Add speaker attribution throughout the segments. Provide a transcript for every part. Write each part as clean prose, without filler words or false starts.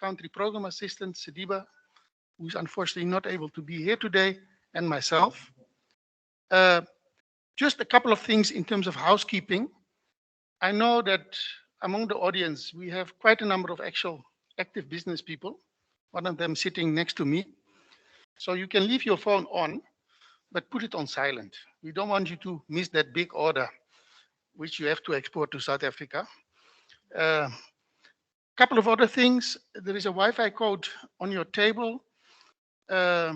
Speaker 1: Country Program Assistant, Sidiba, who's unfortunately not able to be here today, and myself. Uh, just a couple of things in terms of housekeeping. I know that among the audience, we have quite a number of actual active business people, one of them sitting next to me. So you can leave your phone on, but put it on silent. We don't want you to miss that big order, which you have to export to South Africa. A couple of other things. There is a Wi-Fi code on your table. Uh,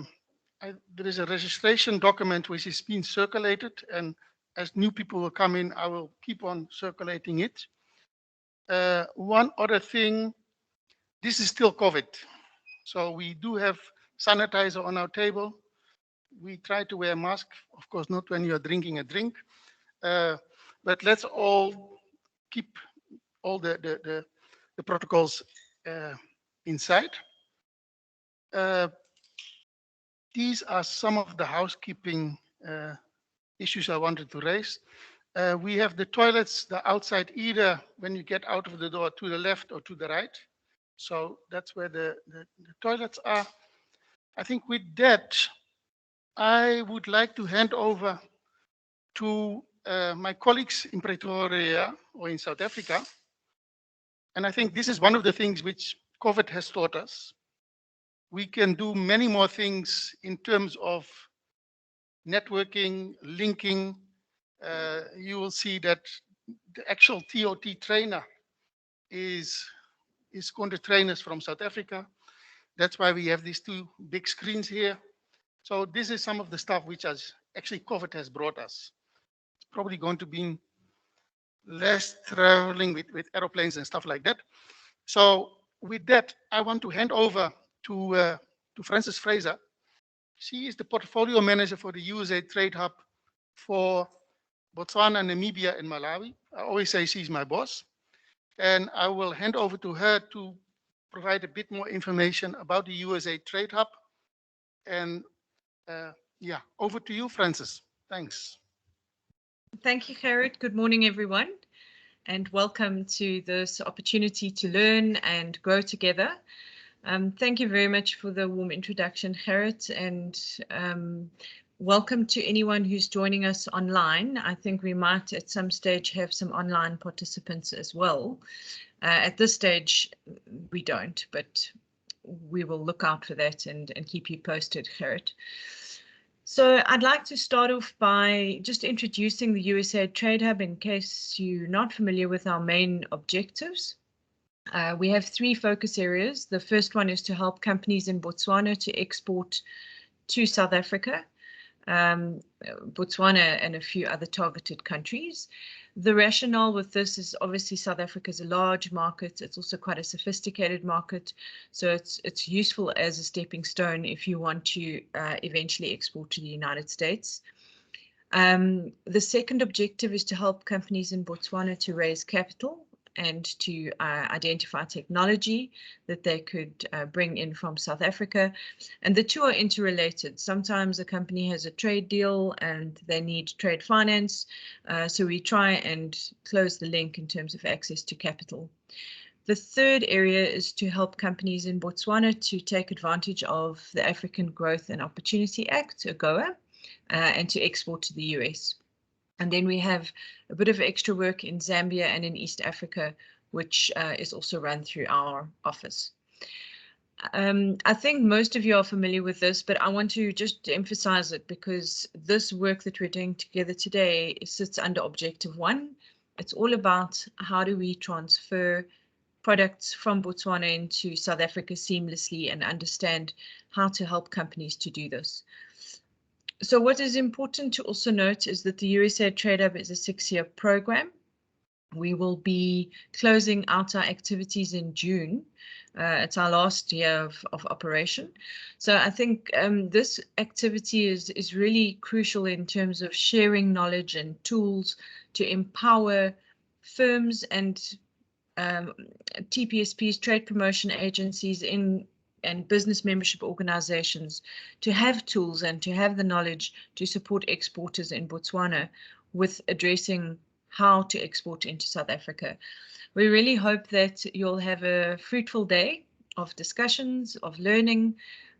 Speaker 1: there is a registration document which is being circulated, and as new people will come in, I will keep on circulating it. One other thing, this is still COVID. So we do have sanitizer on our table. We try to wear a mask, of course, not when you are drinking a drink. But let's all keep all the protocols inside. These are some of the housekeeping issues I wanted to raise. We have the toilets, the outside, either when you get out of the door to the left or to the right. So that's where the toilets are. I think with that, I would like to hand over to my colleagues in Pretoria or in South Africa. And I think this is one of the things which COVID has taught us. We can do many more things in terms of networking, linking. You will see that the actual ToT trainer is going to train us from South Africa. That's why we have these two big screens here. So this is some of the stuff which has actually COVID has brought us. It's probably going to be less traveling with aeroplanes and stuff like that. So with that, I want to hand over to Frances Fraser. She is the portfolio manager for the USA Trade Hub for Botswana, Namibia, and Malawi. I always say she's my boss. And I will hand over to her to provide a bit more information about the USA Trade Hub. And yeah, over to you, Frances. Thanks.
Speaker 2: Thank you, Gerrit. Good morning, everyone, and welcome to this opportunity to learn and grow together. Thank you very much for the warm introduction, Gerrit, and welcome to anyone who's joining us online. I think we might at some stage have some online participants as well. At this stage, we don't, but we will look out for that and keep you posted, Gerrit. So I'd like to start off by just introducing the USA Trade Hub in case you're not familiar with our main objectives. We have three focus areas. The first one is to help companies in Botswana to export to South Africa, Botswana and a few other targeted countries. The rationale with this is obviously South Africa is a large market. It's also quite a sophisticated market. So it's useful as a stepping stone if you want to eventually export to the United States. The second objective is to help companies in Botswana to raise capital and to identify technology that they could bring in from South Africa. And the two are interrelated. Sometimes a company has a trade deal and they need trade finance. So we try and close the link in terms of access to capital. The third area is to help companies in Botswana to take advantage of the African Growth and Opportunity Act, AGOA, and to export to the US. And then we have a bit of extra work in Zambia and in East Africa, which is also run through our office. I think most of you are familiar with this, but I want to just emphasize it because this work that we're doing together today sits under Objective 1. It's all about how do we transfer products from Botswana into South Africa seamlessly and understand how to help companies to do this. So what is important to also note is that the USA Trade Hub is a 6-year program. We will be closing out our activities in June. It's our last year of operation. So I think this activity is really crucial in terms of sharing knowledge and tools to empower firms and TPSPs, trade promotion agencies and business membership organizations to have tools and to have the knowledge to support exporters in Botswana with addressing how to export into South Africa. We really hope that you'll have a fruitful day of discussions, of learning.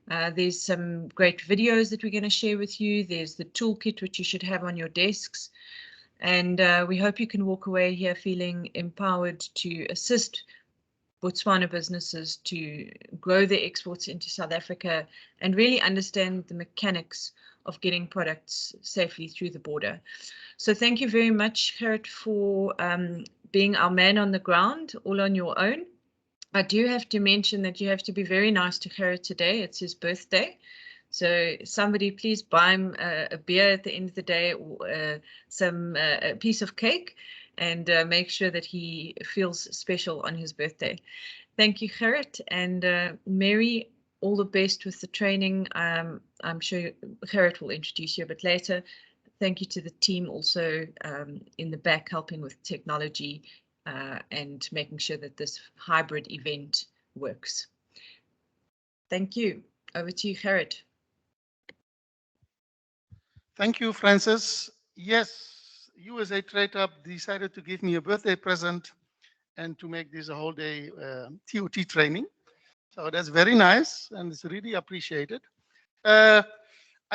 Speaker 2: There's some great videos that we're going to share with you. There's the toolkit, which you should have on your desks. And we hope you can walk away here feeling empowered to assist Botswana businesses to grow their exports into South Africa and really understand the mechanics of getting products safely through the border. So thank you very much, Gerrit, for being our man on the ground, all on your own. I do have to mention that you have to be very nice to Gerrit today. It's his birthday. So somebody please buy him a beer at the end of the day, or a piece of cake, and make sure that he feels special on his birthday. Thank you, Gerrit. And Mary, all the best with the training. I'm sure Gerrit will introduce you a bit later. Thank you to the team also in the back helping with technology and making sure that this hybrid event works. Thank you. Over to you, Gerrit.
Speaker 1: Thank you, Francis. Yes, USA Trade Hub decided to give me a birthday present and to make this a whole day ToT training. So that's very nice and it's really appreciated. I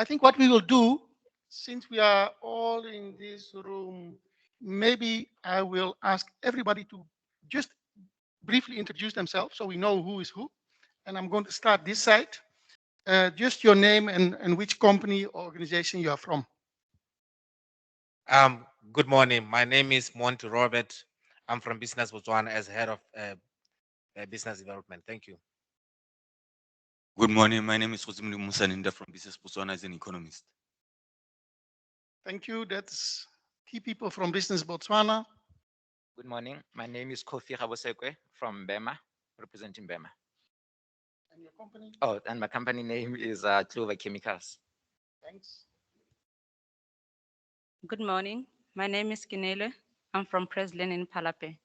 Speaker 1: think what we will do, since we are all in this room, maybe I will ask everybody to just briefly introduce themselves so we know who is who. And I'm going to start this side. Just your name and which company or organization you are from.
Speaker 3: Good morning. My name is Monty Robert. I'm from Business Botswana as head of business development. Thank you.
Speaker 4: Good morning. My name is Rosimulu Musaninda from Business Botswana as an economist.
Speaker 1: Thank you. That's key people from Business Botswana.
Speaker 5: Good morning. My name is Kofi Rabosekwe from Bema, representing Bema.
Speaker 1: And your company?
Speaker 5: Oh, and my company name is Clover Chemicals.
Speaker 1: Thanks.
Speaker 6: Good morning. My name is Kinele. I'm from Preslin in Palape,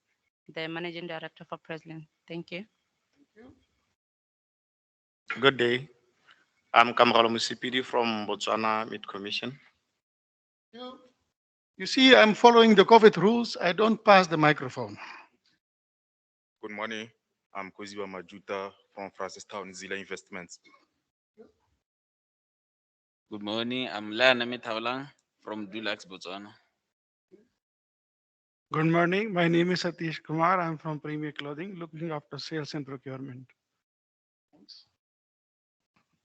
Speaker 6: the managing director for Preslin. Thank you.
Speaker 1: Thank you.
Speaker 7: Good day. I'm Kamralo Musipidi from Botswana Meat Commission.
Speaker 1: You see, I'm following the COVID rules. I don't pass the microphone.
Speaker 8: Good morning. I'm Koziba Majuta from Francistown Zila Investments.
Speaker 9: Good morning. I'm Lana Metaulang from Dulax, Botswana.
Speaker 10: Good morning. My name is Satish Kumar. I'm from Premier Clothing, looking after sales and procurement.
Speaker 1: Thanks.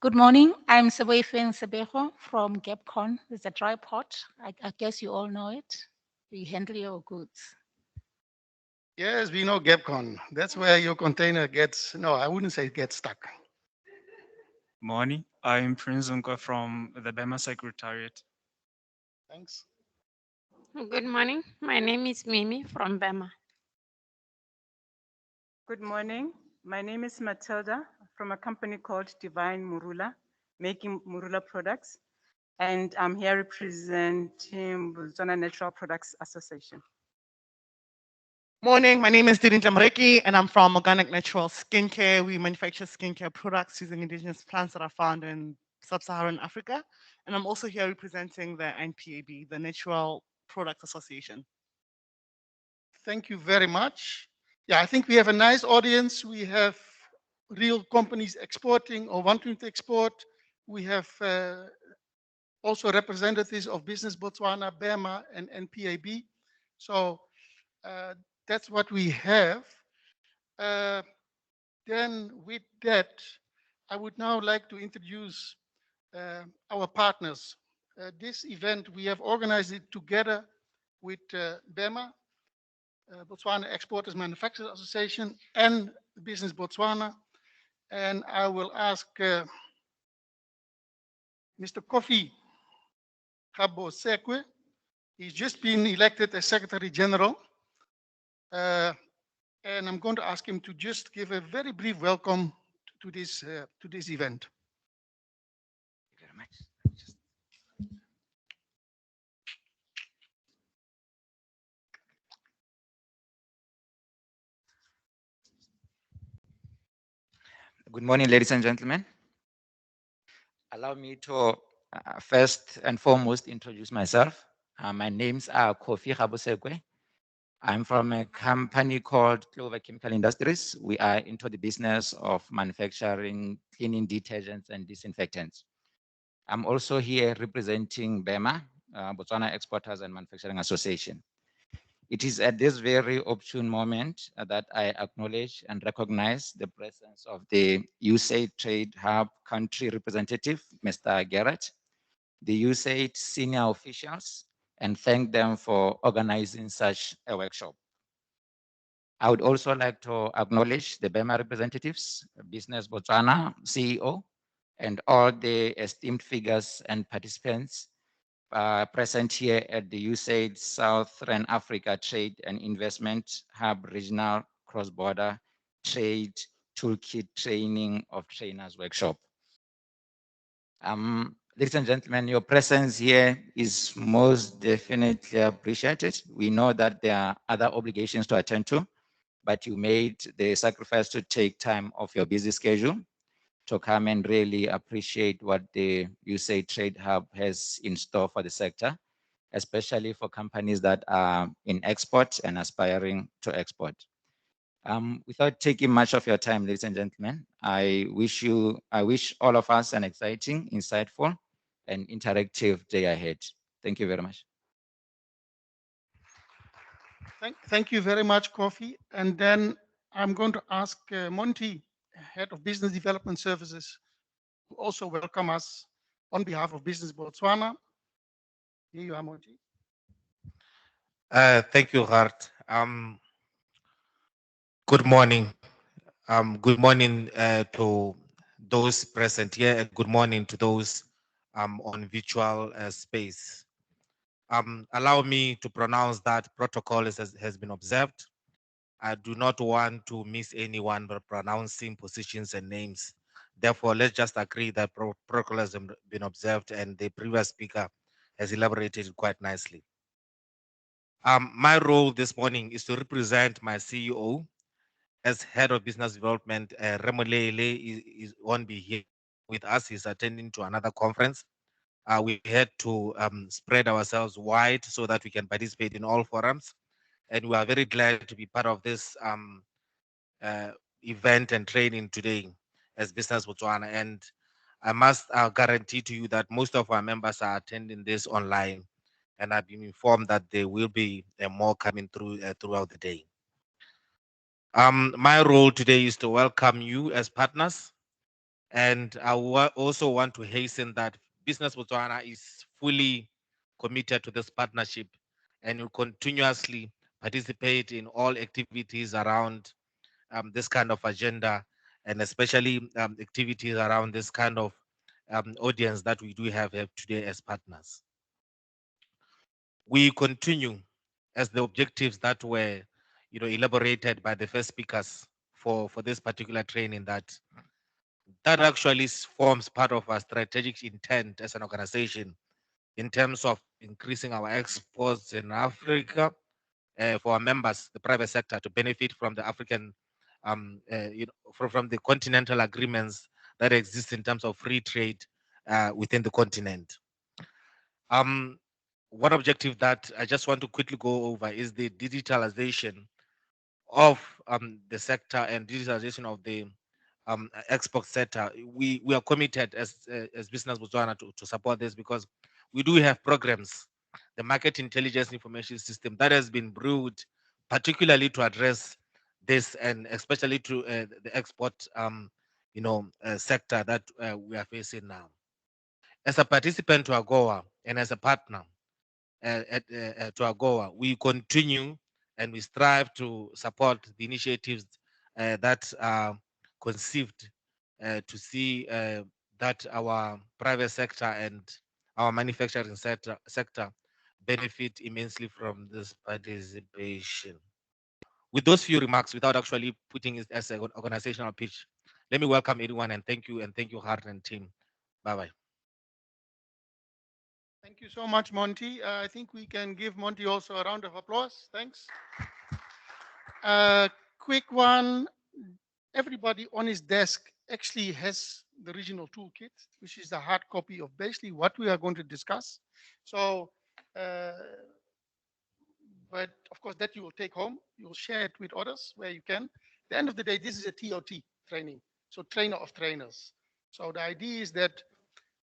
Speaker 11: Good morning. I'm Sebefeng Sebeho from Gapcon. It's a dry pot. I guess you all know it. We handle your goods.
Speaker 1: Yes, we know Gapcon. That's where your container gets, no, I wouldn't say it gets stuck.
Speaker 12: Morning. I'm Prince Unka from the Bema Secretariat.
Speaker 1: Thanks.
Speaker 13: Good morning. My name is Mimi from Bema.
Speaker 14: Good morning. My name is Matilda from a company called Divine Murula, making Murula products. And I'm here representing Botswana Natural Products Association.
Speaker 15: Morning, my name is Didin Jamreki and I'm from Organic Natural Skincare. We manufacture skincare products using indigenous plants that are found in sub-Saharan Africa. And I'm also here representing the NPAB, the Natural Products Association.
Speaker 1: Thank you very much. Yeah, I think we have a nice audience. We have real companies exporting or wanting to export. We have also representatives of Business Botswana, Bema, and NPAB. So that's what we have. Then with that, I would now like to introduce our partners. This event, we have organized it together with Bema, Botswana Exporters Manufacturers Association, and Business Botswana. And I will ask Mr. Kofi Rabosekwe. He's just been elected as Secretary General. And I'm going to ask him to just give a very brief welcome to this event.
Speaker 5: Thank you very much. Good morning, ladies and gentlemen. Allow me to first and foremost introduce myself. My names are Kofi Rabosekwe. I'm from a company called Clover Chemical Industries. We are into the business of manufacturing cleaning detergents and disinfectants. I'm also here representing BEMA, Botswana Exporters and Manufacturing Association. It is at this very opportune moment that I acknowledge and recognize the presence of the USAID Trade Hub country representative, Mr. Garrett, the USAID senior officials, and thank them for organizing such a workshop. I would also like to acknowledge the BEMA representatives, Business Botswana CEO, and all the esteemed figures and participants present here at the USAID Southern Africa Trade and Investment Hub Regional Cross-Border Trade Toolkit Training of Trainers Workshop. Ladies and gentlemen, your presence here is most definitely appreciated. We know that there are other obligations to attend to, but you made the sacrifice to take time off your busy schedule to come and really appreciate what the USAID Trade Hub has in store for the sector, especially for companies that are in export and aspiring to export. Without taking much of your time, ladies and gentlemen, I wish all of us an exciting, insightful, and interactive day ahead. Thank you very much.
Speaker 1: Thank you very much, Kofi. And then I'm going to ask Monty, Head of Business Development Services, to also welcome us on behalf of Business Botswana. Here you are, Monty.
Speaker 3: Thank you, Hart. Good morning. Good morning to those present here, and good morning to those on virtual space. Allow me to pronounce that protocol has been observed. I do not want to miss anyone by pronouncing positions and names. Therefore, let's just agree that protocol has been observed, and the previous speaker has elaborated quite nicely. My role this morning is to represent my CEO as head of business development. Remolele won't be here with us. He's attending to another conference. We had to spread ourselves wide so that we can participate in all forums. And we are very glad to be part of this event and training today as Business Botswana. And I must guarantee to you that most of our members are attending this online, and I've been informed that there will be more coming through throughout the day. My role today is to welcome you as partners, and I also want to hasten that Business Botswana is fully committed to this partnership and will continuously participate in all activities around this kind of agenda, and especially activities around this kind of audience that we do have today as partners. We continue as the objectives that were elaborated by the first speakers for this particular training, that actually forms part of our strategic intent as an organization in terms of increasing our exports in Africa for our members, the private sector, to benefit from the African, from the continental agreements that exist in terms of free trade within the continent. One objective that I just want to quickly go over is the digitalization of the sector and digitalization of the export sector. We are committed as Business Botswana to support this, because we do have programs, the Market Intelligence Information System, that has been brewed particularly to address this, and especially to the export sector that we are facing now. As a participant to AGOA and as a partner to AGOA, we continue and we strive to support the initiatives that are conceived to see that our private sector and our manufacturing sector benefit immensely from this participation. With those few remarks, without actually putting it as an organizational pitch, let me welcome everyone and thank you, Hart and team. Bye-bye.
Speaker 1: Thank you so much, Monty. I think we can give Monty also a round of applause. Thanks. Quick one. Everybody on his desk actually has the regional toolkit, which is the hard copy of basically what we are going to discuss. So But of course, that you will take home. You will share it with others where you can. At the end of the day, this is a ToT training, so trainer of trainers. So the idea is that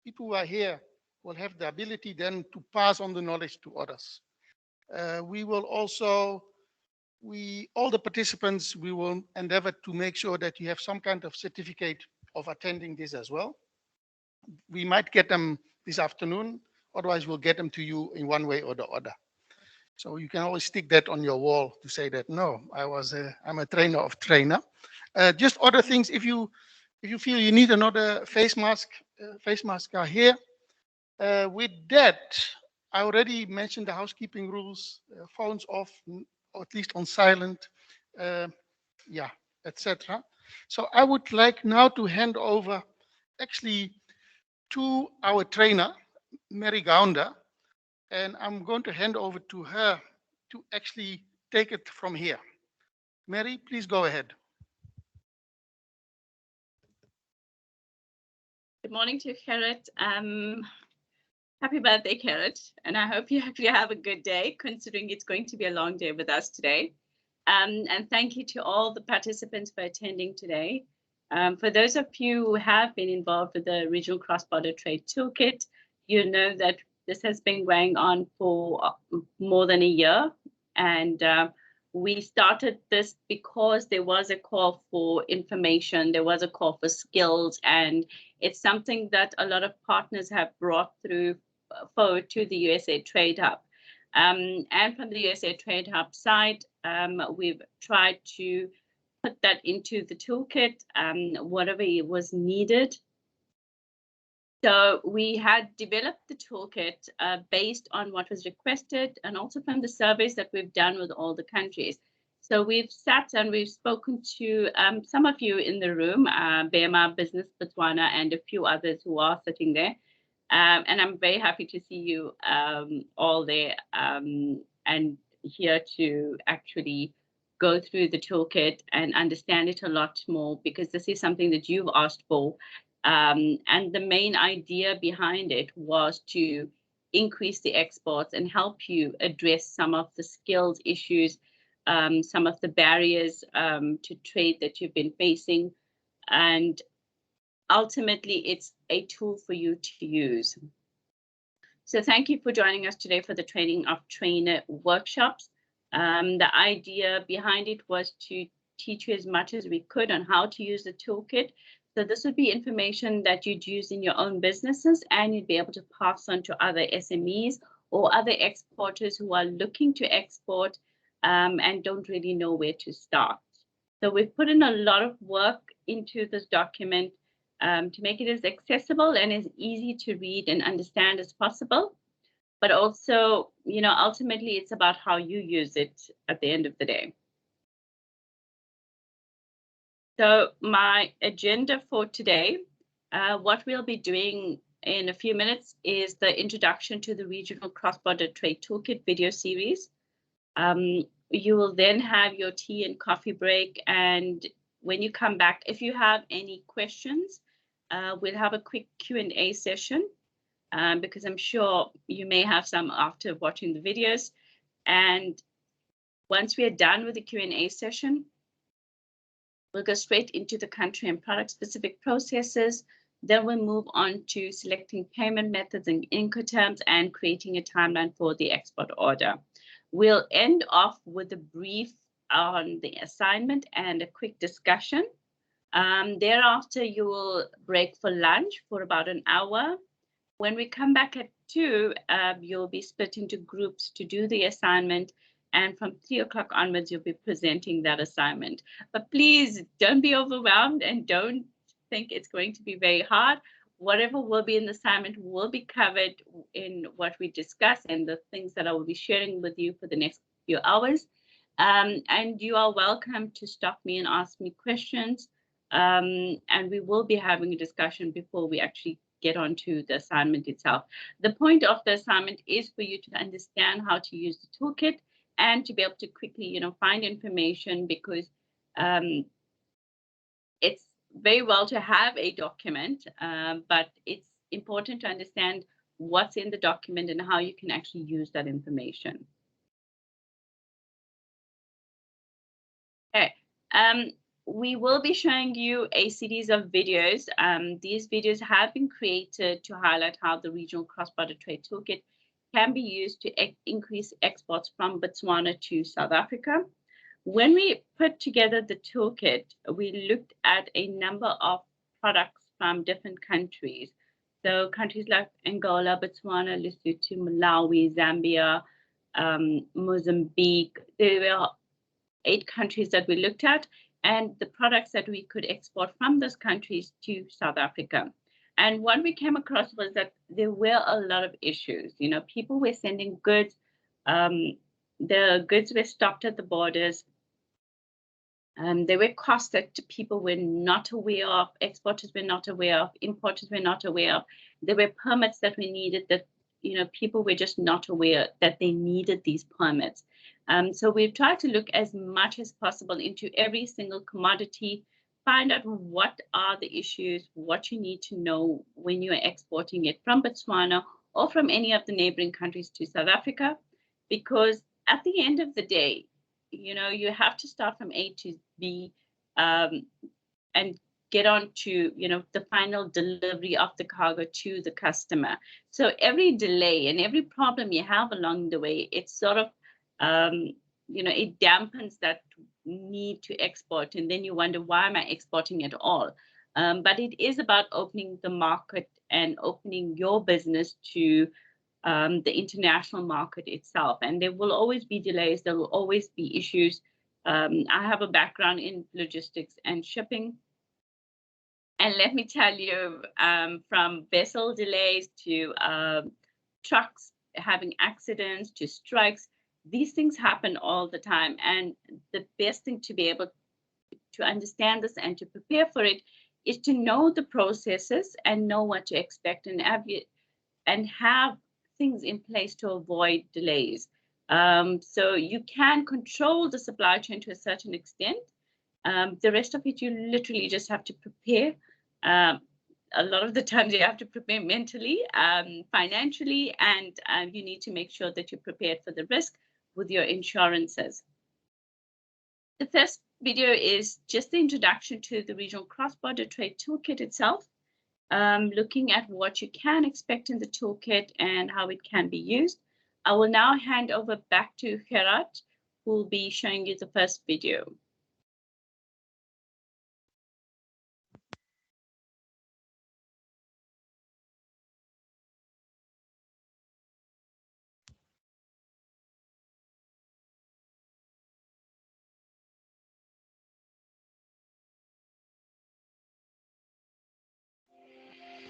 Speaker 1: people who are here will have the ability then to pass on the knowledge to others. We will also, all the participants, we will endeavor to make sure that you have some kind of certificate of attending this as well. We might get them this afternoon, otherwise we'll get them to you in one way or the other. So you can always stick that on your wall to say that, no, I'm a trainer of trainer. Just other things, if you feel you need another face mask are here. With that, I already mentioned the housekeeping rules, phones off, or at least on silent, yeah, etc. So I would like now to hand over actually to our trainer, Mary Gaunda, and I'm going to hand over to her to actually take it from here. Mary, please go ahead.
Speaker 16: Good morning to Gerrit. Happy birthday, Gerrit, and I hope you actually have a good day, considering it's going to be a long day with us today. And thank you to all the participants for attending today. For those of you who have been involved with the Regional Cross-Border Trade Toolkit, you know that this has been going on for more than a year. And we started this because there was a call for information, there was a call for skills, and it's something that a lot of partners have brought forward to the USA Trade Hub. And from the USA Trade Hub side, we've tried to put that into the toolkit, whatever was needed. So we had developed the toolkit based on what was requested and also from the surveys that we've done with all the countries. So we've sat and we've spoken to some of you in the room, BEMA, Business Botswana, and a few others who are sitting there. And I'm very happy to see you all there and here to actually go through the toolkit and understand it a lot more, because this is something that you've asked for. And the main idea behind it was to increase the exports and help you address some of the skills issues, some of the barriers to trade that you've been facing. And ultimately, it's a tool for you to use. So thank you for joining us today for the Training of Trainer workshops. The idea behind it was to teach you as much as we could on how to use the toolkit. So this would be information that you'd use in your own businesses, and you'd be able to pass on to other SMEs or other exporters who are looking to export and don't really know where to start. So we've put in a lot of work into this document to make it as accessible and as easy to read and understand as possible. But also, ultimately, it's about how you use it at the end of the day. So my agenda for today, what we'll be doing in a few minutes is the introduction to the Regional Cross-Border Trade Toolkit video series. You will then have your tea and coffee break. And when you come back, if you have any questions, we'll have a quick Q&A session because I'm sure you may have some after watching the videos. And once we are done with the Q&A session, we'll go straight into the country and product-specific processes. Then we'll move on to selecting payment methods and Incoterms and creating a timeline for the export order. We'll end off with a brief on the assignment and a quick discussion. Thereafter, you will break for lunch for about an hour. When we come back at 2, you'll be split into groups to do the assignment. And from 3 o'clock onwards, you'll be presenting that assignment. But please don't be overwhelmed and don't think it's going to be very hard. Whatever will be in the assignment will be covered in what we discuss and the things that I will be sharing with you for the next few hours. And you are welcome to stop me and ask me questions. And we will be having a discussion before we actually get onto the assignment itself. The point of the assignment is for you to understand how to use the toolkit and to be able to quickly, find information, because it's very well to have a document, but it's important to understand what's in the document and how you can actually use that information. We will be showing you a series of videos. These videos have been created to highlight how the regional cross-border trade toolkit can be used to increase exports from Botswana to South Africa. When we put together the toolkit, we looked at a number of products from different countries. So countries like Angola, Botswana, Lesotho, Malawi, Zambia, Mozambique. There were 8 countries that we looked at, and the products that we could export from those countries to South Africa. And what we came across was that there were a lot of issues. You know, people were sending goods. The goods were stopped at the borders. There were costs that people were not aware of, exporters were not aware of, importers were not aware of. There were permits that we needed that, you know, people were just not aware that they needed these permits. So we've tried to look as much as possible into every single commodity, find out what are the issues, what you need to know when you're exporting it from Botswana or from any of the neighboring countries to South Africa, because at the end of the day, you know, you have to start from A to B and get on to, you know, the final delivery of the cargo to the customer. So every delay and every problem you have along the way, it's sort of, you know, it dampens that need to export. And then you wonder, why am I exporting at all? But it is about opening the market and opening your business to the international market itself. And there will always be delays. There will always be issues. I have a background in logistics and shipping. And let me tell you, from vessel delays to trucks having accidents to strikes, these things happen all the time. And the best thing to be able to understand this and to prepare for it is to know the processes and know what to expect and have things in place to avoid delays. So you can control the supply chain to a certain extent. The rest of it, you literally just have to prepare. A lot of the times you have to prepare mentally, financially, and you need to make sure that you're prepared for the risk with your insurances. The first video is just the introduction to the regional cross-border trade toolkit itself, looking at what you can expect in the toolkit and how it can be used. I will now hand over back to Gerard, who will be showing you the first video.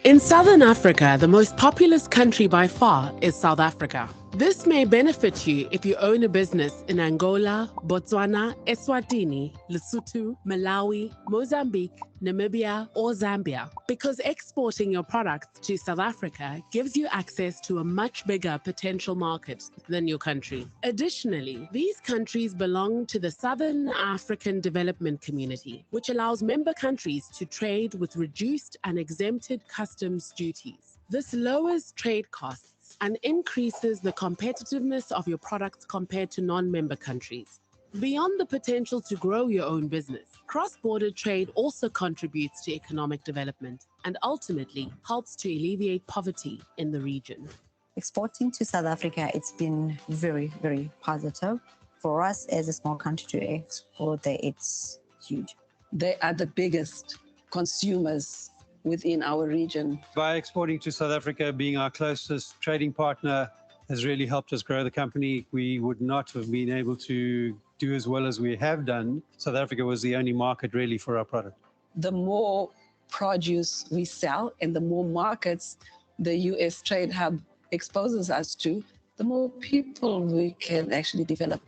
Speaker 17: In Southern Africa, the most populous country by far is South Africa. This may benefit you if you own a business in Angola, Botswana, Eswatini, Lesotho, Malawi, Mozambique, Namibia, or Zambia, because exporting your products to South Africa gives you access to a much bigger potential market than your country. Additionally, these countries belong to the Southern African Development Community, which allows member countries to trade with reduced and exempted customs duties. This lowers trade costs and increases the competitiveness of your products compared to non-member countries. Beyond the potential to grow your own business, cross-border trade also contributes to economic development and ultimately helps to alleviate poverty in the region.
Speaker 18: Exporting to South Africa, it's been very, very positive. For us as a small country to export there, it's huge.
Speaker 19: They are the biggest consumers within our region.
Speaker 20: By exporting to South Africa, being our closest trading partner has really helped us grow the company. We would not have been able to do as well as we have done. South Africa was the only market really for our product.
Speaker 19: The more produce we sell and the more markets the US Trade Hub exposes us to, the more people we can actually develop.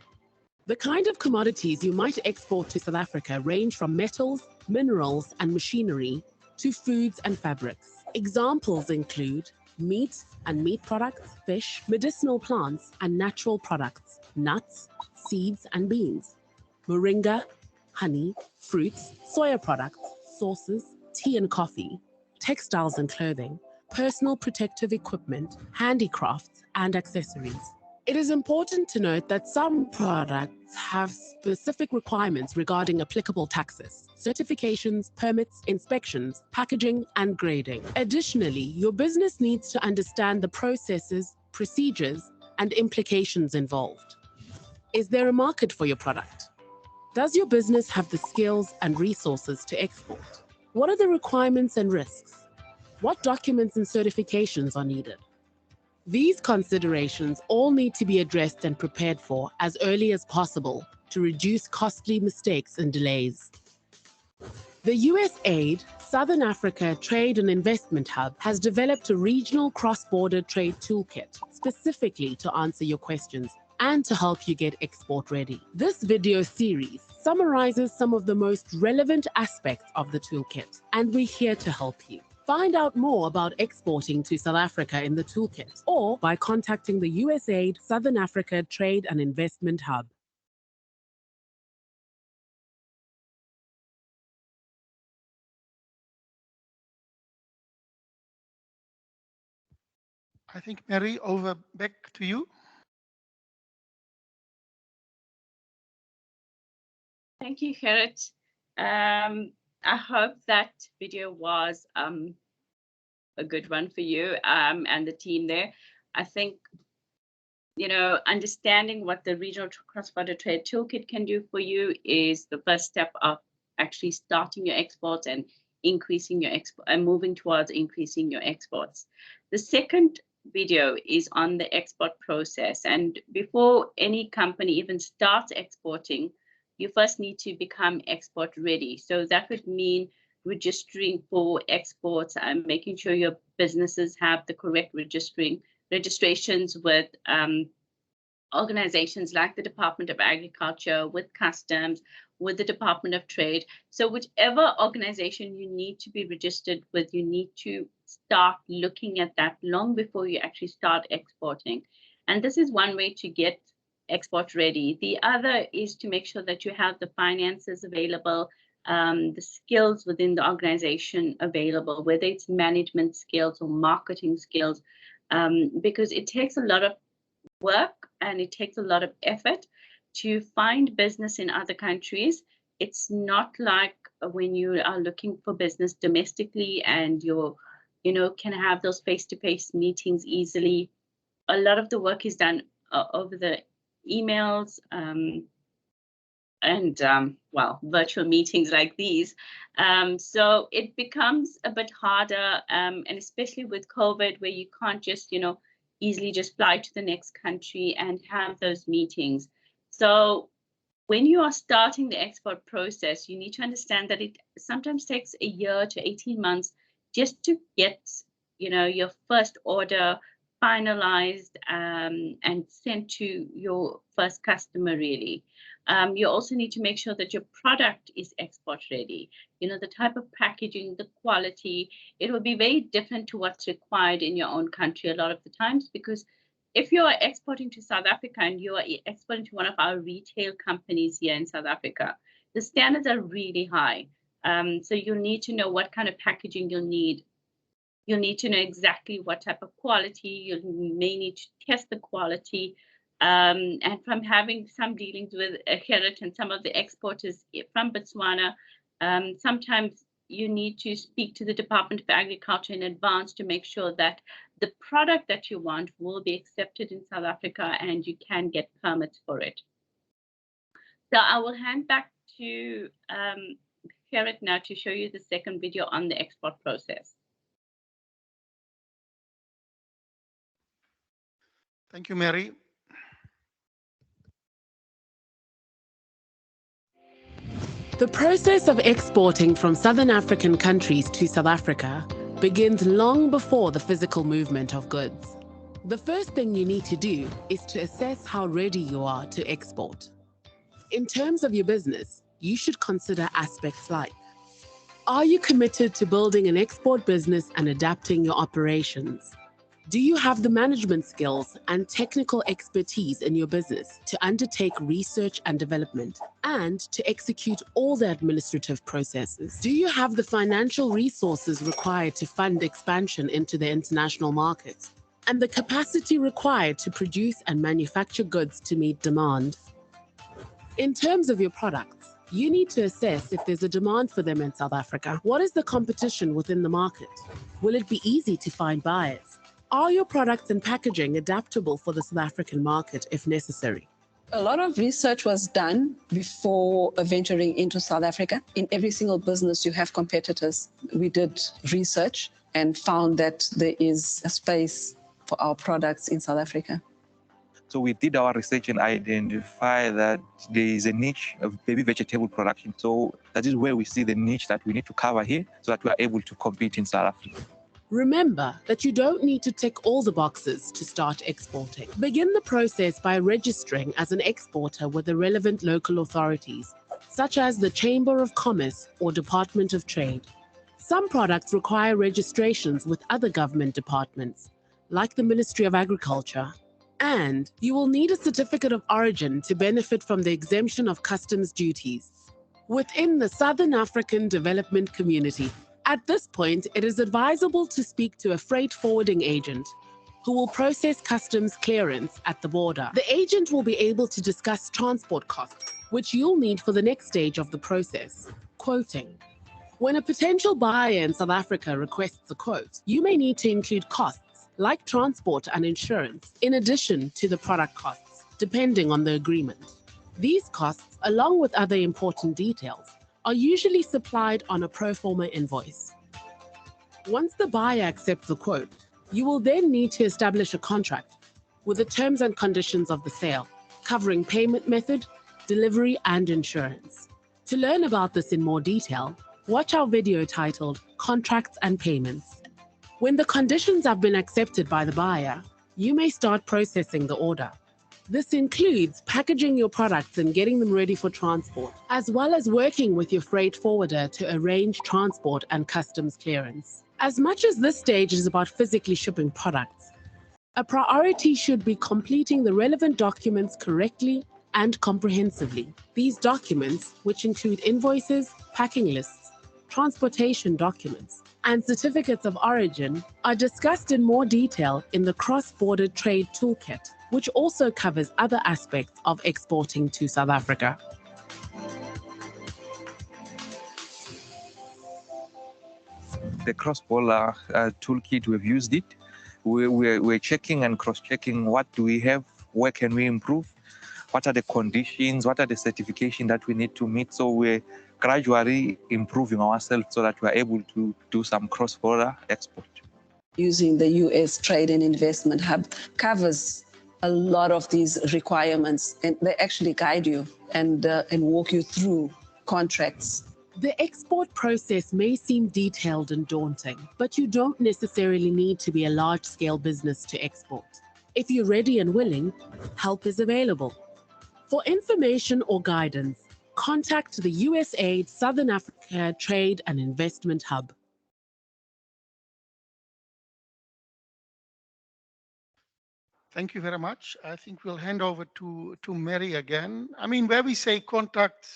Speaker 17: The kind of commodities you might export to South Africa range from metals, minerals, and machinery to foods and fabrics. Examples include meat and meat products, fish, medicinal plants and natural products, nuts, seeds and beans, moringa, honey, fruits, soya products, sauces, tea and coffee, textiles and clothing, personal protective equipment, handicrafts and accessories. It is important to note that some products have specific requirements regarding applicable taxes, certifications, permits, inspections, packaging, and grading. Additionally, your business needs to understand the processes, procedures, and implications involved. Is there a market for your product? Does your business have the skills and resources to export? What are the requirements and risks? What documents and certifications are needed? These considerations all need to be addressed and prepared for as early as possible to reduce costly mistakes and delays. The USAID Southern Africa Trade and Investment Hub has developed a regional cross-border trade toolkit specifically to answer your questions and to help you get export ready. This video series summarizes some of the most relevant aspects of the toolkit, and we're here to help you. Find out more about exporting to South Africa in the toolkit or by contacting the USAID Southern Africa Trade and Investment Hub.
Speaker 1: I think, Mary, over back to you.
Speaker 16: Thank you, Gerrit. I hope that video was a good one for you and the team there. I think, you know, understanding what the regional cross-border trade toolkit can do for you is the first step of actually starting your exports and increasing your export and moving towards increasing your exports. The second video is on the export process, and before any company even starts exporting, you first need to become export ready. So that would mean registering for exports and making sure your businesses have the correct registrations with organizations like the Department of Agriculture, with Customs, with the Department of Trade. So whichever organization you need to be registered with, you need to start looking at that long before you actually start exporting. And this is one way to get export ready. The other is to make sure that you have the finances available, the skills within the organization available, whether it's management skills or marketing skills, because it takes a lot of work and it takes a lot of effort to find business in other countries. It's not like when you are looking for business domestically and you're, you know, can have those face-to-face meetings easily. A lot of the work is done over the emails and well, virtual meetings like these. So it becomes a bit harder, and especially with COVID, where you can't just, you know, easily just fly to the next country and have those meetings. So when you are starting the export process, you need to understand that it sometimes takes a year to 18 months just to get, you know, your first order finalized and sent to your first customer, really. You also need to make sure that your product is export ready. You know, the type of packaging, the quality, it will be very different to what's required in your own country a lot of the times, because if you are exporting to South Africa and you are exporting to one of our retail companies here in South Africa, the standards are really high. So you'll need to know what kind of packaging you'll need. You'll need to know exactly what type of quality. You may need to test the quality. And from having some dealings with Gerrit and some of the exporters from Botswana, sometimes you need to speak to the Department of Agriculture in advance to make sure that the product that you want will be accepted in South Africa and you can get permits for it. So I will hand back to Gerrit now to show you the second video on the export process.
Speaker 1: Thank you, Mary.
Speaker 17: The process of exporting from Southern African countries to South Africa begins long before the physical movement of goods. The first thing you need to do is to assess how ready you are to export. In terms of your business, you should consider aspects like: are you committed to building an export business and adapting your operations? Do you have the management skills and technical expertise in your business to undertake research and development and to execute all the administrative processes? Do you have the financial resources required to fund expansion into the international markets? and the capacity required to produce and manufacture goods to meet demand. In terms of your products, you need to assess if there's a demand for them in South Africa. What is the competition within the market? Will it be easy to find buyers? Are your products and packaging adaptable for the South African market if necessary?
Speaker 19: A lot of research was done before venturing into South Africa. In every single business, you have competitors. We did research and found that there is a space for our products in South Africa.
Speaker 21: So we did our research and identify that there is a niche of baby vegetable production. So that is where we see the niche that we need to cover here so that we are able to compete in South Africa.
Speaker 17: Remember that you don't need to tick all the boxes to start exporting. Begin the process by registering as an exporter with the relevant local authorities, such as the Chamber of Commerce or Department of Trade. Some products require registrations with other government departments, like the Ministry of Agriculture, and you will need a certificate of origin to benefit from the exemption of customs duties within the Southern African Development Community. At this point, it is advisable to speak to a freight forwarding agent who will process customs clearance at the border. The agent will be able to discuss transport costs, which you'll need for the next stage of the process, quoting. When a potential buyer in South Africa requests a quote, you may need to include costs like transport and insurance, in addition to the product costs, depending on the agreement. These costs, along with other important details, are usually supplied on a pro forma invoice. Once the buyer accepts the quote, you will then need to establish a contract with the terms and conditions of the sale, covering payment method, delivery, and insurance. To learn about this in more detail, watch our video titled Contracts and Payments. When the conditions have been accepted by the buyer, you may start processing the order. This includes packaging your products and getting them ready for transport, as well as working with your freight forwarder to arrange transport and customs clearance. As much as this stage is about physically shipping products, a priority should be completing the relevant documents correctly and comprehensively. These documents, which include invoices, packing lists, transportation documents, and certificates of origin, are discussed in more detail in the Cross-Border Trade Toolkit, which also covers other aspects of exporting to South Africa.
Speaker 21: The cross-border toolkit, we've used it. We're checking and cross-checking what do we have, where can we improve, what are the conditions, what are the certification that we need to meet. So we're gradually improving ourselves so that we're able to do some cross-border export.
Speaker 19: Using the US Trade and Investment Hub covers a lot of these requirements, and they actually guide you and walk you through contracts.
Speaker 17: The export process may seem detailed and daunting, but you don't necessarily need to be a large-scale business to export. If you're ready and willing, help is available. For information or guidance, contact the USAID Southern Africa Trade and Investment Hub.
Speaker 1: Thank you very much. I think we'll hand over to Mary again. I mean, where we say contact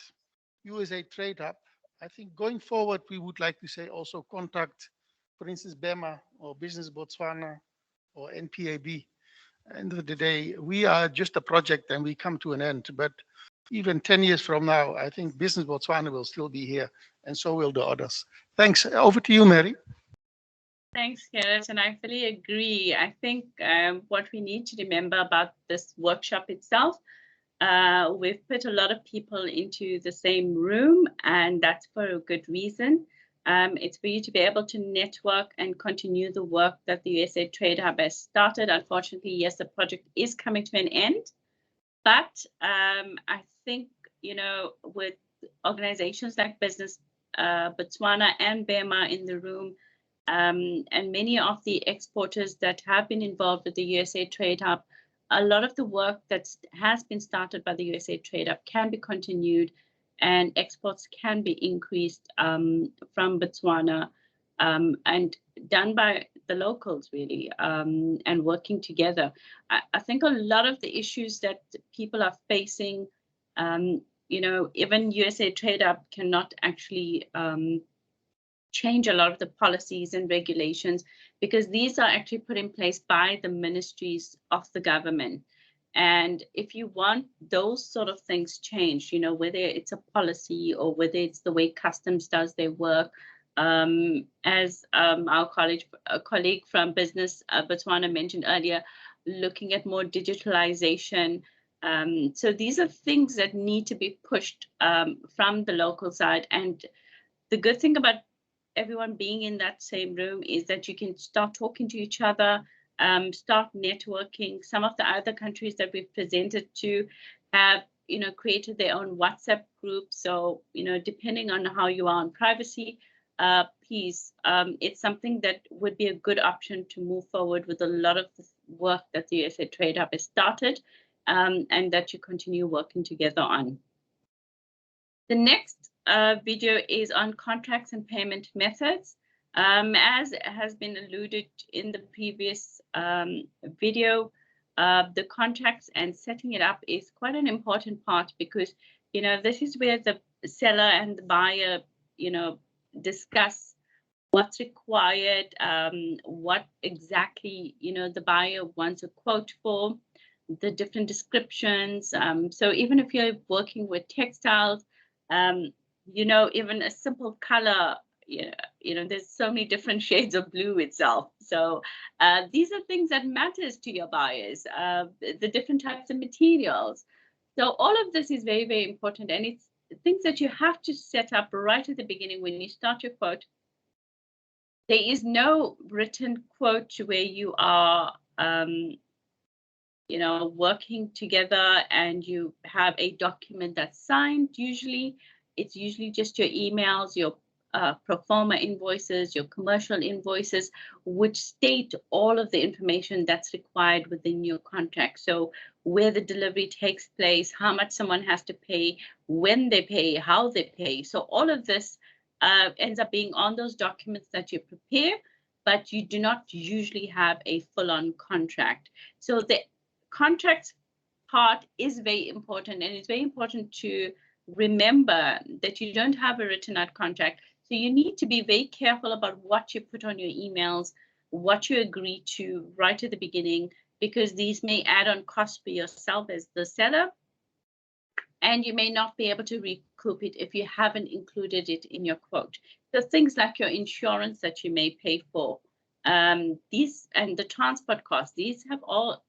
Speaker 1: USA Trade Hub, I think going forward, we would like to say also contact, for instance, BEMA or Business Botswana or NPAB. End of the day, we are just a project and we come to an end. But even 10 years from now, I think Business Botswana will still be here, and so will the others. Thanks. Over to you, Mary.
Speaker 16: Thanks, Gerrit, and I fully agree. I think what we need to remember about this workshop itself, we've put a lot of people into the same room, and that's for a good reason. It's for you to be able to network and continue the work that the USA Trade Hub has started. Unfortunately, yes, the project is coming to an end, but I think, you know, with organizations like Business Botswana and BEMA in the room, and many of the exporters that have been involved with the USA Trade Hub, a lot of the work that has been started by the USA Trade Hub can be continued, and exports can be increased from Botswana and done by the locals, really, and working together. I think a lot of the issues that people are facing, you know, even USA Trade Hub cannot actually change a lot of the policies and regulations, because these are actually put in place by the ministries of the government. And if you want those sort of things changed, you know, whether it's a policy or whether it's the way customs does their work, as our colleague from Business Botswana mentioned earlier, looking at more digitalization. So these are things that need to be pushed from the local side. And the good thing about everyone being in that same room is that you can start talking to each other, start networking. Some of the other countries that we've presented to have, you know, created their own WhatsApp group. So, you know, depending on how you are on privacy, please, it's something that would be a good option to move forward with a lot of the work that the USA Trade Hub has started, and that you continue working together on. The next video is on contracts and payment methods. As has been alluded in the previous video, the contracts and setting it up is quite an important part, because, you know, this is where the seller and the buyer, you know, discuss what's required, what exactly, you know, the buyer wants a quote for, the different descriptions. So even if you're working with textiles, you know, even a simple color, you know, there's so many different shades of blue itself. So these are things that matters to your buyers, the different types of materials. So all of this is very, very important. And it's things that you have to set up right at the beginning when you start your quote. There is no written quote where you are, you know, working together and you have a document that's signed. Usually, it's usually just your emails, your pro forma invoices, your commercial invoices, which state all of the information that's required within your contract. So where the delivery takes place, how much someone has to pay, when they pay, how they pay. So all of this ends up being on those documents that you prepare, but you do not usually have a full-on contract. So the contracts part is very important, and it's very important to remember that you don't have a written out contract. So you need to be very careful about what you put on your emails, what you agree to right at the beginning, because these may add on cost for yourself as the seller, and you may not be able to recoup it if you haven't included it in your quote. So things like your insurance that you may pay for, these and the transport costs, these have all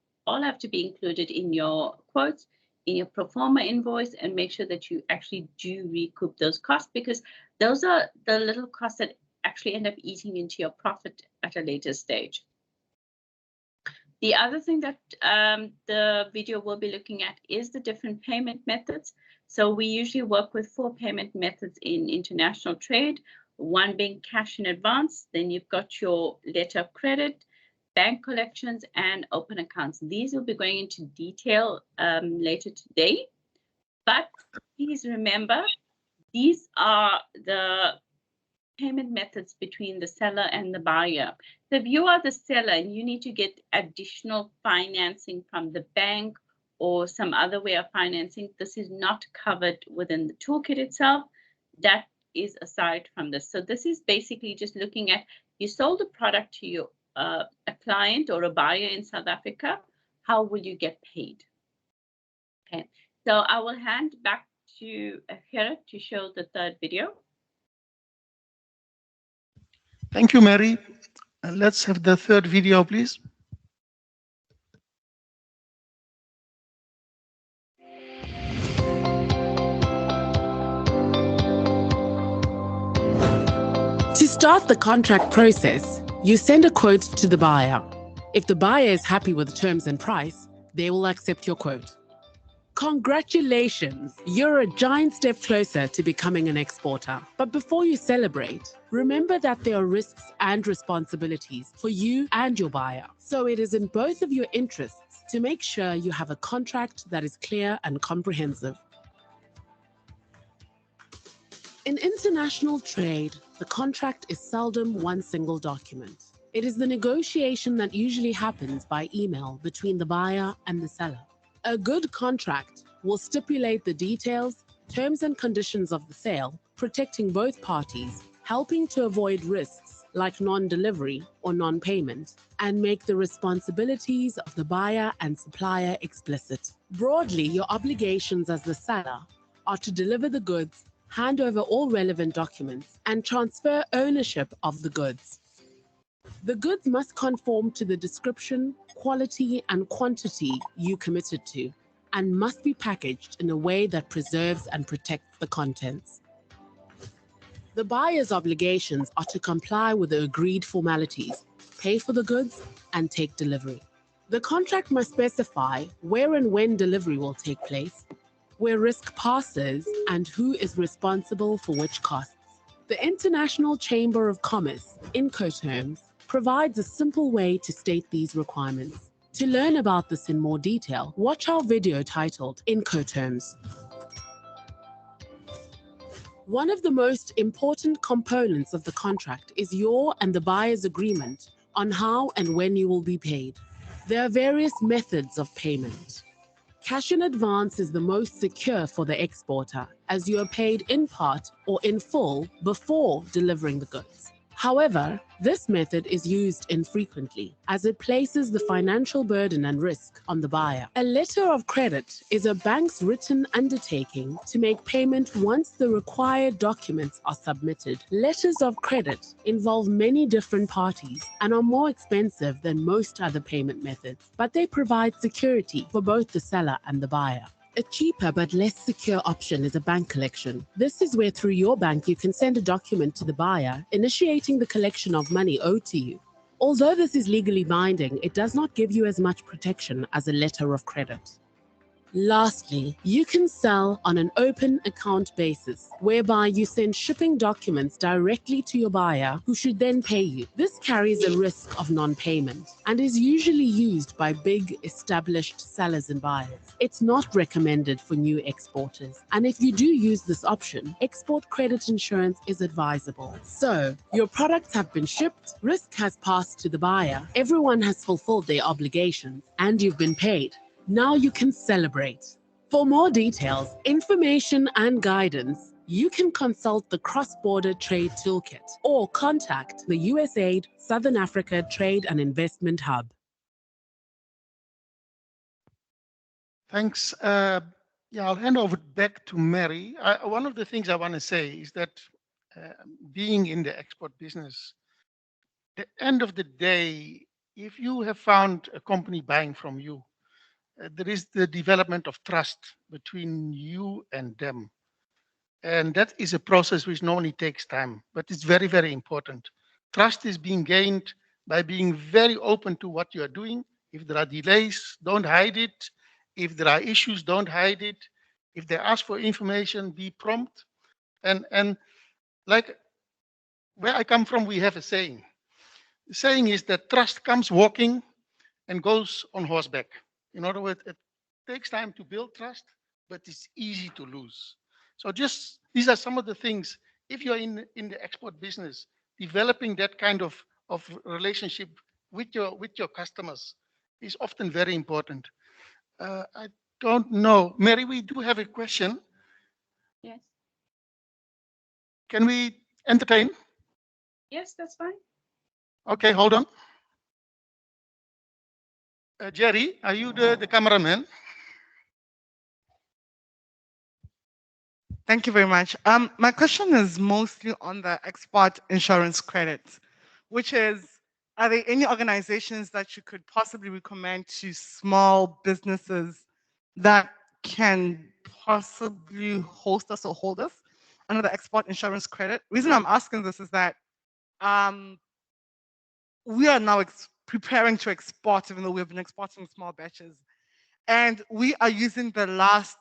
Speaker 16: have to be included in your quotes, in your pro forma invoice, and make sure that you actually do recoup those costs, because those are the little costs that actually end up eating into your profit at a later stage. The other thing that the video will be looking at is the different payment methods. So we usually work with 4 payment methods in international trade, one being cash in advance, then you've got your letter of credit, bank collections, and open accounts. These will be going into detail later today. But please remember, these are the payment methods between the seller and the buyer. So if you are the seller and you need to get additional financing from the bank or some other way of financing, this is not covered within the toolkit itself. That is aside from this. So this is basically just looking at, you sold a product to your a client or a buyer in South Africa, how will you get paid? Okay, so I will hand back to Gerrit to show the third video.
Speaker 1: Thank you, Mary. Let's have the third video, please.
Speaker 17: To start the contract process, you send a quote to the buyer. If the buyer is happy with the terms and price, they will accept your quote. Congratulations! You're a giant step closer to becoming an exporter. But before you celebrate, remember that there are risks and responsibilities for you and your buyer. So it is in both of your interests to make sure you have a contract that is clear and comprehensive. In international trade, the contract is seldom one single document. It is the negotiation that usually happens by email between the buyer and the seller. A good contract will stipulate the details, terms and conditions of the sale, protecting both parties, helping to avoid risks like non-delivery or non-payment, and make the responsibilities of the buyer and supplier explicit. Broadly, your obligations as the seller are to deliver the goods, hand over all relevant documents, and transfer ownership of the goods. The goods must conform to the description, quality, and quantity you committed to, and must be packaged in a way that preserves and protects the contents. The buyer's obligations are to comply with the agreed formalities, pay for the goods, and take delivery. The contract must specify where and when delivery will take place, where risk passes, and who is responsible for which costs. The International Chamber of Commerce, Incoterms, provides a simple way to state these requirements. To learn about this in more detail, watch our video titled Incoterms. One of the most important components of the contract is your and the buyer's agreement on how and when you will be paid. There are various methods of payment. Cash in advance is the most secure for the exporter, as you are paid in part or in full before delivering the goods. However, this method is used infrequently, as it places the financial burden and risk on the buyer. A letter of credit is a bank's written undertaking to make payment once the required documents are submitted. Letters of credit involve many different parties and are more expensive than most other payment methods, but they provide security for both the seller and the buyer. A cheaper but less secure option is a bank collection. This is where through your bank you can send a document to the buyer initiating the collection of money owed to you. Although this is legally binding, it does not give you as much protection as a letter of credit. Lastly, you can sell on an open account basis, whereby you send shipping documents directly to your buyer, who should then pay you. This carries a risk of non-payment and is usually used by big established sellers and buyers. It's not recommended for new exporters, and if you do use this option, export credit insurance is advisable. So, your products have been shipped, risk has passed to the buyer, everyone has fulfilled their obligations, and you've been paid. Now you can celebrate. For more details, information, and guidance, you can consult the Cross-Border Trade Toolkit or contact the USAID Southern Africa Trade and Investment Hub.
Speaker 1: Thanks. Yeah, I'll hand over back to Mary. One of the things I want to say is that being in the export business, the end of the day, if you have found a company buying from you, there is the development of trust between you and them. And that is a process which normally takes time, but it's very, very important. Trust is being gained by being very open to what you are doing. If there are delays, don't hide it. If there are issues, don't hide it. If they ask for information, be prompt. And like where I come from, we have a saying. The saying is that trust comes walking and goes on horseback. In other words, it takes time to build trust, but it's easy to lose. So just these are some of the things, if you're in the export business, developing that kind of relationship with your customers is often very important. I don't know. Mary, we do have a question.
Speaker 16: Yes.
Speaker 1: Can we entertain?
Speaker 16: Yes, that's fine.
Speaker 1: Okay, hold on. Jerry, are you the cameraman?
Speaker 15: Thank you very much. My question is mostly on the export insurance credit, which is, are there any organizations that you could possibly recommend to small businesses that can possibly host us or hold us under the export insurance credit? Reason I'm asking this is that we are now preparing to export, even though we've been exporting small batches. And we are using the last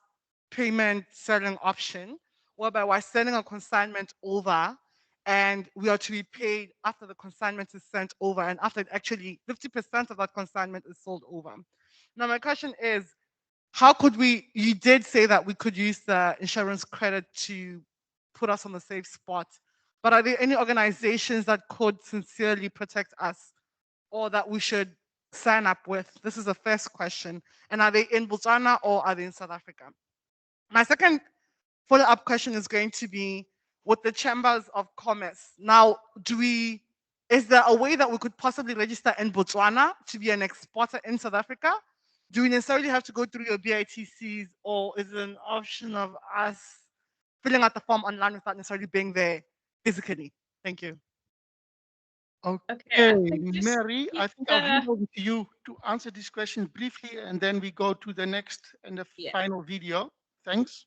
Speaker 15: payment selling option, whereby we're sending a consignment over and we are to be paid after the consignment is sent over and after actually 50% of that consignment is sold over. Now, my question is, how could we, you did say that we could use the insurance credit to put us on the safe spot, but are there any organizations that could sincerely protect us or that we should sign up with? This is the first question. And are they in Botswana or are they in South Africa? My second follow-up question is going to be, with the chambers of commerce. Now, is there a way that we could possibly register in Botswana to be an exporter in South Africa? Do we necessarily have to go through your BITCs, or is it an option of us filling out the form online without necessarily being there physically? Thank you.
Speaker 1: Okay,
Speaker 16: I think just
Speaker 1: Mary,
Speaker 16: keep
Speaker 1: I think I'll
Speaker 16: the-
Speaker 1: hand over to you to answer these questions briefly, and then we go to the next and the
Speaker 16: Yeah.
Speaker 1: final video. Thanks.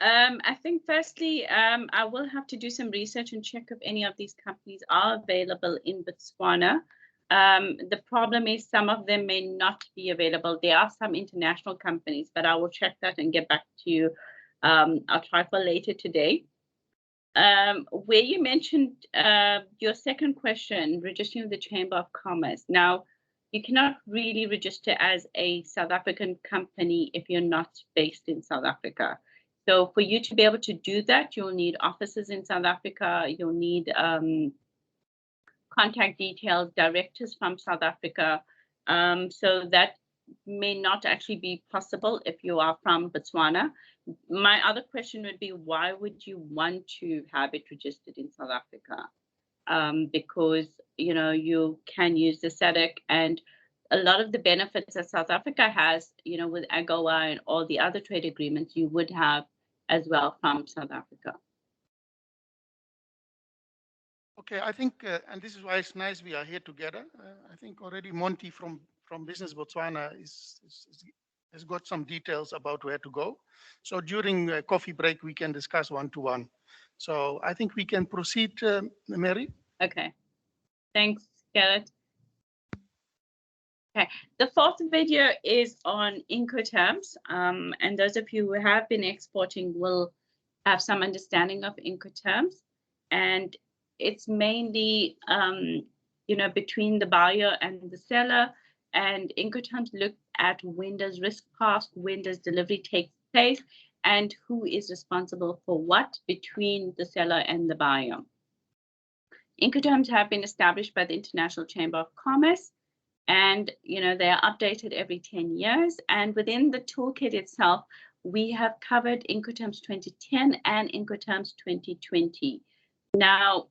Speaker 16: I think firstly, I will have to do some research and check if any of these companies are available in Botswana. The problem is some of them may not be available. There are some international companies, but I will check that and get back to you. I'll try for later today. Where you mentioned your second question, registering with the Chamber of Commerce. Now, you cannot really register as a South African company if you're not based in South Africa. So for you to be able to do that, you'll need offices in South Africa. You'll need contact details, directors from South Africa. So that may not actually be possible if you are from Botswana. My other question would be, why would you want to have it registered in South Africa? Because, you know, you can use the SADC, and a lot of the benefits that South Africa has, you know, with AGOA and all the other trade agreements, you would have as well from South Africa.
Speaker 1: Okay, I think, and this is why it's nice we are here together. I think already Monty from Business Botswana has got some details about where to go. So during a coffee break, we can discuss one-to-one. So I think we can proceed, Mary.
Speaker 16: Okay, thanks, Garrett. Okay, the fourth video is on Incoterms, and those of you who have been exporting will have some understanding of Incoterms, and it's mainly, you know, between the buyer and the seller. And Incoterms look at when does risk pass, when does delivery take place, and who is responsible for what between the seller and the buyer. Incoterms have been established by the International Chamber of Commerce, and you know, they are updated every 10 years. And within the toolkit itself, we have covered Incoterms 2010 and Incoterms 2020. Now,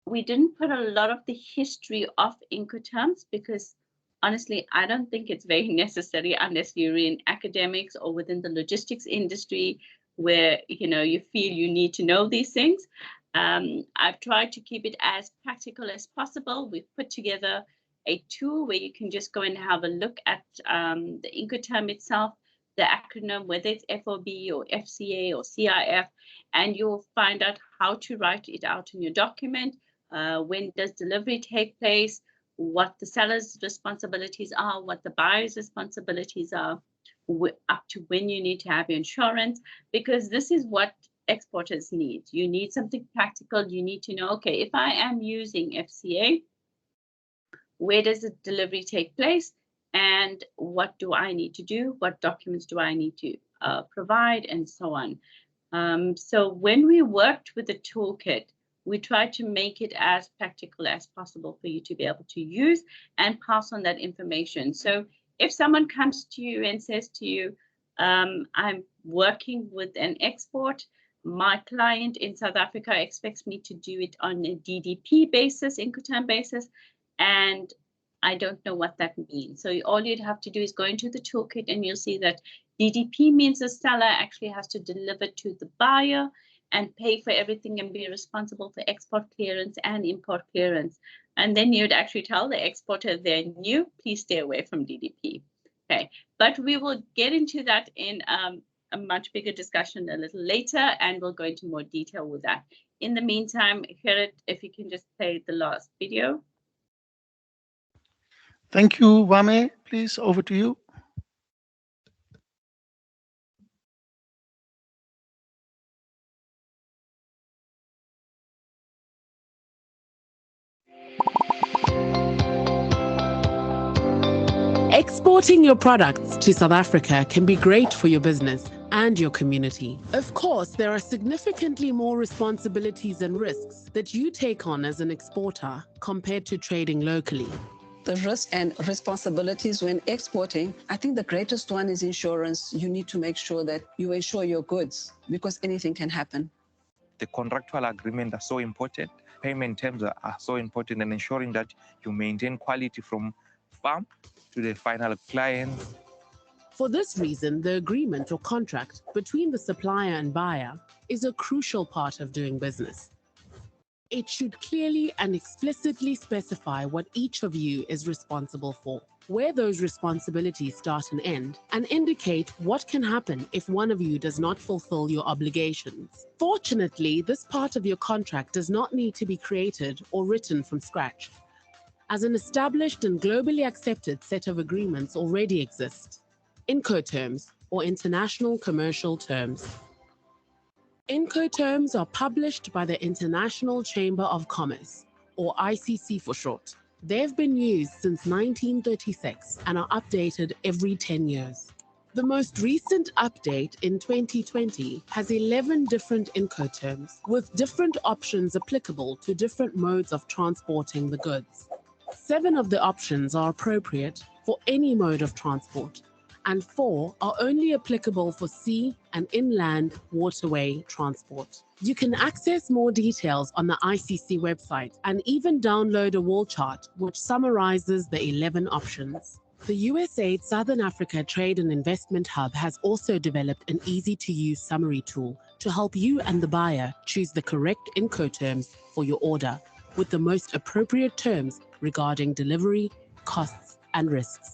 Speaker 16: we didn't put a lot of the history of Incoterms because honestly, I don't think it's very necessary unless you're in academics or within the logistics industry where, you know, you feel you need to know these things. I've tried to keep it as practical as possible. We've put together a tool where you can just go and have a look at the Incoterm itself, the acronym, whether it's FOB or FCA or CIF, and you'll find out how to write it out in your document. When does delivery take place, what the seller's responsibilities are, what the buyer's responsibilities are, up to when you need to have your insurance, because this is what exporters need. You need something practical. You need to know, okay, if I am using FCA, where does the delivery take place, and what do I need to do? What documents do I need to provide, and so on. So when we worked with the toolkit, we tried to make it as practical as possible for you to be able to use and pass on that information. So if someone comes to you and says to you, I'm working with an export, my client in South Africa expects me to do it on a DDP basis, Incoterm basis, and I don't know what that means. So all you'd have to do is go into the toolkit and you'll see that DDP means the seller actually has to deliver to the buyer and pay for everything and be responsible for export clearance and import clearance. And then you'd actually tell the exporter they're new, please stay away from DDP. Okay, but we will get into that in a much bigger discussion a little later, and we'll go into more detail with that. In the meantime, Gerrit, if you can just play the last video.
Speaker 1: Thank you, Wame. Please, over to you.
Speaker 17: Exporting your products to South Africa can be great for your business and your community. Of course, there are significantly more responsibilities and risks that you take on as an exporter compared to trading locally.
Speaker 19: The risks and responsibilities when exporting, I think the greatest one is insurance. You need to make sure that you insure your goods because anything can happen.
Speaker 21: The contractual agreement are so important. Payment terms are so important, and ensuring that you maintain quality from farm to the final client.
Speaker 17: For this reason, the agreement or contract between the supplier and buyer is a crucial part of doing business. It should clearly and explicitly specify what each of you is responsible for, where those responsibilities start and end, and indicate what can happen if one of you does not fulfill your obligations. Fortunately, this part of your contract does not need to be created or written from scratch, as an established and globally accepted set of agreements already exist. Incoterms, or International Commercial Terms. Incoterms are published by the International Chamber of Commerce, or ICC for short. They've been used since 1936 and are updated every 10 years. The most recent update in 2020 has 11 different Incoterms, with different options applicable to different modes of transporting the goods. 7 of the options are appropriate for any mode of transport, and 4 are only applicable for sea and inland waterway transport. You can access more details on the ICC website and even download a wall chart which summarizes the 11 options. The USAID Southern Africa Trade and Investment Hub has also developed an easy-to-use summary tool to help you and the buyer choose the correct Incoterms for your order, with the most appropriate terms regarding delivery, costs, and risks.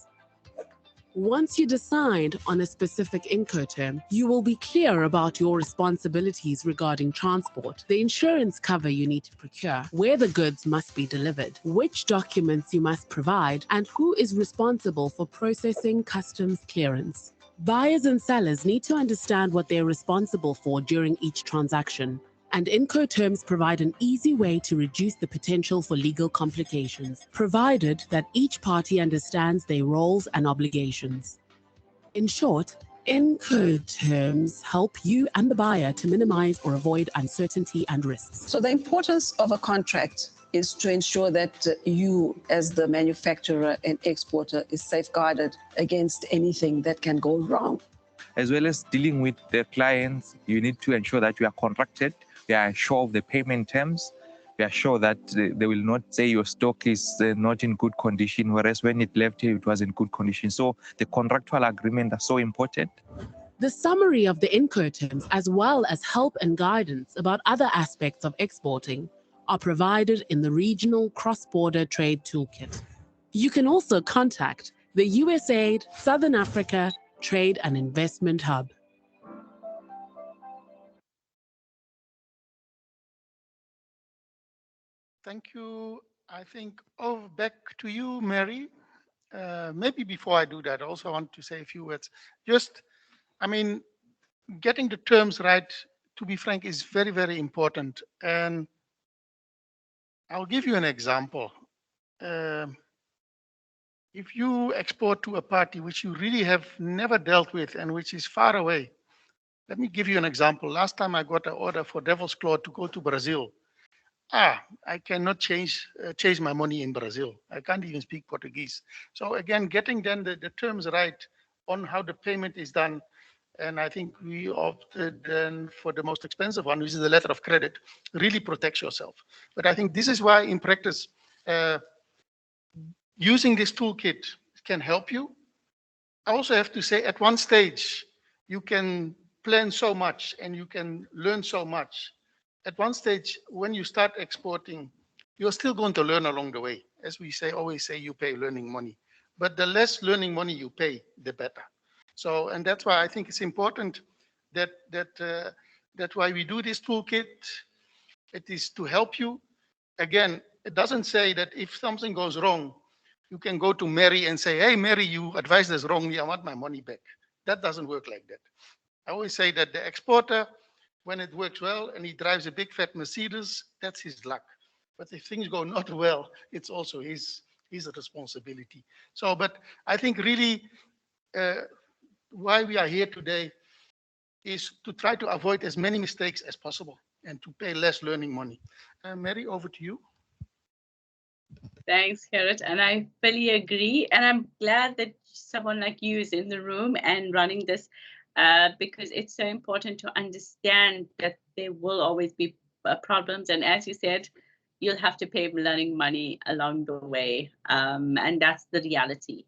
Speaker 17: Once you decide on a specific Incoterm, you will be clear about your responsibilities regarding transport, the insurance cover you need to procure, where the goods must be delivered, which documents you must provide, and who is responsible for processing customs clearance. Buyers and sellers need to understand what they're responsible for during each transaction, and Incoterms provide an easy way to reduce the potential for legal complications, provided that each party understands their roles and obligations. In short, Incoterms help you and the buyer to minimize or avoid uncertainty and risks.
Speaker 19: So the importance of a contract is to ensure that you, as the manufacturer and exporter, is safeguarded against anything that can go wrong.
Speaker 21: As well as dealing with the clients, you need to ensure that you are contracted, you are sure of the payment terms, you are sure that they will not say your stock is not in good condition, whereas when it left here, it was in good condition. So the contractual agreement are so important.
Speaker 17: The summary of the Incoterms, as well as help and guidance about other aspects of exporting, are provided in the Regional Cross-Border Trade Toolkit. You can also contact the USAID Southern Africa Trade and Investment Hub.
Speaker 1: Thank you. I think back to you, Mary. Maybe before I do that, I also want to say a few words. Just, I mean, getting the terms right, to be frank, is very, very important. And I'll give you an example. If you export to a party which you really have never dealt with and which is far away, let me give you an example. Last time I got an order for Devil's Claw to go to Brazil. I cannot change my money in Brazil. I can't even speak Portuguese. So again, getting then the terms right on how the payment is done. And I think we opted then for the most expensive one, which is the letter of credit, really protects yourself. But I think this is why in practice, using this toolkit can help you. I also have to say at one stage, you can plan so much and you can learn so much. At one stage, when you start exporting, you're still going to learn along the way. As we say, always say, you pay learning money. But the less learning money you pay, the better. So, and that's why I think it's important that's why we do this toolkit. It is to help you. Again, it doesn't say that if something goes wrong, you can go to Mary and say, hey, Mary, you advised us wrongly. I want my money back. That doesn't work like that. I always say that the exporter, when it works well and he drives a big fat Mercedes, that's his luck. But if things go not well, it's also his responsibility. So, but I think really why we are here today is to try to avoid as many mistakes as possible and to pay less learning money. Mary, over to you.
Speaker 16: Thanks, Gerrit. And I fully agree. And I'm glad that someone like you is in the room and running this because it's so important to understand that there will always be problems. And as you said, you'll have to pay learning money along the way. And that's the reality.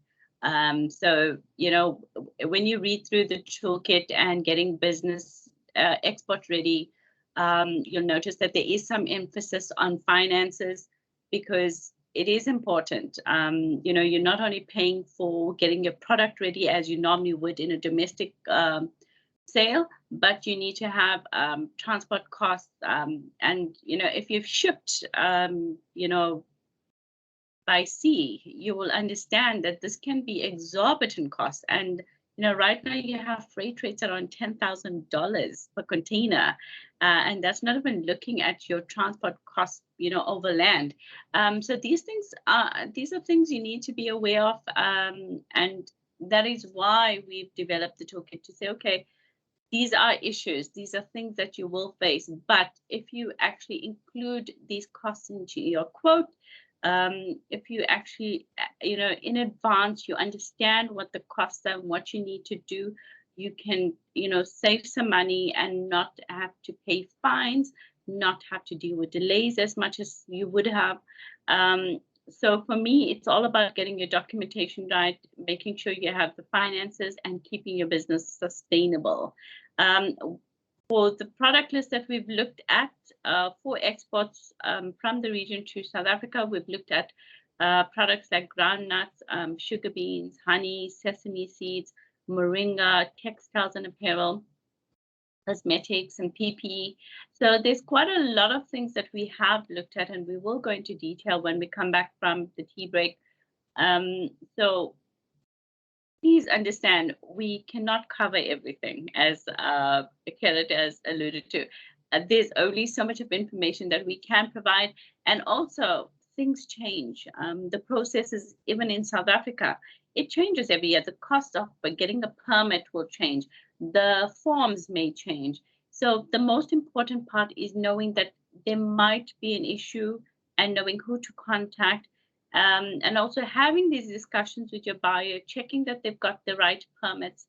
Speaker 16: So, you know, when you read through the toolkit and getting business export ready, you'll notice that there is some emphasis on finances because it is important. You know, you're not only paying for getting your product ready as you normally would in a domestic sale, but you need to have transport costs. And, you know, if you've shipped, you know, by sea, you will understand that this can be exorbitant costs. And you know, right now you have freight rates around $10,000 per container, and that's not even looking at your transport costs, you know, over land. So these are things you need to be aware of, and that is why we've developed the toolkit to say, okay, these are issues, these are things that you will face. But if you actually include these costs into your quote, if you actually, you know, in advance, you understand what the costs are and what you need to do, you can, you know, save some money and not have to pay fines, not have to deal with delays as much as you would have. So for me, it's all about getting your documentation right, making sure you have the finances and keeping your business sustainable. For the product list that we've looked at for exports from the region to South Africa, we've looked at products like groundnuts, sugar beans, honey, sesame seeds, moringa, textiles and apparel, cosmetics and PPE. So there's quite a lot of things that we have looked at, and we will go into detail when we come back from the tea break. So please understand, we cannot cover everything, as Kerrit has alluded to. There's only so much of information that we can provide, and also things change. The processes, even in South Africa, it changes every year. The cost of getting a permit will change. The forms may change. So the most important part is knowing that there might be an issue and knowing who to contact. And also having these discussions with your buyer, checking that they've got the right permits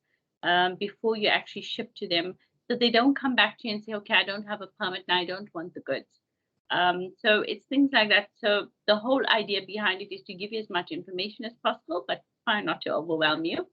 Speaker 16: before you actually ship to them, so they don't come back to you and say, okay, I don't have a permit and I don't want the goods. So it's things like that. So the whole idea behind it is to give you as much information as possible, but try not to overwhelm you.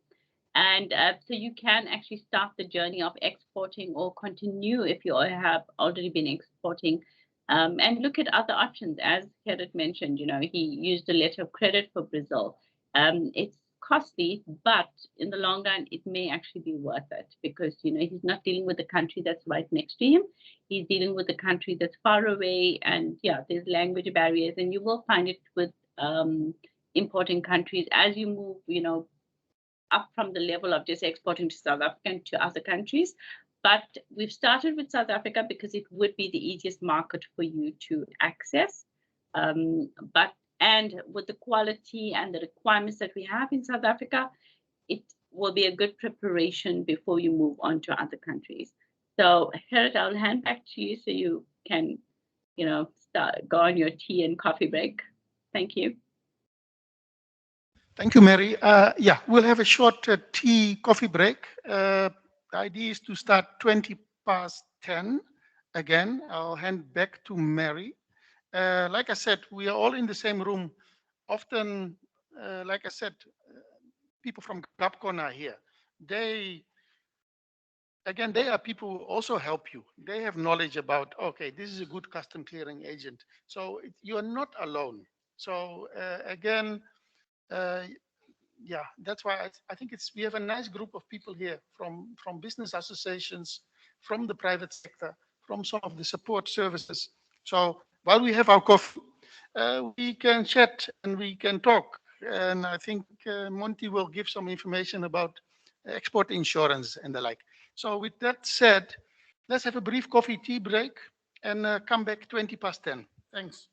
Speaker 16: And so you can actually start the journey of exporting or continue if you have already been exporting. And look at other options. As Gerrit mentioned, you know, he used a letter of credit for Brazil. It's costly, but in the long run, it may actually be worth it because, you know, he's not dealing with the country that's right next to him. He's dealing with the country that's far away. And yeah, there's language barriers, and you will find it with importing countries as you move, you know, up from the level of just exporting to South Africa and to other countries. But we've started with South Africa because it would be the easiest market for you to access. And with the quality and the requirements that we have in South Africa, it will be a good preparation before you move on to other countries. So Gerrit, I'll hand back to you so you can, you know, go on your tea and coffee break. Thank you.
Speaker 1: Thank you, Mary. Yeah, we'll have a short tea coffee break. The idea is to start 10:20. Again, I'll hand back to Mary. Like I said, we are all in the same room. Often, like I said, people from GAPCON are here. They are people who also help you. They have knowledge about, okay, this is a good custom clearing agent. So you are not alone. So again, yeah, that's why I think we have a nice group of people here from business associations, from the private sector, from some of the support services. So while we have our coffee, we can chat and we can talk. And I think Monty will give some information about export insurance and the like. So with that said, let's have a brief coffee tea break and come back 10:20. Thanks.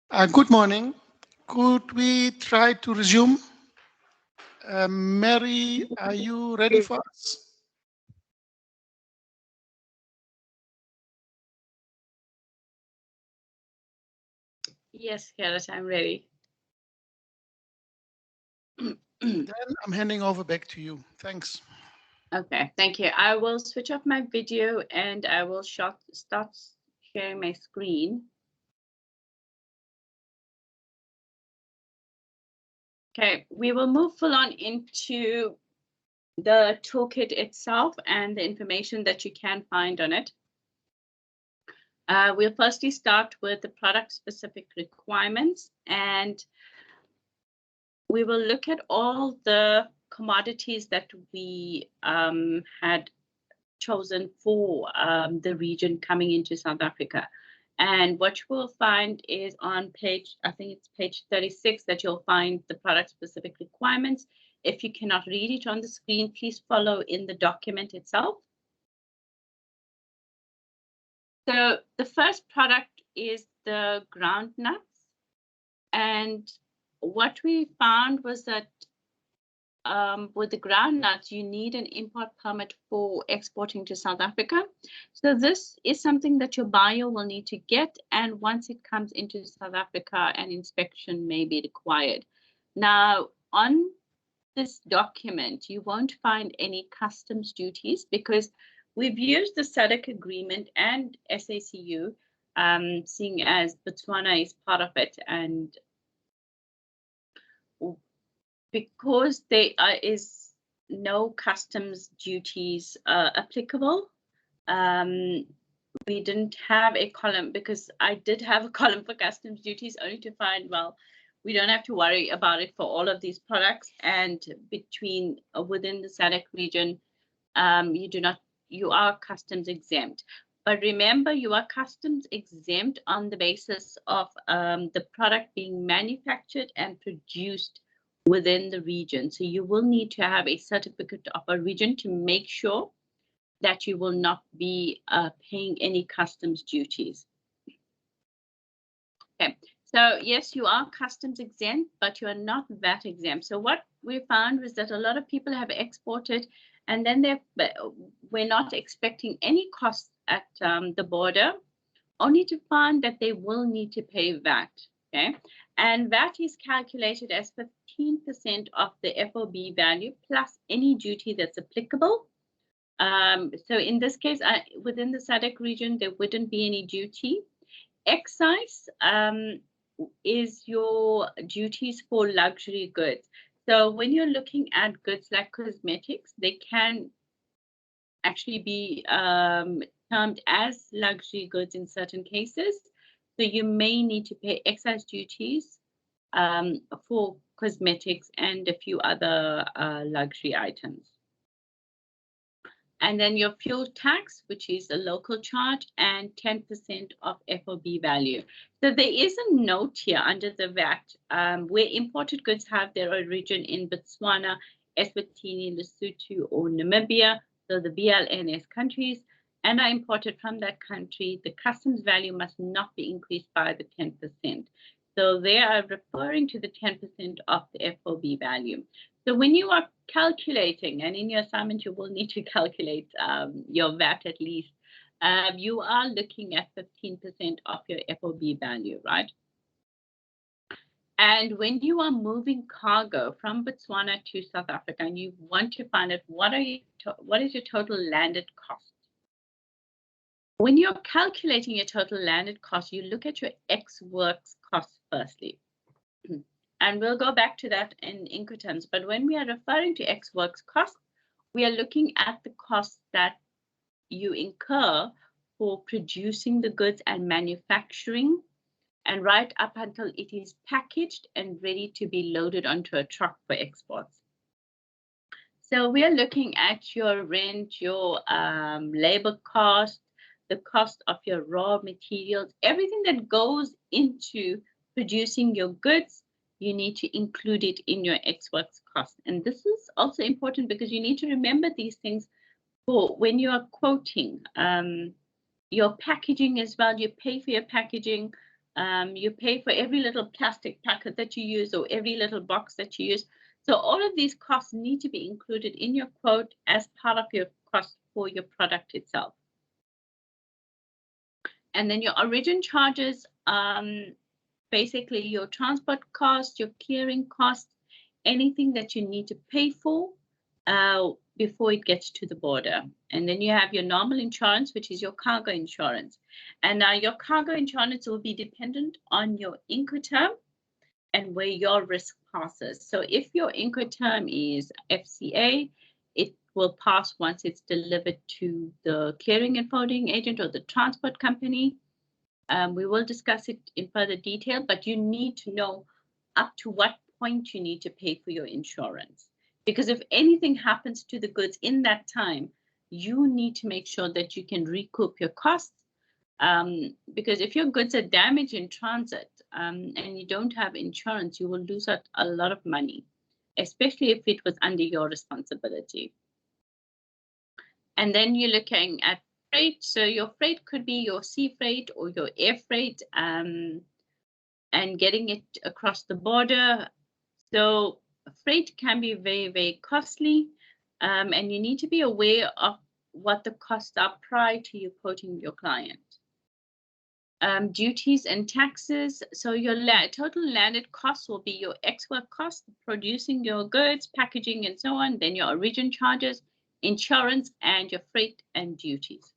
Speaker 1: Good morning. Could we try to resume? Mary, are you ready for us?
Speaker 16: Yes, Garrett, I'm ready.
Speaker 1: Then I'm handing over back to you. Thanks.
Speaker 16: Okay, thank you. I will switch off my video and I will start sharing my screen. Okay, we will move full on into the toolkit itself and the information that you can find on it. We'll firstly start with the product-specific requirements, and we will look at all the commodities that we had chosen for the region coming into South Africa. And what you will find is on page, I think it's page 36, that you'll find the product-specific requirements. If you cannot read it on the screen, please follow in the document itself. So the first product is the ground nuts. And what we found was that with the ground nuts, you need an import permit for exporting to South Africa. So this is something that your buyer will need to get. And once it comes into South Africa, an inspection may be required. Now, on this document, you won't find any customs duties because we've used the SADC agreement and SACU, seeing as Botswana is part of it, and because there is no customs duties applicable, we didn't have a column, because I did have a column for customs duties, only to find, well, we don't have to worry about it for all of these products. And between within the SADC region, you are customs exempt. But remember, you are customs exempt on the basis of the product being manufactured and produced within the region. So you will need to have a certificate of origin to make sure that you will not be paying any customs duties. Okay, so yes, you are customs exempt, but you are not VAT exempt. So what we found was that a lot of people have exported, and then we're not expecting any costs at the border, only to find that they will need to pay VAT. Okay, and VAT is calculated as 15% of the FOB value plus any duty that's applicable. So in this case, within the SADC region, there wouldn't be any duty. Excise is your duties for luxury goods. So when you're looking at goods like cosmetics, they can actually be termed as luxury goods in certain cases. So you may need to pay excise duties for cosmetics and a few other luxury items. And then your fuel tax, which is a local charge, and 10% of FOB value. So there is a note here under the VAT where imported goods have their origin in Botswana, Eswatini, Lesotho, or Namibia, so the BLNS countries, and are imported from that country, the customs value must not be increased by the 10%. So they are referring to the 10% of the FOB value. So when you are calculating, and in your assignment you will need to calculate your VAT at least, you are looking at 15% of your FOB value, right? And when you are moving cargo from Botswana to South Africa and you want to find out what is your total landed cost, when you're calculating your total landed cost, you look at your ex-works cost firstly. And we'll go back to that in Incoterms. But when we are referring to ex-works costs, we are looking at the costs that you incur for producing the goods and manufacturing, and right up until it is packaged and ready to be loaded onto a truck for exports. So we are looking at your rent, your labor cost, the cost of your raw materials, everything that goes into producing your goods. You need to include it in your ex-works cost. And this is also important because you need to remember these things for when you are quoting your packaging as well. You pay for your packaging. You pay for every little plastic packet that you use or every little box that you use. So all of these costs need to be included in your quote as part of your cost for your product itself. And then your origin charges, basically your transport cost, your clearing cost, anything that you need to pay for before it gets to the border. And then you have your normal insurance, which is your cargo insurance. And now your cargo insurance will be dependent on your Incoterm and where your risk passes. So if your Incoterm is FCA, it will pass once it's delivered to the clearing and forwarding agent or the transport company. We will discuss it in further detail, but you need to know up to what point you need to pay for your insurance. Because if anything happens to the goods in that time, you need to make sure that you can recoup your costs. Because if your goods are damaged in transit and you don't have insurance, you will lose out a lot of money, especially if it was under your responsibility. And then you're looking at freight. So your freight could be your sea freight or your air freight and getting it across the border. So freight can be very, very costly, and you need to be aware of what the costs are prior to you quoting your client. Duties and taxes. So your total landed costs will be your ex-work cost, producing your goods, packaging, and so on. Then your origin charges, insurance, and your freight and duties.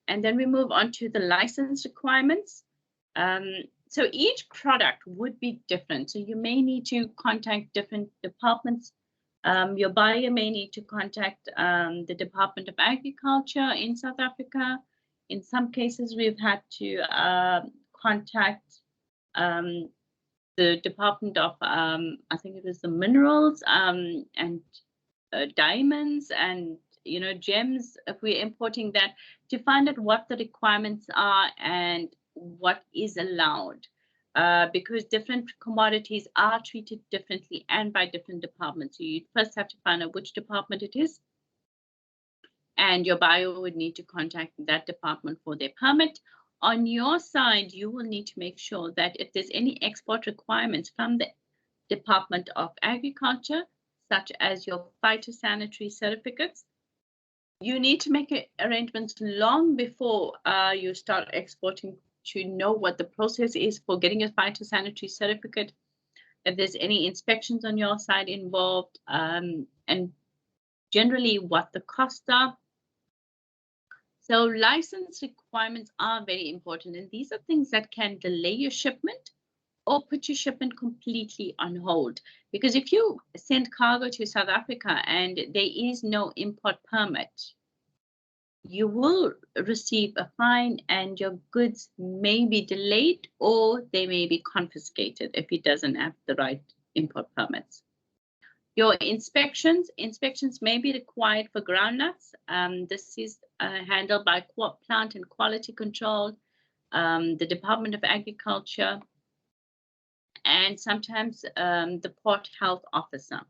Speaker 16: And then we move on to the license requirements. So each product would be different. So you may need to contact different departments. Your buyer may need to contact the Department of Agriculture in South Africa. In some cases, we've had to contact the Department of, I think it was the Minerals and Diamonds and gems, if we're importing that, to find out what the requirements are and what is allowed, because different commodities are treated differently and by different departments. So you first have to find out which department it is, and your buyer would need to contact that department for their permit. On your side, you will need to make sure that if there's any export requirements from the Department of Agriculture, such as your phytosanitary certificates, you need to make arrangements long before you start exporting to know what the process is for getting a phytosanitary certificate, if there's any inspections on your side involved, and generally what the costs are. So license requirements are very important, and these are things that can delay your shipment or put your shipment completely on hold. Because if you send cargo to South Africa and there is no import permit, you will receive a fine and your goods may be delayed or they may be confiscated if it doesn't have the right import permits. Your inspections may be required for groundnuts. This is handled by Plant and Quality Control, the Department of Agriculture, and sometimes the Port Health Officer.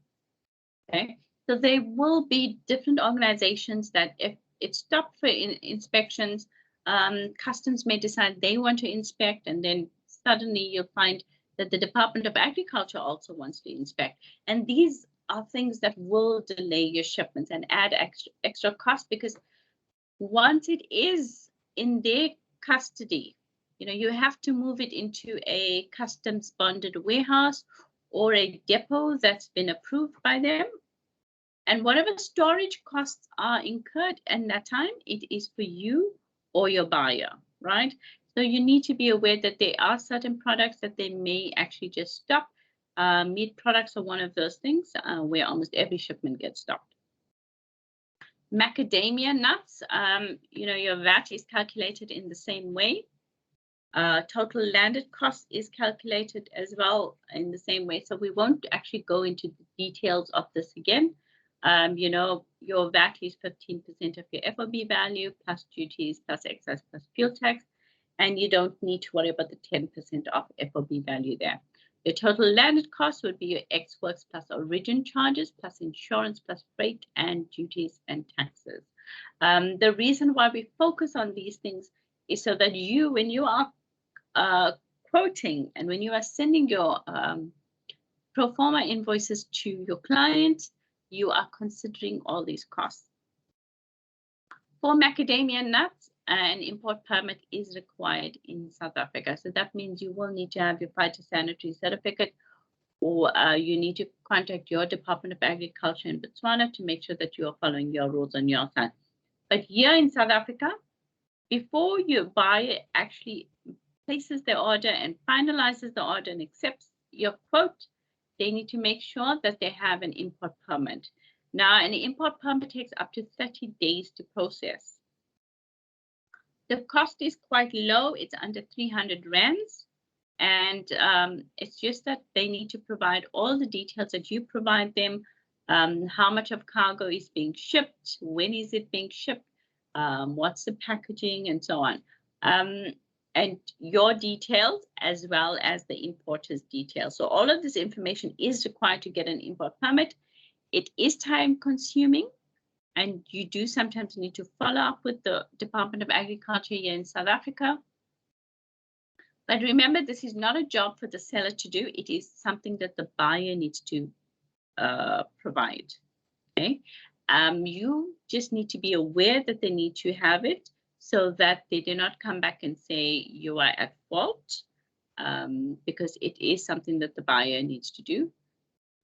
Speaker 16: Okay, so there will be different organizations that if it's stopped for inspections, customs may decide they want to inspect, and then suddenly you'll find that the Department of Agriculture also wants to inspect. And these are things that will delay your shipments and add extra cost, because once it is in their custody, you have to move it into a customs bonded warehouse or a depot that's been approved by them. And whatever storage costs are incurred in that time, it is for you or your buyer, right? So you need to be aware that there are certain products that they may actually just stop. Meat products are one of those things where almost every shipment gets stopped. Macadamia nuts, your VAT is calculated in the same way. Total landed cost is calculated as well in the same way. So we won't actually go into the details of this again. Your VAT is 15% of your FOB value plus duties plus excise plus fuel tax, and you don't need to worry about the 10% of FOB value there. Your total landed cost would be your ex-works plus origin charges plus insurance plus freight and duties and taxes. The reason why we focus on these things is so that you, when you are quoting and when you are sending your pro forma invoices to your client, you are considering all these costs. For macadamia nuts, an import permit is required in South Africa. So that means you will need to have your phytosanitary certificate, or you need to contact your Department of Agriculture in Botswana to make sure that you are following your rules on your side. But here in South Africa, before your buyer actually places the order and finalizes the order and accepts your quote, they need to make sure that they have an import permit. Now, an import permit takes up to 30 days to process. The cost is quite low. It's under 300 rands. And it's just that they need to provide all the details that you provide them, how much of cargo is being shipped, when is it being shipped, what's the packaging, and so on. And your details as well as the importer's details. So all of this information is required to get an import permit. It is time consuming, and you do sometimes need to follow up with the Department of Agriculture here in South Africa. But remember, this is not a job for the seller to do. It is something that the buyer needs to provide. Okay, you just need to be aware that they need to have it so that they do not come back and say you are at fault, because it is something that the buyer needs to do.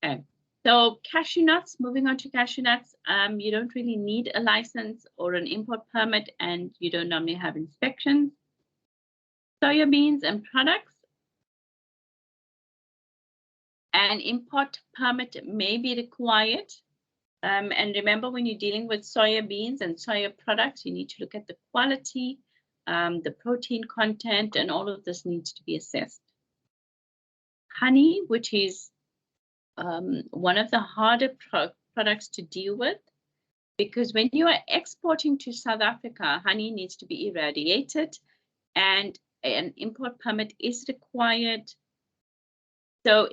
Speaker 16: Okay. So cashew nuts, moving on to cashew nuts, you don't really need a license or an import permit, and you don't normally have inspections. Soya beans and products, an import permit may be required. And remember, when you're dealing with soya beans and soya products, you need to look at the quality, the protein content, and all of this needs to be assessed. Honey, which is one of the harder products to deal with, because when you are exporting to South Africa, honey needs to be irradiated and an import permit is required. So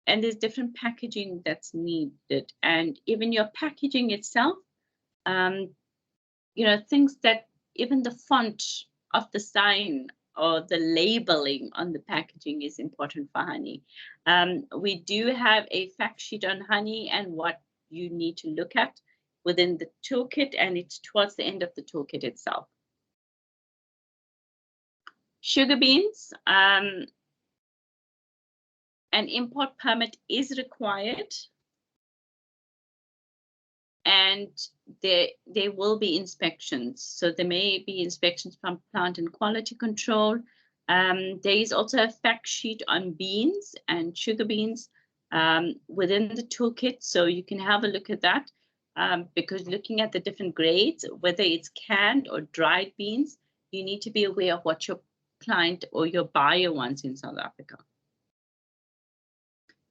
Speaker 16: and there's different packaging that's needed, and even your packaging itself, things that even the font of the sign or the labeling on the packaging is important for honey. We do have a fact sheet on honey and what you need to look at within the toolkit, and it's towards the end of the toolkit itself. Sugar beans, an import permit is required, and there will be inspections. So there may be inspections from plant and quality control. There is also a fact sheet on beans and sugar beans within the toolkit, so you can have a look at that, because looking at the different grades, whether it's canned or dried beans, you need to be aware of what your client or your buyer wants in South Africa.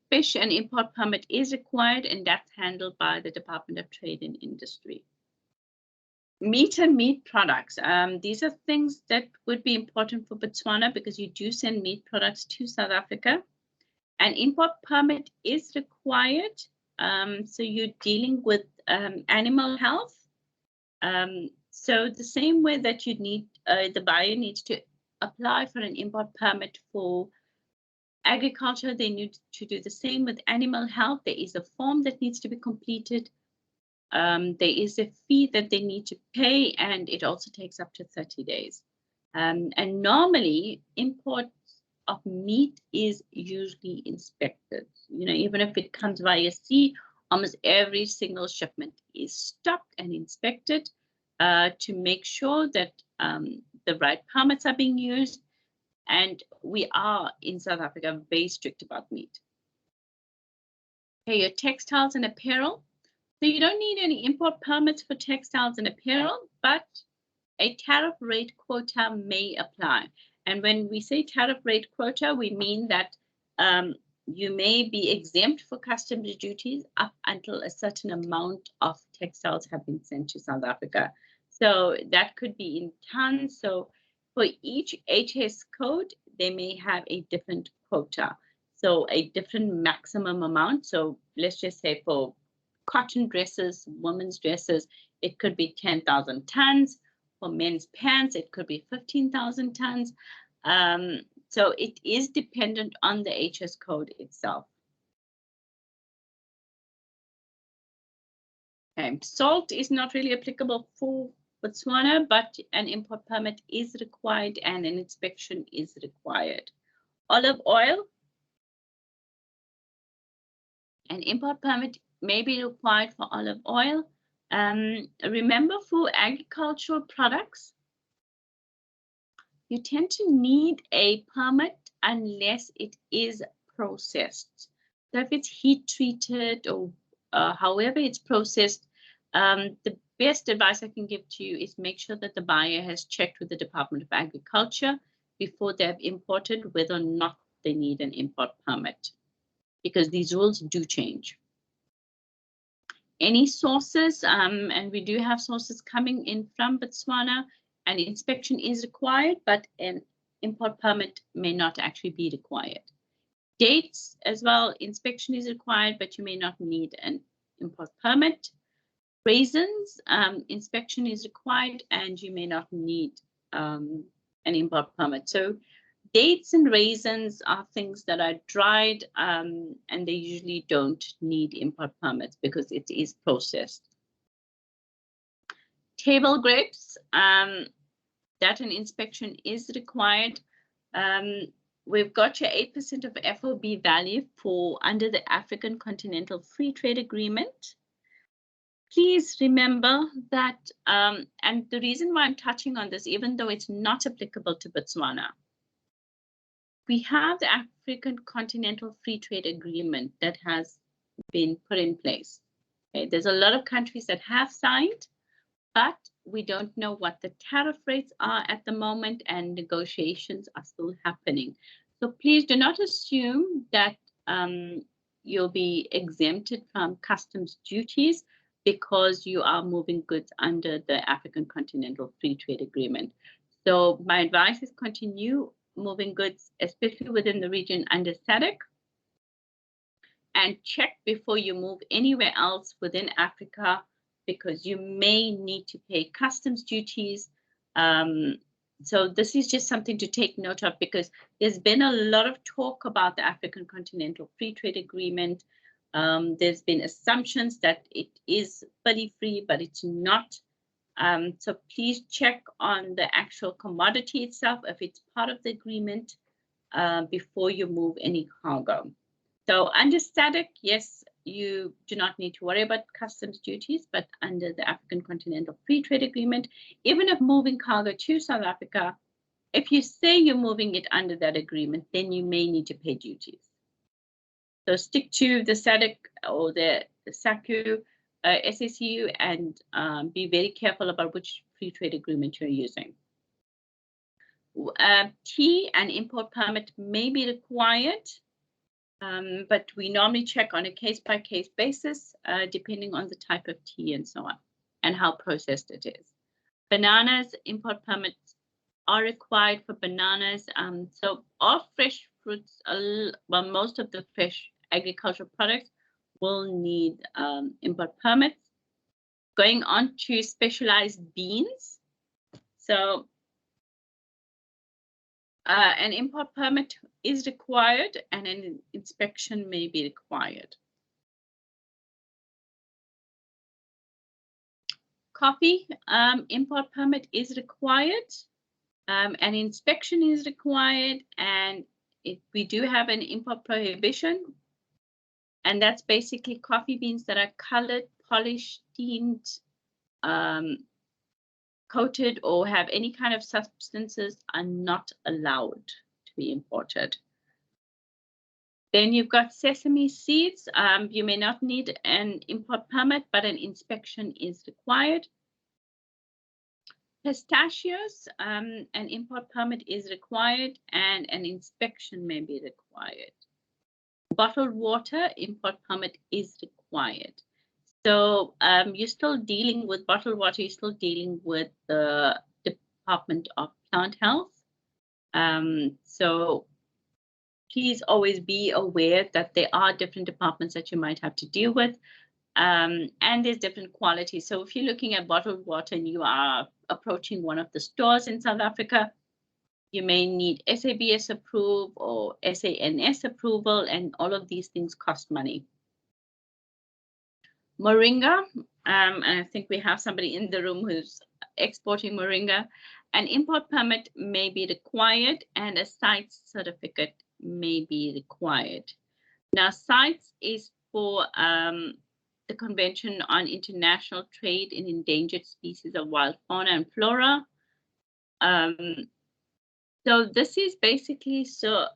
Speaker 16: Fish and import permit is required, and that's handled by the Department of Trade and Industry. Meat and meat products. These are things that would be important for Botswana because you do send meat products to South Africa. An import permit is required. So you're dealing with animal health. So the same way that you need, the buyer needs to apply for an import permit for agriculture, they need to do the same with animal health. There is a form that needs to be completed. There is a fee that they need to pay, and it also takes up to 30 days. And normally, imports of meat is usually inspected. Even if it comes via sea, almost every single shipment is stopped and inspected to make sure that the right permits are being used. And we are in South Africa very strict about meat. Okay, your textiles and apparel. So you don't need any import permits for textiles and apparel, but a tariff rate quota may apply. And when we say tariff rate quota, we mean that you may be exempt for customs duties up until a certain amount of textiles have been sent to South Africa. So that could be in tons. So for each HS code, they may have a different quota. So a different maximum amount. So let's just say for cotton dresses, women's dresses, it could be 10,000 tons. For men's pants, it could be 15,000 tons. So it is dependent on the HS code itself. Okay. Salt is not really applicable for Botswana, but an import permit is required and an inspection is required. Olive oil, an import permit may be required for olive oil. Remember, for agricultural products, you tend to need a permit unless it is processed. So if it's heat treated or however it's processed, the best advice I can give to you is make sure that the buyer has checked with the Department of Agriculture before they have imported whether or not they need an import permit, because these rules do change. Any sources, and we do have sources coming in from Botswana, an inspection is required, but an import permit may not actually be required. Dates as well, inspection is required, but you may not need an import permit. Raisins, inspection is required, and you may not need an import permit. So dates and raisins are things that are dried, and they usually don't need import permits because it is processed. Table grapes, that an inspection is required. We've got your 8% of FOB value for under the African Continental Free Trade Agreement. Please remember that, and the reason why I'm touching on this, even though it's not applicable to Botswana, we have the African Continental Free Trade Agreement that has been put in place. Okay, there's a lot of countries that have signed, but we don't know what the tariff rates are at the moment, and negotiations are still happening. So please do not assume that you'll be exempted from customs duties because you are moving goods under the African Continental Free Trade Agreement. So my advice is continue moving goods, especially within the region under SADC, and check before you move anywhere else within Africa, because you may need to pay customs duties. So this is just something to take note of, because there's been a lot of talk about the African Continental Free Trade Agreement. There's been assumptions that it is fully free, but it's not. So please check on the actual commodity itself, if it's part of the agreement, before you move any cargo. So under SADC, yes, you do not need to worry about customs duties, but under the African Continental Free Trade Agreement, even if moving cargo to South Africa, if you say you're moving it under that agreement, then you may need to pay duties. So stick to the SADC or the SACU, SACU, and be very careful about which free trade agreement you're using. Tea and import permit may be required, but we normally check on a case-by-case basis, depending on the type of tea and so on, and how processed it is. Bananas, import permits are required for bananas. So all fresh fruits, well, most of the fresh agricultural products will need import permits. Going on to specialized beans. So an import permit is required and an inspection may be required. Coffee, import permit is required, an inspection is required, and we do have an import prohibition. And that's basically coffee beans that are colored, polished, steamed, coated, or have any kind of substances are not allowed to be imported. Then you've got sesame seeds. You may not need an import permit, but an inspection is required. Pistachios, an import permit is required and an inspection may be required. Bottled water, import permit is required. So you're still dealing with bottled water, you're still dealing with the Department of Plant Health. So please always be aware that there are different departments that you might have to deal with, and there's different quality. So if you're looking at bottled water and you are approaching one of the stores in South Africa, you may need SABS approval or SANS approval, and all of these things cost money. Moringa, and I think we have somebody in the room who's exporting moringa. An import permit may be required and a CITES certificate may be required. Now, CITES is for the Convention on International Trade in Endangered Species of Wild Fauna and Flora. So this is basically so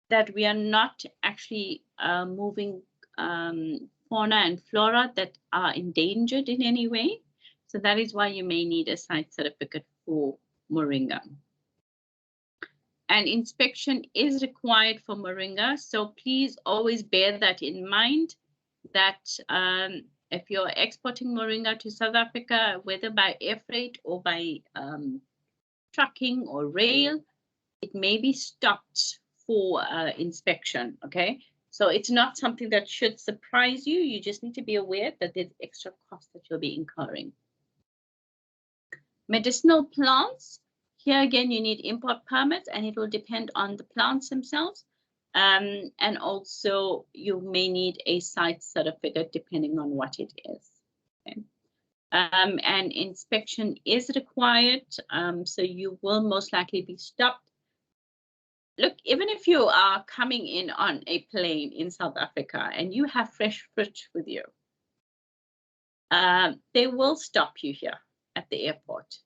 Speaker 16: that we are not actually moving fauna and flora that are endangered in any way. So that is why you may need a site certificate for moringa. And inspection is required for moringa. So please always bear that in mind, that if you're exporting moringa to South Africa, whether by air freight or by trucking or rail, it may be stopped for inspection, okay? So it's not something that should surprise you. You just need to be aware that there's extra cost that you'll be incurring. Medicinal plants, here again, you need import permits, and it will depend on the plants themselves. And also you may need a site certificate depending on what it is. Okay? And inspection is required, so you will most likely be stopped. Look, even if you are coming in on a plane in South Africa and you have fresh fruit with you, they will stop you here at the airport.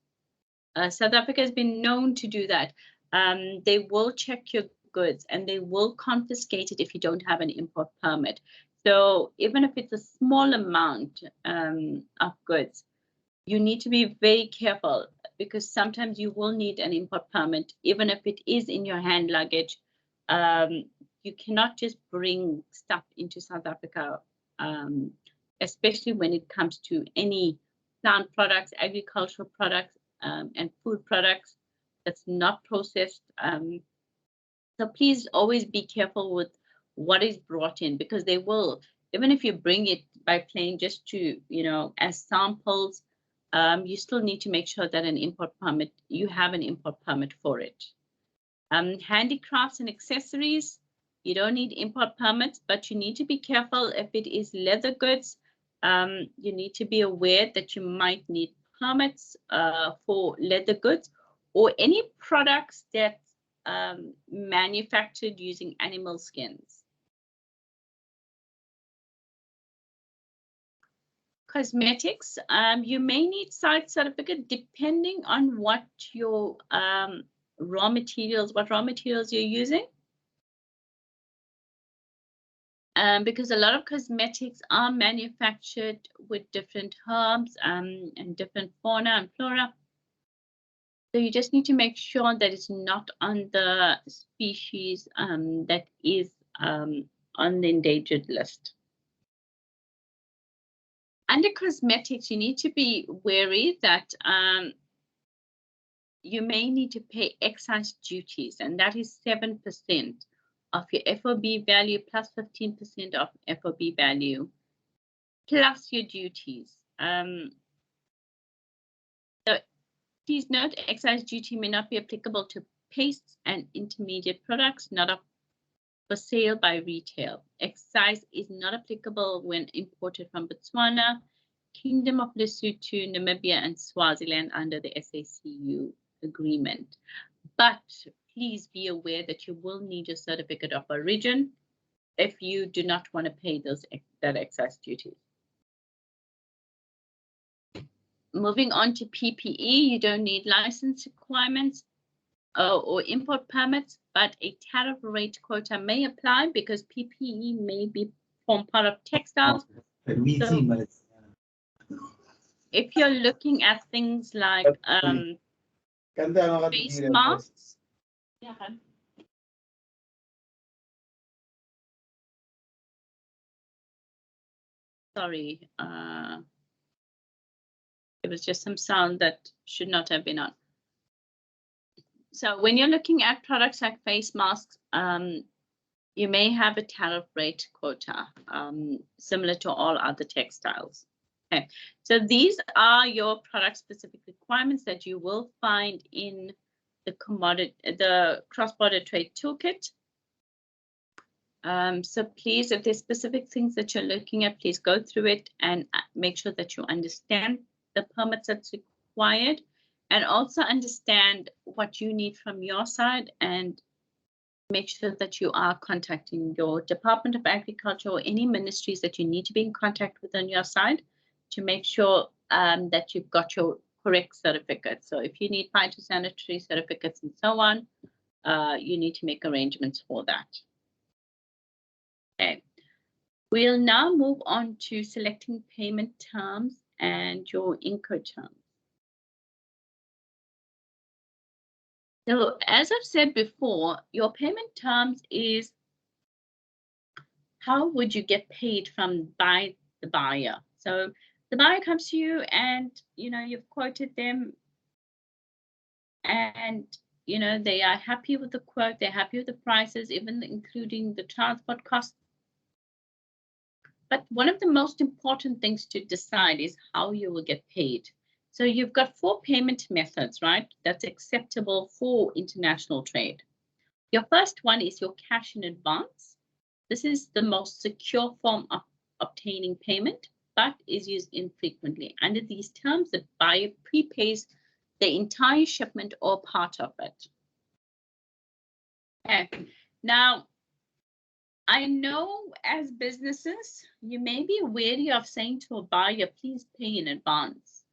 Speaker 16: South Africa has been known to do that. They will check your goods and they will confiscate it if you don't have an import permit. So even if it's a small amount of goods, you need to be very careful, because sometimes you will need an import permit, even if it is in your hand luggage. You cannot just bring stuff into South Africa, especially when it comes to any plant products, agricultural products, and food products that's not processed. So please always be careful with what is brought in, because they will, even if you bring it by plane just to, as samples, you still need to make sure that you have an import permit for it. Handicrafts and accessories, you don't need import permits, but you need to be careful if it is leather goods. You need to be aware that you might need permits for leather goods or any products that manufactured using animal skins. Cosmetics, you may need site certificate depending on what your raw materials you're using. Because a lot of cosmetics are manufactured with different herbs and different fauna and flora. So you just need to make sure that it's not on the species that is on the endangered list. Under cosmetics, you need to be wary that you may need to pay excise duties, and that is 7% of your FOB value plus 15% of FOB value, plus your duties. So please note, excise duty may not be applicable to pastes and intermediate products not up for sale by retail. Excise is not applicable when imported from Botswana, Kingdom of Lesotho, Namibia, and Swaziland under the SACU agreement. But please be aware that you will need your certificate of origin if you do not want to pay that excise duty. Moving on to PPE, you don't need license requirements or import permits, but a tariff rate quota may apply because PPE may form part of textiles. So if you're looking at things like face masks, sorry, it was just some sound that should not have been on. So when you're looking at products like face masks, you may have a tariff rate quota, similar to all other textiles. Okay, so these are your product-specific requirements that you will find in the cross-border trade toolkit. So please, if there's specific things that you're looking at, please go through it and make sure that you understand the permits that's required, and also understand what you need from your side, and make sure that you are contacting your Department of Agriculture or any ministries that you need to be in contact with on your side to make sure that you've got your correct certificates. So if you need phytosanitary certificates and so on, you need to make arrangements for that. Okay, we'll now move on to selecting payment terms and your Incoterms. So as I've said before, your payment terms is how would you get paid by the buyer. So the buyer comes to you and, you've quoted them and, they are happy with the quote, they're happy with the prices, even including the transport costs. But one of the most important things to decide is how you will get paid. So you've got 4 payment methods, right? That's acceptable for international trade. Your first one is your cash in advance. This is the most secure form of obtaining payment, but is used infrequently. Under these terms, the buyer prepays the entire shipment or part of it. Okay. Now, I know as businesses, you may be wary of saying to a buyer, please pay in advance,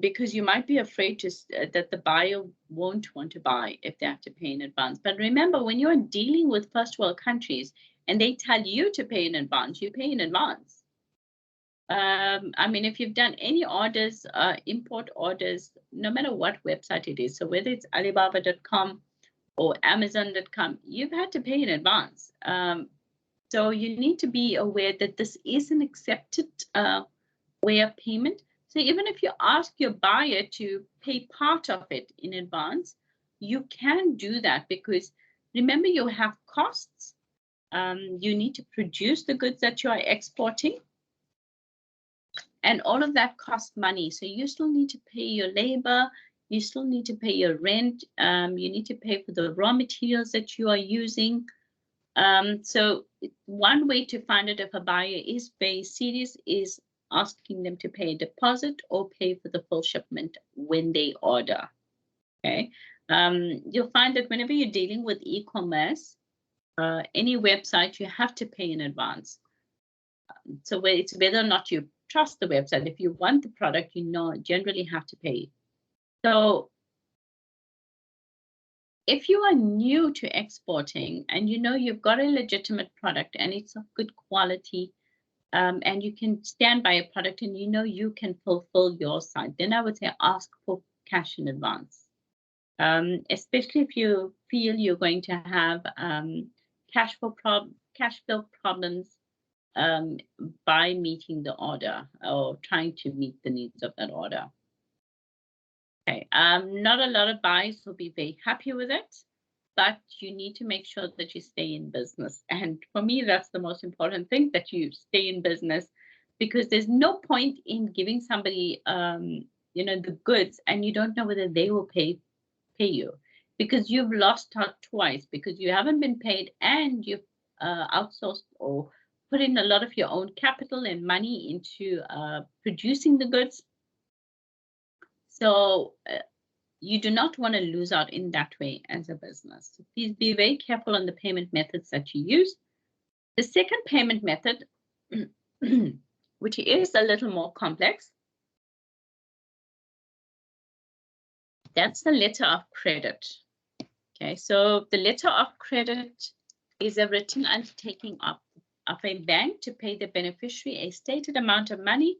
Speaker 16: because you might be afraid that the buyer won't want to buy if they have to pay in advance. But remember, when you're dealing with first world countries and they tell you to pay in advance, you pay in advance. I mean, if you've done any orders, import orders, no matter what website it is, so whether it's Alibaba.com or Amazon.com, you've had to pay in advance. So you need to be aware that this is an accepted way of payment. So even if you ask your buyer to pay part of it in advance, you can do that, because remember, you have costs. You need to produce the goods that you are exporting, and all of that costs money. So you still need to pay your labor, you still need to pay your rent, you need to pay for the raw materials that you are using. So one way to find out if a buyer is very serious is asking them to pay a deposit or pay for the full shipment when they order. Okay, you'll find that whenever you're dealing with e-commerce, any website, you have to pay in advance. So it's whether or not you trust the website. If you want the product, generally have to pay. So if you are new to exporting and you've got a legitimate product and it's of good quality, and you can stand by a product and you can fulfill your side, then I would say ask for cash in advance. Especially if you feel you're going to have cash flow problems by meeting the order or trying to meet the needs of that order. Okay, not a lot of buyers will be very happy with it, but you need to make sure that you stay in business. And for me, that's the most important thing, that you stay in business, because there's no point in giving somebody, the goods and you don't know whether they will pay you, because you've lost out twice, because you haven't been paid and you've outsourced or put in a lot of your own capital and money into producing the goods. So you do not want to lose out in that way as a business. So please be very careful on the payment methods that you use. The second payment method, which is a little more complex, that's the letter of credit. Okay, so the letter of credit is a written undertaking of a bank to pay the beneficiary a stated amount of money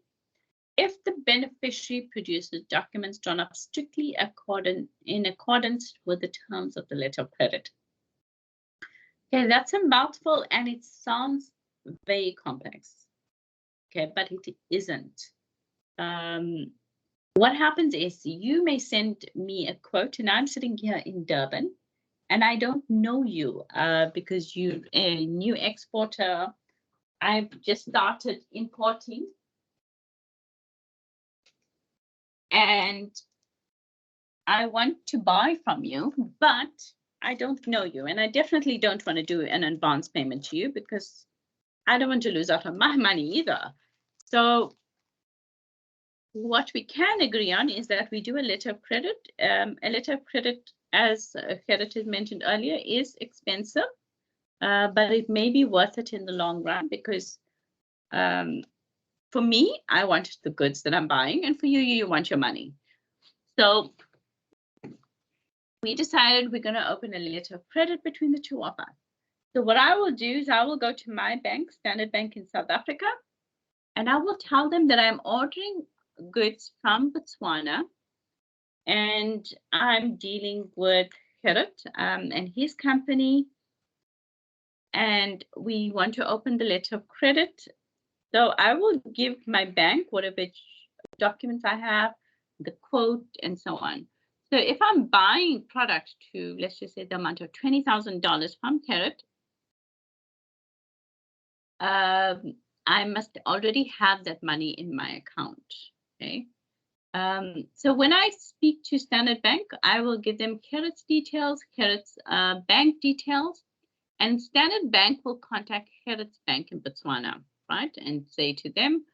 Speaker 16: if the beneficiary produces documents drawn up strictly in accordance with the terms of the letter of credit. Okay, that's a mouthful and it sounds very complex. Okay, but it isn't. What happens is you may send me a quote, and I'm sitting here in Durban and I don't know you because you're a new exporter. I've just started importing. and I want to buy from you, but I don't know you, and I definitely don't want to do an advance payment to you because I don't want to lose out on my money either. So what we can agree on is that we do a letter of credit. A letter of credit, as Gerrit has mentioned earlier, is expensive, but it may be worth it in the long run because for me, I want the goods that I'm buying, and for you, you want your money. So we decided we're going to open a letter of credit between the two of us. So what I will do is I will go to my bank, Standard Bank in South Africa, and I will tell them that I'm ordering goods from Botswana, and I'm dealing with Gerrit and his company, and we want to open the letter of credit. So I will give my bank whatever documents I have, the quote, and so on. So if I'm buying product to, let's just say, the amount of $20,000 from Gerrit, I must already have that money in my account. Okay. So when I speak to Standard Bank, I will give them Gerrit's details, Gerrit's bank details, and Standard Bank will contact Gerrit's bank in Botswana, right, and say to them,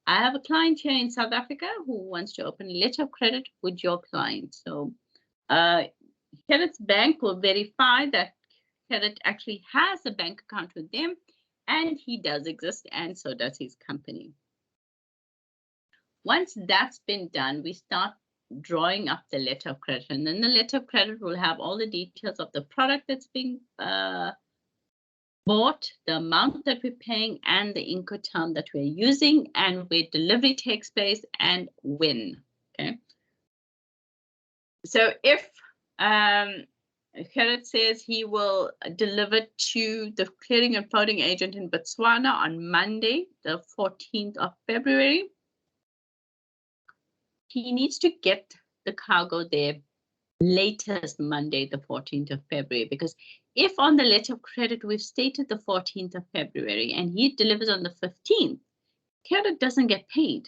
Speaker 16: I have a client here in South Africa who wants to open a letter of credit with your client. So Gerrit's bank will verify that Gerrit actually has a bank account with them, and he does exist, and so does his company. Once that's been done, we start drawing up the letter of credit, and then the letter of credit will have all the details of the product that's being bought, the amount that we're paying, and the Incoterm that we're using, and where delivery takes place and when. Okay. So if Gerrit says he will deliver to the clearing and floating agent in Botswana on Monday, the 14th of February, he needs to get the cargo there latest Monday, the 14th of February, because if on the letter of credit we've stated the 14th of February and he delivers on the 15th, Gerrit doesn't get paid.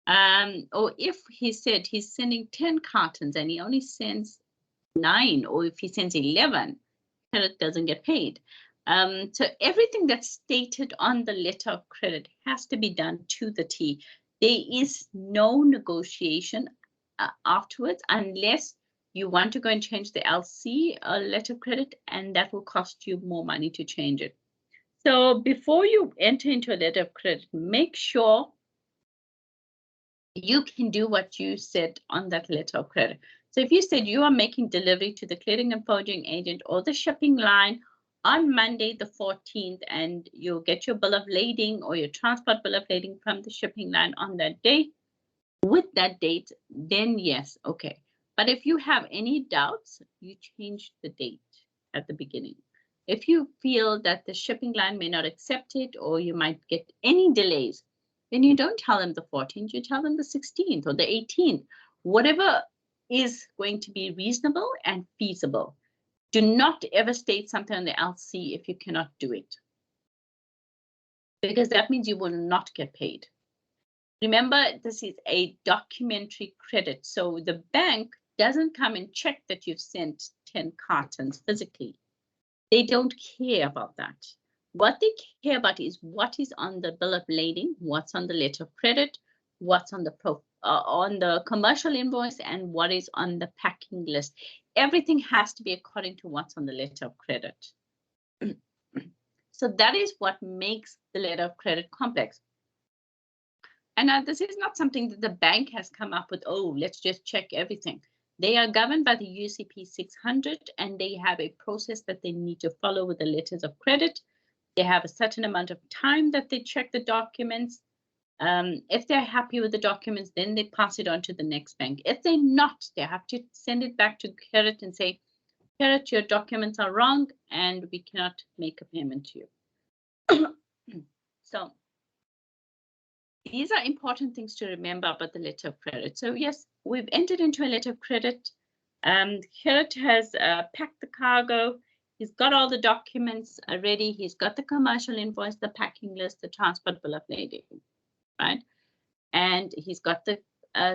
Speaker 16: Or if he said he's sending 10 cartons and he only sends 9, or if he sends 11, Gerrit doesn't get paid. So everything that's stated on the letter of credit has to be done to the T. There is no negotiation afterwards unless you want to go and change the LC letter of credit, and that will cost you more money to change it. So before you enter into a letter of credit, make sure you can do what you said on that letter of credit. So if you said you are making delivery to the clearing and forwarding agent or the shipping line on Monday the 14th, and you'll get your bill of lading or your transport bill of lading from the shipping line on that day, with that date, then yes, okay. But if you have any doubts, you change the date at the beginning. If you feel that the shipping line may not accept it, or you might get any delays, then you don't tell them the 14th, you tell them the 16th or the 18th, whatever is going to be reasonable and feasible. Do not ever state something on the LC if you cannot do it, because that means you will not get paid. Remember, this is a documentary credit, so the bank doesn't come and check that you've sent 10 cartons physically. They don't care about that. What they care about is what is on the bill of lading, what's on the letter of credit, what's on the commercial invoice, and what is on the packing list. Everything has to be according to what's on the letter of credit. So that is what makes the letter of credit complex. And this is not something that the bank has come up with, oh, let's just check everything. They are governed by the UCP 600, and they have a process that they need to follow with the letters of credit. They have a certain amount of time that they check the documents. If they're happy with the documents, then they pass it on to the next bank. If they're not, they have to send it back to Gerrit and say, Gerrit, your documents are wrong, and we cannot make a payment to you. So these are important things to remember about the letter of credit. So yes, we've entered into a letter of credit. Gerrit has packed the cargo. He's got all the documents ready. He's got the commercial invoice, the packing list, the transport bill of lading, right? And he's got the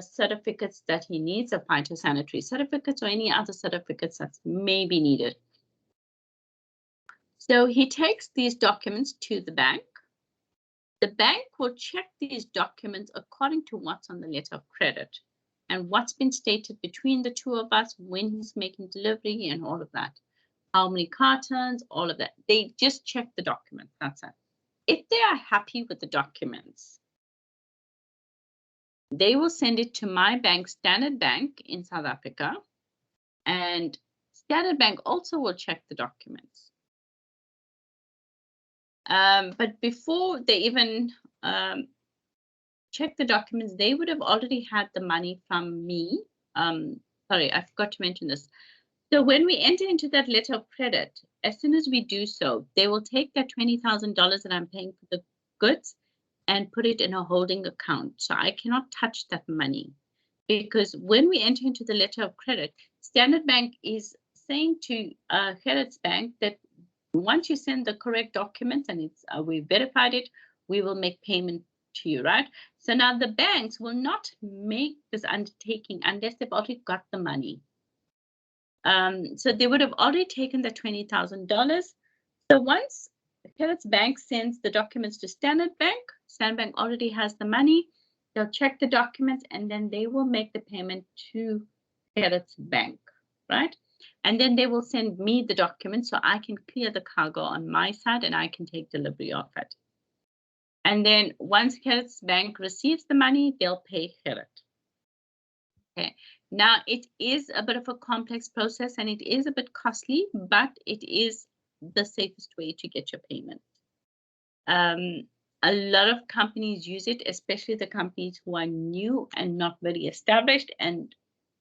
Speaker 16: certificates that he needs, the phytosanitary certificates or any other certificates that may be needed. So he takes these documents to the bank. The bank will check these documents according to what's on the letter of credit and what's been stated between the two of us when he's making delivery and all of that. How many cartons, all of that. They just check the documents, that's it. If they are happy with the documents, they will send it to my bank, Standard Bank in South Africa, and Standard Bank also will check the documents. But before they even check the documents, they would have already had the money from me. Sorry, I forgot to mention this. So when we enter into that letter of credit, as soon as we do so, they will take that $20,000 that I'm paying for the goods and put it in a holding account. So I cannot touch that money, because when we enter into the letter of credit, Standard Bank is saying to Gerrit's Bank that once you send the correct documents and it's we verified it, we will make payment to you, right? So now the banks will not make this undertaking unless they've already got the money. So they would have already taken the $20,000. So once Gerrit's Bank sends the documents to Standard Bank already has the money. They'll check the documents and then they will make the payment to Gerrit's Bank, right? And then they will send me the documents so I can clear the cargo on my side and I can take delivery of it. And then once Gerrit's Bank receives the money, they'll pay Gerrit. Okay. Now it is a bit of a complex process and it is a bit costly, but it is the safest way to get your payment. A lot of companies use it, especially the companies who are new and not very established, and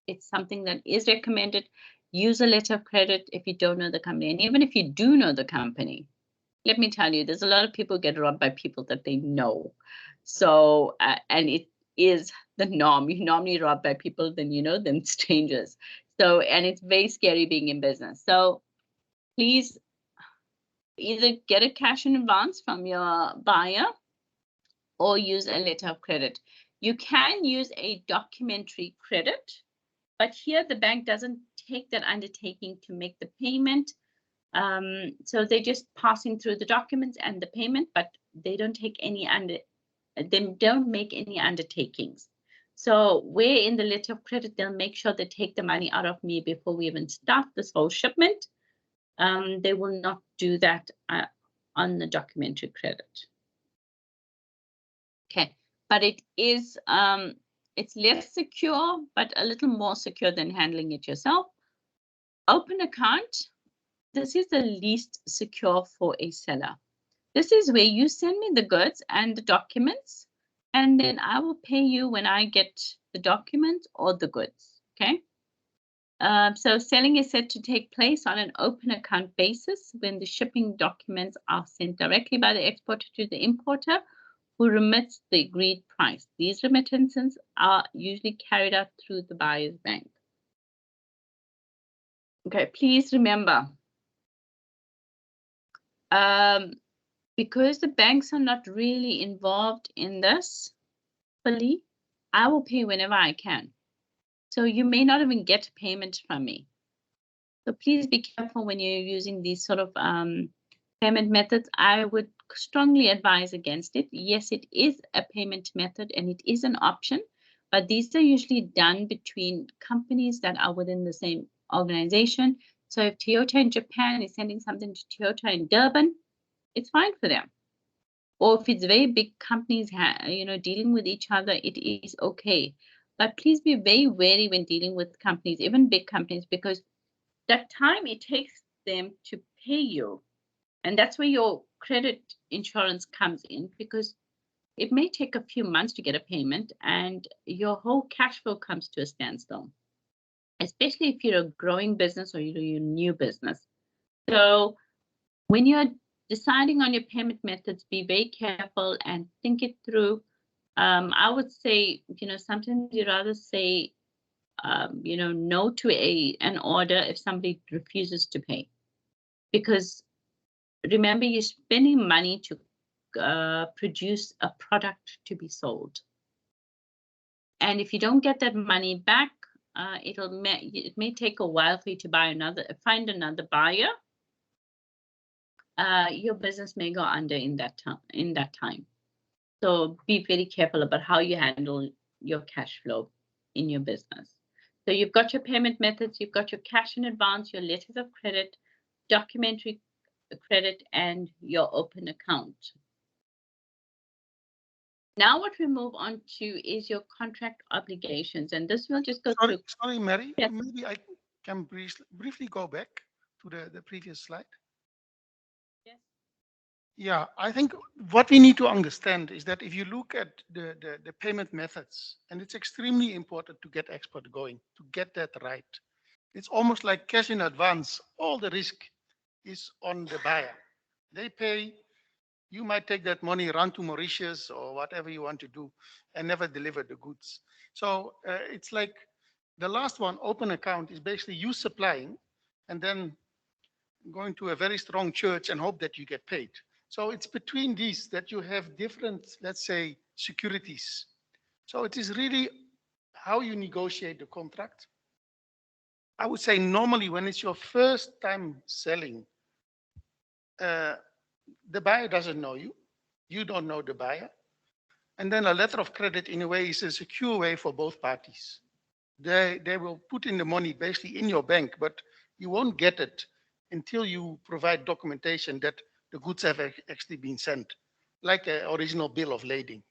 Speaker 16: it's something that is recommended. Use a letter of credit if you don't know the company, and even if you do know the company, let me tell you, there's a lot of people get robbed by people that they know. So, and it is the norm. You normally robbed by people than you know than strangers. So, and it's very scary being in business. So please either get a cash in advance from your buyer or use a letter of credit. You can use a documentary credit, but here the bank doesn't take that undertaking to make the payment. So they're just passing through the documents and the payment, but they don't take any they don't make any undertakings. So where in the letter of credit, they'll make sure they take the money out of me before we even start this whole shipment. They will not do that on the documentary credit. Okay, but it is, it's less secure, but a little more secure than handling it yourself. Open account. This is the least secure for a seller. This is where you send me the goods and the documents, and then I will pay you when I get the documents or the goods, okay? So selling is said to take place on an open account basis when the shipping documents are sent directly by the exporter to the importer, who remits the agreed price. These remittances are usually carried out through the buyer's bank. Okay, please remember, because the banks are not really involved in this fully, I will pay whenever I can. So you may not even get payment from me. So please be careful when you're using these sort of payment methods. I would strongly advise against it. Yes, it is a payment method and it is an option, but these are usually done between companies that are within the same organization. So if ToT in Japan is sending something to ToT in Durban, it's fine for them. Or if it's very big companies, dealing with each other, it is okay. But please be very wary when dealing with companies, even big companies, because that time it takes them to pay you. And that's where your credit insurance comes in, because it may take a few months to get a payment and your whole cash flow comes to a standstill, especially if you're a growing business or you're a new business. So when you're deciding on your payment methods, be very careful and think it through. I would say, sometimes you'd rather say, no to an order if somebody refuses to pay. Because remember, you're spending money to produce a product to be sold. And if you don't get that money back, it may take a while for you to find another buyer. Your business may go under in that time. So be very careful about how you handle your cash flow in your business. So you've got your payment methods, you've got your cash in advance, your letters of credit, documentary credit, and your open account. Now what we move on to is your contract obligations, and this will just go through.
Speaker 1: Sorry, Mary.
Speaker 16: Yes.
Speaker 1: Maybe I can briefly go back to the previous slide.
Speaker 16: Yes.
Speaker 1: Yeah, I think what we need to understand is that if you look at the payment methods, and it's extremely important to get export going, to get that right. It's almost like cash in advance. All the risk is on the buyer. They pay. You might take that money, run to Mauritius or whatever you want to do, and never deliver the goods. So it's like the last one, open account, is basically you supplying and then going to a very strong church and hope that you get paid. So it's between these that you have different, let's say, securities. So it is really how you negotiate the contract. I would say normally when it's your first time selling, the buyer doesn't know you. You don't know the buyer. And then a letter of credit in a way is a secure way for both parties. They will put in the money basically in your bank, but you won't get it until you provide documentation that the goods have actually been sent, like an original bill of lading.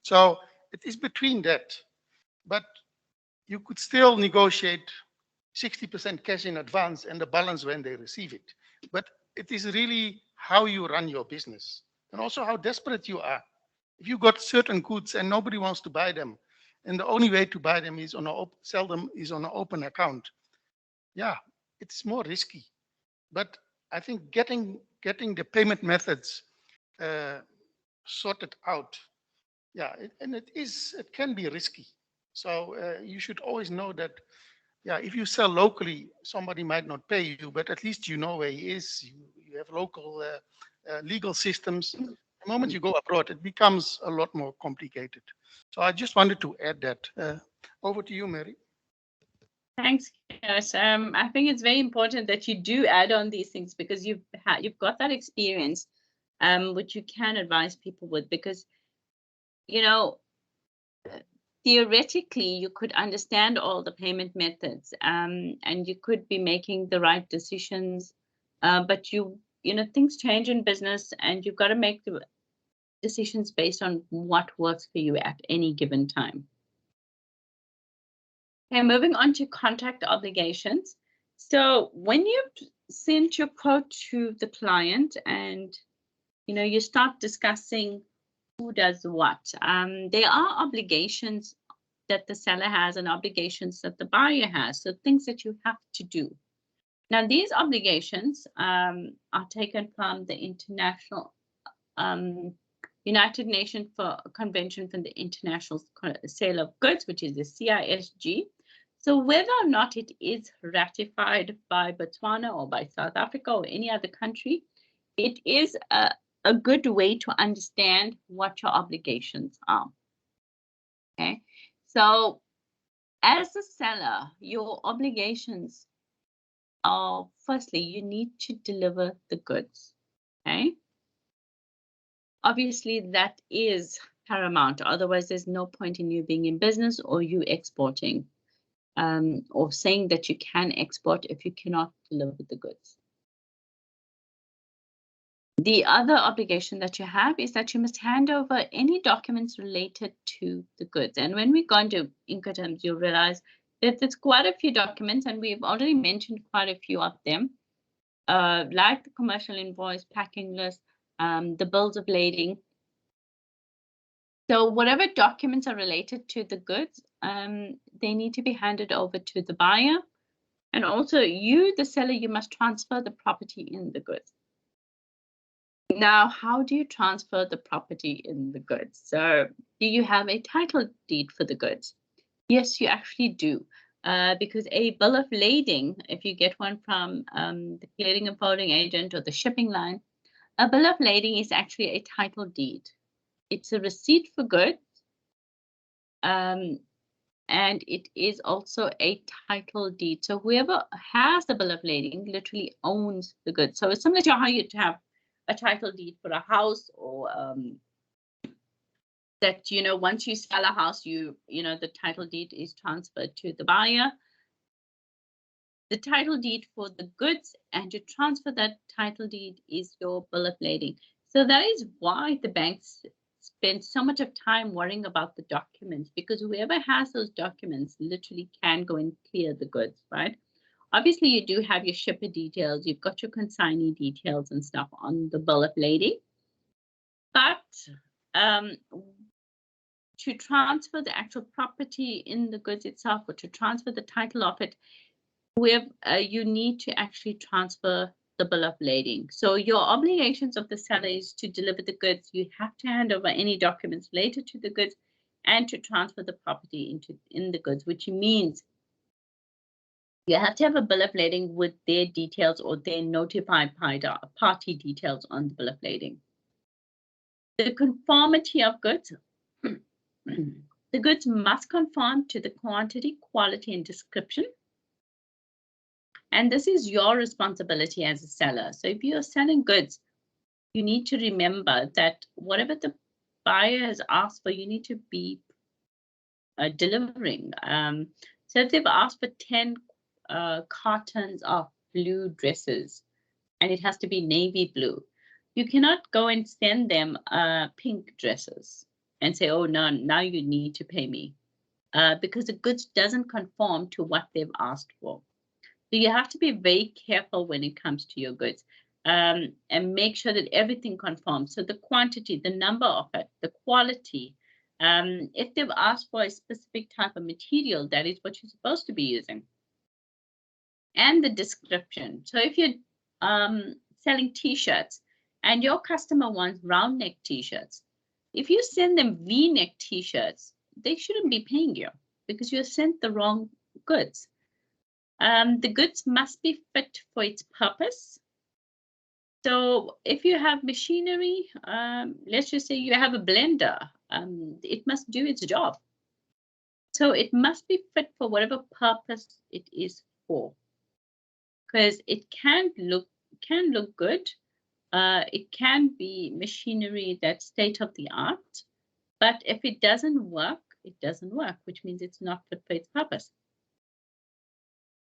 Speaker 1: So it is between that, but you could still negotiate 60% cash in advance and the balance when they receive it. But it is really how you run your business and also how desperate you are. If you got certain goods and nobody wants to buy them, and the only way to buy them is sell them is on an open account, yeah, it's more risky. But I think getting the payment methods sorted out, yeah, it can be risky. So you should always know that, yeah, if you sell locally, somebody might not pay you, but at least you know where he is. You have local legal systems. The moment you go abroad, it becomes a lot more complicated. So I just wanted to add that. Over to you, Mary.
Speaker 16: Thanks, Chris. I think it's very important that you do add on these things because you've got that experience, which you can advise people with. Because, you know, theoretically, you could understand all the payment methods, and you could be making the right decisions. But you know, things change in business, and you've got to make the decisions based on what works for you at any given time. Okay, moving on to contract obligations. So when you've sent your quote to the client and you start discussing who does what, there are obligations that the seller has and obligations that the buyer has. So things that you have to do. Now these obligations are taken from the International United Nations Convention for the International Sale of Goods, which is the CISG. So whether or not it is ratified by Botswana or by South Africa or any other country, it is a good way to understand what your obligations are. Okay, so as a seller, your obligations are, firstly, you need to deliver the goods. Okay. Obviously, that is paramount. Otherwise, there's no point in you being in business or you exporting, or saying that you can export if you cannot deliver the goods. The other obligation that you have is that you must hand over any documents related to the goods. And when we go into Incoterms, you'll realize that there's quite a few documents, and we've already mentioned quite a few of them, like the commercial invoice, packing list, the bills of lading. So whatever documents are related to the goods, they need to be handed over to the buyer. And also you, the seller, you must transfer the property in the goods. Now, how do you transfer the property in the goods? So do you have a title deed for the goods? Yes, you actually do. Because a bill of lading, if you get one from the clearing and forwarding agent or the shipping line, a bill of lading is actually a title deed. It's a receipt for goods. and it is also a title deed. So whoever has the bill of lading literally owns the goods. So it's similar to how you'd have a title deed for a house, or that, you know, once you sell a house, you know, the title deed is transferred to the buyer. The title deed for the goods, and to transfer that title deed is your bill of lading. So that is why the banks spend so much of time worrying about the documents, because whoever has those documents literally can go and clear the goods, right? Obviously, you do have your shipper details, you've got your consignee details and stuff on the bill of lading, but to transfer the actual property in the goods itself, or to transfer the title of it, you need to actually transfer the bill of lading. So your obligations of the seller is to deliver the goods. You have to hand over any documents related to the goods and to transfer the property in the goods, which means you have to have a bill of lading with their details or their notified party details on the bill of lading. The conformity of goods. The goods must conform to the quantity, quality, and description. And this is your responsibility as a seller. So if you're selling goods, you need to remember that whatever the buyer has asked for, you need to be delivering. So if they've asked for 10 cartons of blue dresses, and it has to be navy blue, you cannot go and send them pink dresses and say, oh, no, now you need to pay me, because the goods doesn't conform to what they've asked for. So you have to be very careful when it comes to your goods, and make sure that everything conforms. So the quantity, the number of it, the quality. If they've asked for a specific type of material, that is what you're supposed to be using. And the description. So if you're selling T-shirts and your customer wants round neck T-shirts, if you send them V-neck T-shirts, they shouldn't be paying you because you sent the wrong goods. The goods must be fit for its purpose. So if you have machinery, let's just say you have a blender, it must do its job. So it must be fit for whatever purpose it is for, because it can look good. It can be machinery that's state of the art, but if it doesn't work, it doesn't work, which means it's not fit for its purpose.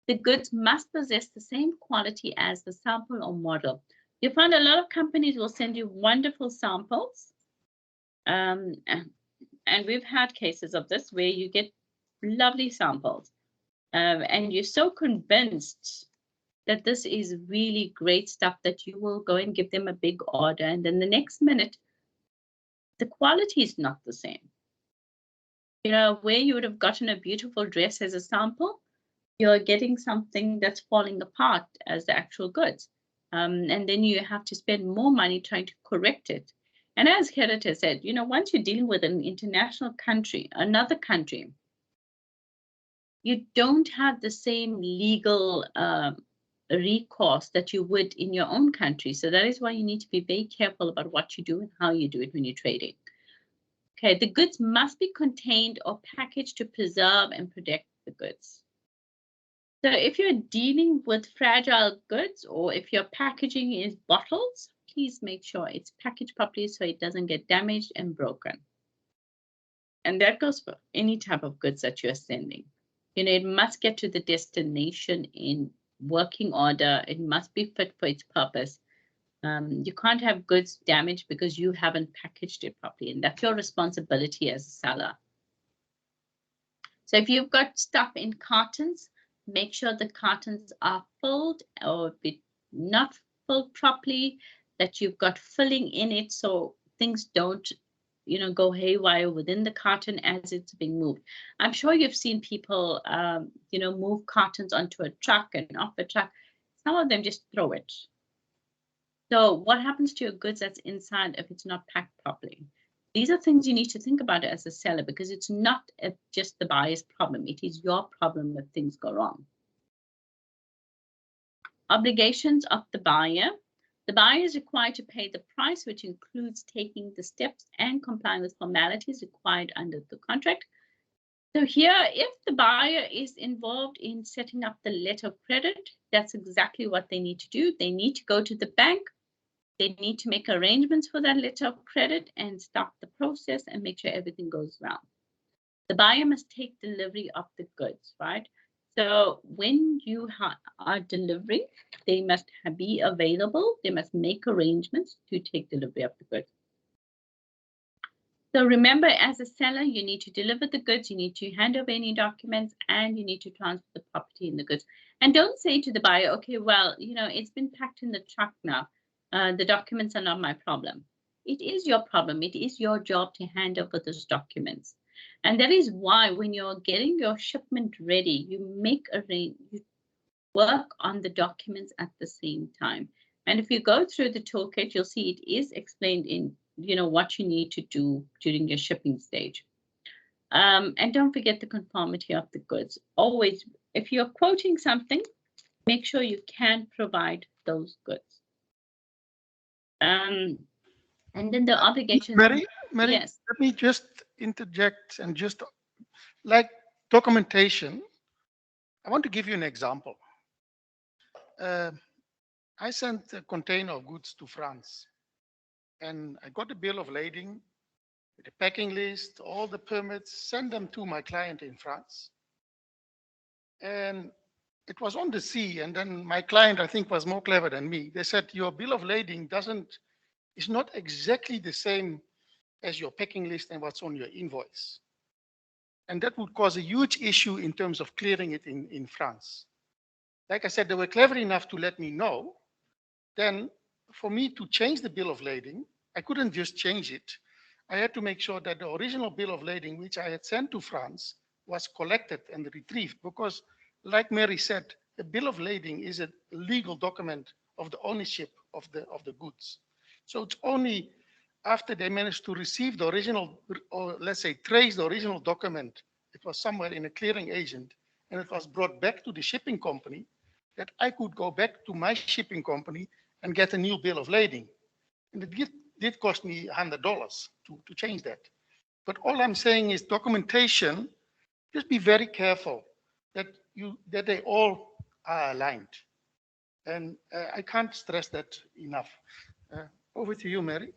Speaker 16: The goods must possess the same quality as the sample or model. You find a lot of companies will send you wonderful samples. And we've had cases of this where you get lovely samples. And you're so convinced that this is really great stuff that you will go and give them a big order. And then the next minute, the quality is not the same. You know, where you would have gotten a beautiful dress as a sample, you're getting something that's falling apart as the actual goods. And then you have to spend more money trying to correct it. And as Gerrit has said, you know, once you're dealing with an international country, another country, you don't have the same legal recourse that you would in your own country. So that is why you need to be very careful about what you do and how you do it when you're trading. Okay, the goods must be contained or packaged to preserve and protect the goods. So if you're dealing with fragile goods, or if your packaging is bottles, please make sure it's packaged properly so it doesn't get damaged and broken. And that goes for any type of goods that you're sending. You know, it must get to the destination in working order. It must be fit for its purpose. You can't have goods damaged because you haven't packaged it properly, and that's your responsibility as a seller. So if you've got stuff in cartons, make sure the cartons are filled, or if not filled properly, that you've got filling in it so things don't, you know, go haywire within the carton as it's being moved. I'm sure you've seen people, you know, move cartons onto a truck and off a truck. Some of them just throw it. So what happens to your goods that's inside if it's not packed properly? These are things you need to think about as a seller, because it's not just the buyer's problem. It is your problem if things go wrong. Obligations of the buyer. The buyer is required to pay the price, which includes taking the steps and complying with formalities required under the contract. So here, if the buyer is involved in setting up the letter of credit, that's exactly what they need to do. They need to go to the bank. They need to make arrangements for that letter of credit and start the process and make sure everything goes well. The buyer must take delivery of the goods, right? So when you are delivering, they must be available. They must make arrangements to take delivery of the goods. So remember, as a seller, you need to deliver the goods, you need to hand over any documents, and you need to transfer the property and the goods. And don't say to the buyer, okay, well, it's been packed in the truck now. The documents are not my problem. It is your problem. It is your job to hand over those documents. And that is why when you're getting your shipment ready, you work on the documents at the same time. And if you go through the toolkit, you'll see it is explained in what you need to do during your shipping stage. And don't forget the conformity of the goods. Always, if you're quoting something, make sure you can provide those goods. And then the obligation.
Speaker 1: Mary,
Speaker 16: yes.
Speaker 1: Let me just interject and just like documentation. I want to give you an example. I sent a container of goods to France, and I got a bill of lading, the packing list, all the permits, send them to my client in France. And it was on the sea, and then my client, I think, was more clever than me. They said, your bill of lading is not exactly the same as your packing list and what's on your invoice. And that would cause a huge issue in terms of clearing it in France. Like I said, they were clever enough to let me know. Then for me to change the bill of lading, I couldn't just change it. I had to make sure that the original bill of lading, which I had sent to France, was collected and retrieved. Because like Mary said, a bill of lading is a legal document of the ownership of the goods. So it's only after they managed to receive the original, or let's say trace the original document, it was somewhere in a clearing agent, and it was brought back to the shipping company, that I could go back to my shipping company and get a new bill of lading. And it did cost me $100 to change that. But all I'm saying is documentation, just be very careful that they all are aligned. And I can't stress that enough. Over to you, Mary.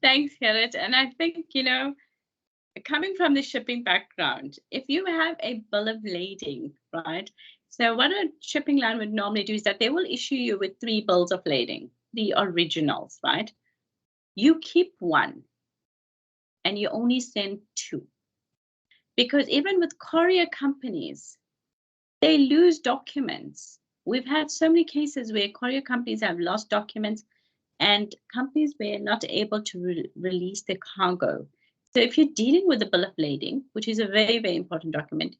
Speaker 16: Thanks, Gerrit. And I think, coming from the shipping background, if you have a bill of lading, right? So what a shipping line would normally do is that they will issue you with 3 bills of lading, the originals, right? You keep 1 and you only send 2. Because even with courier companies, they lose documents. We've had so many cases where courier companies have lost documents and companies were not able to release their cargo. So if you're dealing with a bill of lading, which is a very, very important document,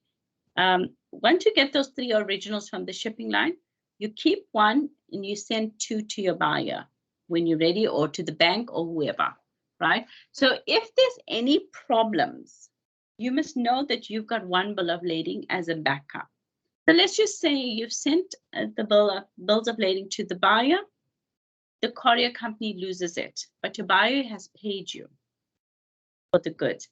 Speaker 16: once you get those 3 originals from the shipping line, you keep 1 and you send 2 to your buyer when you're ready, or to the bank or whoever, right? So if there's any problems, you must know that you've got 1 bill of lading as a backup. So let's just say you've sent the bills of lading to the buyer. The courier company loses it, but your buyer has paid you for the goods.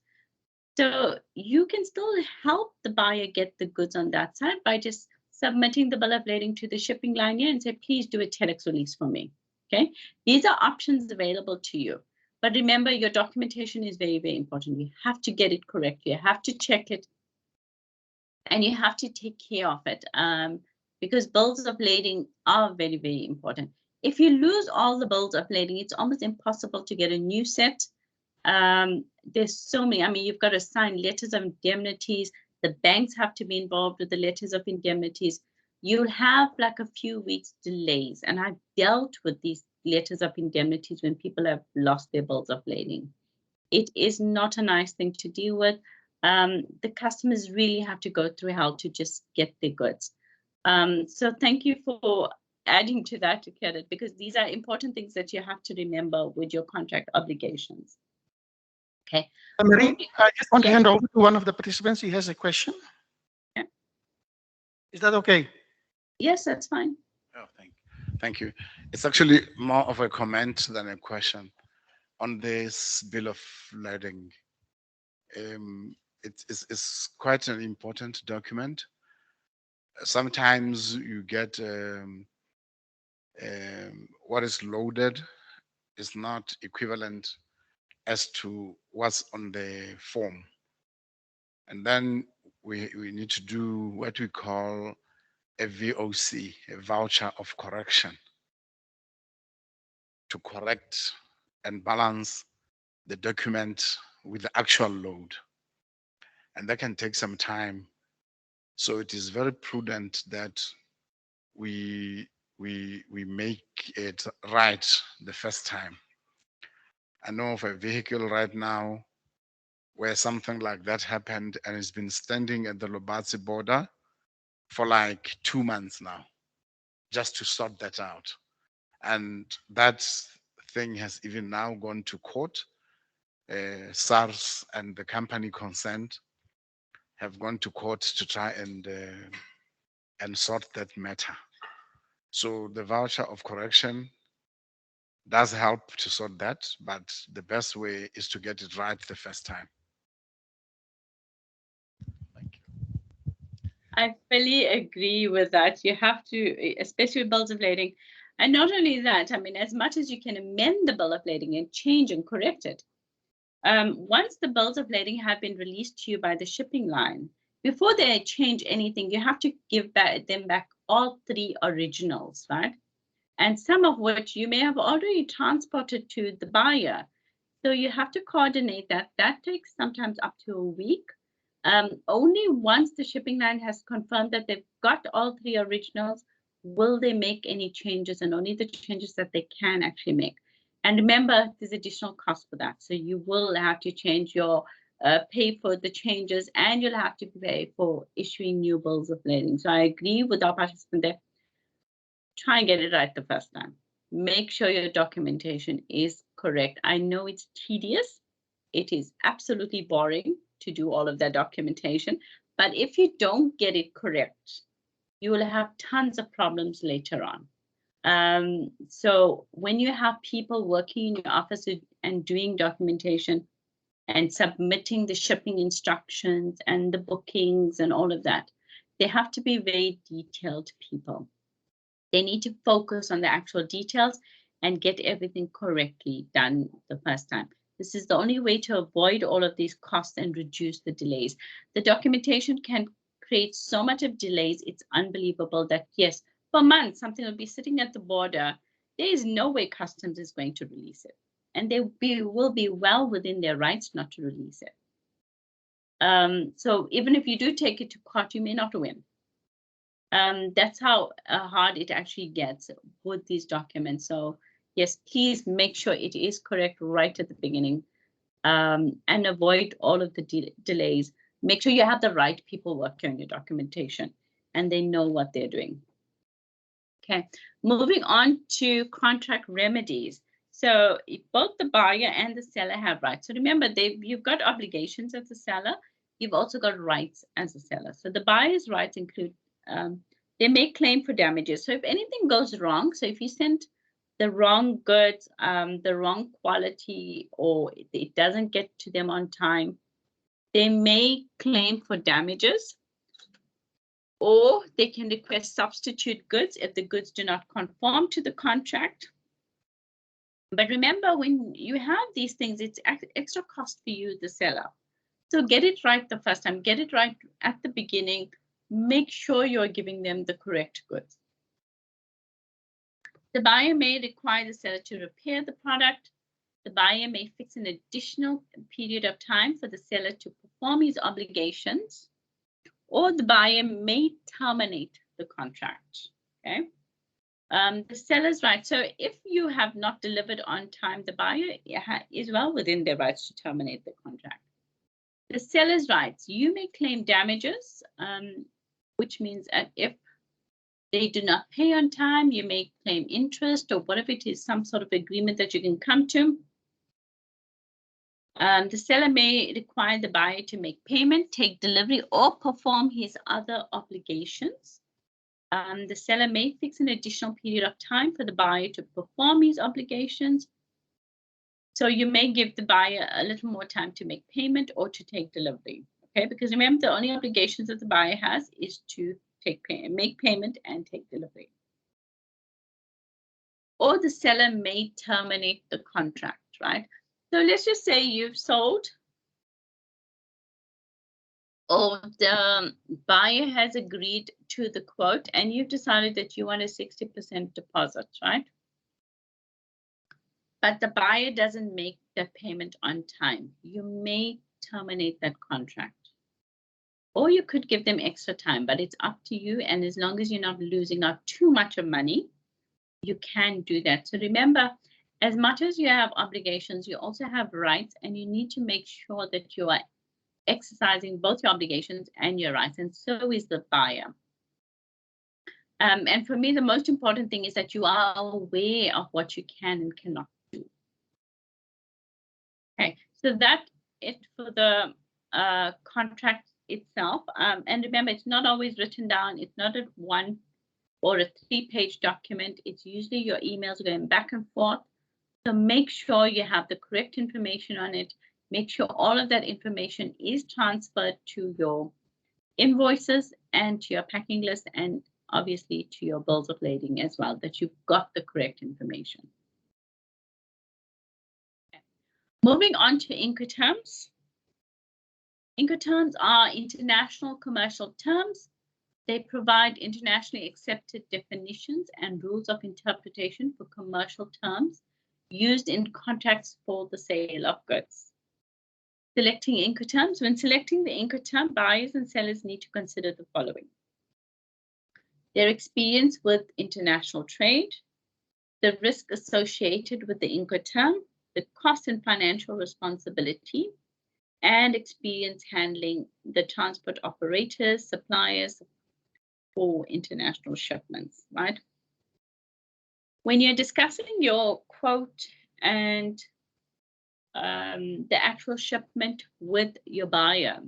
Speaker 16: So you can still help the buyer get the goods on that side by just submitting the bill of lading to the shipping line here and say, please do a telex release for me. Okay, these are options available to you. But remember, your documentation is very, very important. You have to get it correct. You have to check it. And you have to take care of it, because bills of lading are very, very important. If you lose all the bills of lading, it's almost impossible to get a new set. There's so many. I mean, you've got to sign letters of indemnities. The banks have to be involved with the letters of indemnities. You'll have like a few weeks delays. And I've dealt with these letters of indemnities when people have lost their bills of lading. It is not a nice thing to deal with. The customers really have to go through hell to just get their goods. So thank you for adding to that, Gerrit, because these are important things that you have to remember with your contract obligations. Okay.
Speaker 1: Marie, I just want to hand over to one of the participants. He has a question.
Speaker 16: Yeah.
Speaker 1: Is that okay?
Speaker 16: Yes, that's fine.
Speaker 2: Oh, thank you. It's actually more of a comment than a question on this bill of lading. it's quite an important document. Sometimes you get what is loaded is not equivalent as to what's on the form. And then we need to do what we call a VOC, a voucher of correction, to correct and balance the document with the actual load. And that can take some time. So it is very prudent that we make it right the first time. I know of a vehicle right now where something like that happened and it's been standing at the Lobatse border for like 2 months now, just to sort that out. And that thing has even now gone to court. SARS and the company concerned have gone to court to try and sort that matter. So the voucher of correction does help to sort that, but the best way is to get it right the first time.
Speaker 16: I fully agree with that. You have to, especially with bills of lading. And not only that, I mean, as much as you can amend the bill of lading and change and correct it, once the bills of lading have been released to you by the shipping line, before they change anything, you have to give them back all 3 originals, right? And some of which you may have already transported to the buyer. So you have to coordinate that. That takes sometimes up to a week. Only once the shipping line has confirmed that they've got all 3 originals, will they make any changes, and only the changes that they can actually make. And remember, there's additional cost for that. So you will have to change your, pay for the changes, and you'll have to pay for issuing new bills of lading. So I agree with our participant there. Try and get it right the first time. Make sure your documentation is correct. I know it's tedious. It is absolutely boring to do all of that documentation. But if you don't get it correct, you will have tons of problems later on. So when you have people working in your office and doing documentation and submitting the shipping instructions and the bookings and all of that, they have to be very detailed people. They need to focus on the actual details and get everything correctly done the first time. This is the only way to avoid all of these costs and reduce the delays. The documentation can create so much of delays. It's unbelievable that, yes, for months, something will be sitting at the border. There is no way customs is going to release it. And they will be well within their rights not to release it. So even if you do take it to court, you may not win. That's how hard it actually gets with these documents. So yes, please make sure it is correct right at the beginning, and avoid all of the delays. Make sure you have the right people working on your documentation and they know what they're doing. Okay, moving on to contract remedies. So both the buyer and the seller have rights. So remember, you've got obligations as a seller. You've also got rights as a seller. So the buyer's rights include, they may claim for damages. So if anything goes wrong, so if you sent the wrong goods, the wrong quality, or it doesn't get to them on time, they may claim for damages, or they can request substitute goods if the goods do not conform to the contract. But remember, when you have these things, it's extra cost for you, the seller. So get it right the first time, get it right at the beginning, make sure you're giving them the correct goods. The buyer may require the seller to repair the product. The buyer may fix an additional period of time for the seller to perform his obligations, or the buyer may terminate the contract. Okay. The seller's right. So if you have not delivered on time, the buyer is well within their rights to terminate the contract. The seller's rights, you may claim damages, which means that if they do not pay on time, you may claim interest or whatever it is, some sort of agreement that you can come to. The seller may require the buyer to make payment, take delivery, or perform his other obligations. The seller may fix an additional period of time for the buyer to perform his obligations. So you may give the buyer a little more time to make payment or to take delivery. Okay, because remember, the only obligations that the buyer has is to make payment and take delivery. Or the seller may terminate the contract, right? So let's just say you've sold, or the buyer has agreed to the quote and you've decided that you want a 60% deposit, right? But the buyer doesn't make the payment on time. You may terminate that contract. Or you could give them extra time, but it's up to you. And as long as you're not losing out too much of money, you can do that. So remember, as much as you have obligations, you also have rights, and you need to make sure that you are exercising both your obligations and your rights, and so is the buyer. And for me, the most important thing is that you are aware of what you can and cannot do. Okay, so that's it for the contract itself. And remember, it's not always written down. It's not a 1 or a 3-page document. It's usually your emails going back and forth. So make sure you have the correct information on it. Make sure all of that information is transferred to your invoices and to your packing list, and obviously to your bills of lading as well, that you've got the correct information. Okay. Moving on to Incoterms. Incoterms are international commercial terms. They provide internationally accepted definitions and rules of interpretation for commercial terms used in contracts for the sale of goods. Selecting Incoterms. When selecting the Incoterm, buyers and sellers need to consider the following: their experience with international trade, the risk associated with the Incoterm, the cost and financial responsibility, and experience handling the transport operators, suppliers for international shipments, right? When you're discussing your quote and the actual shipment with your buyer,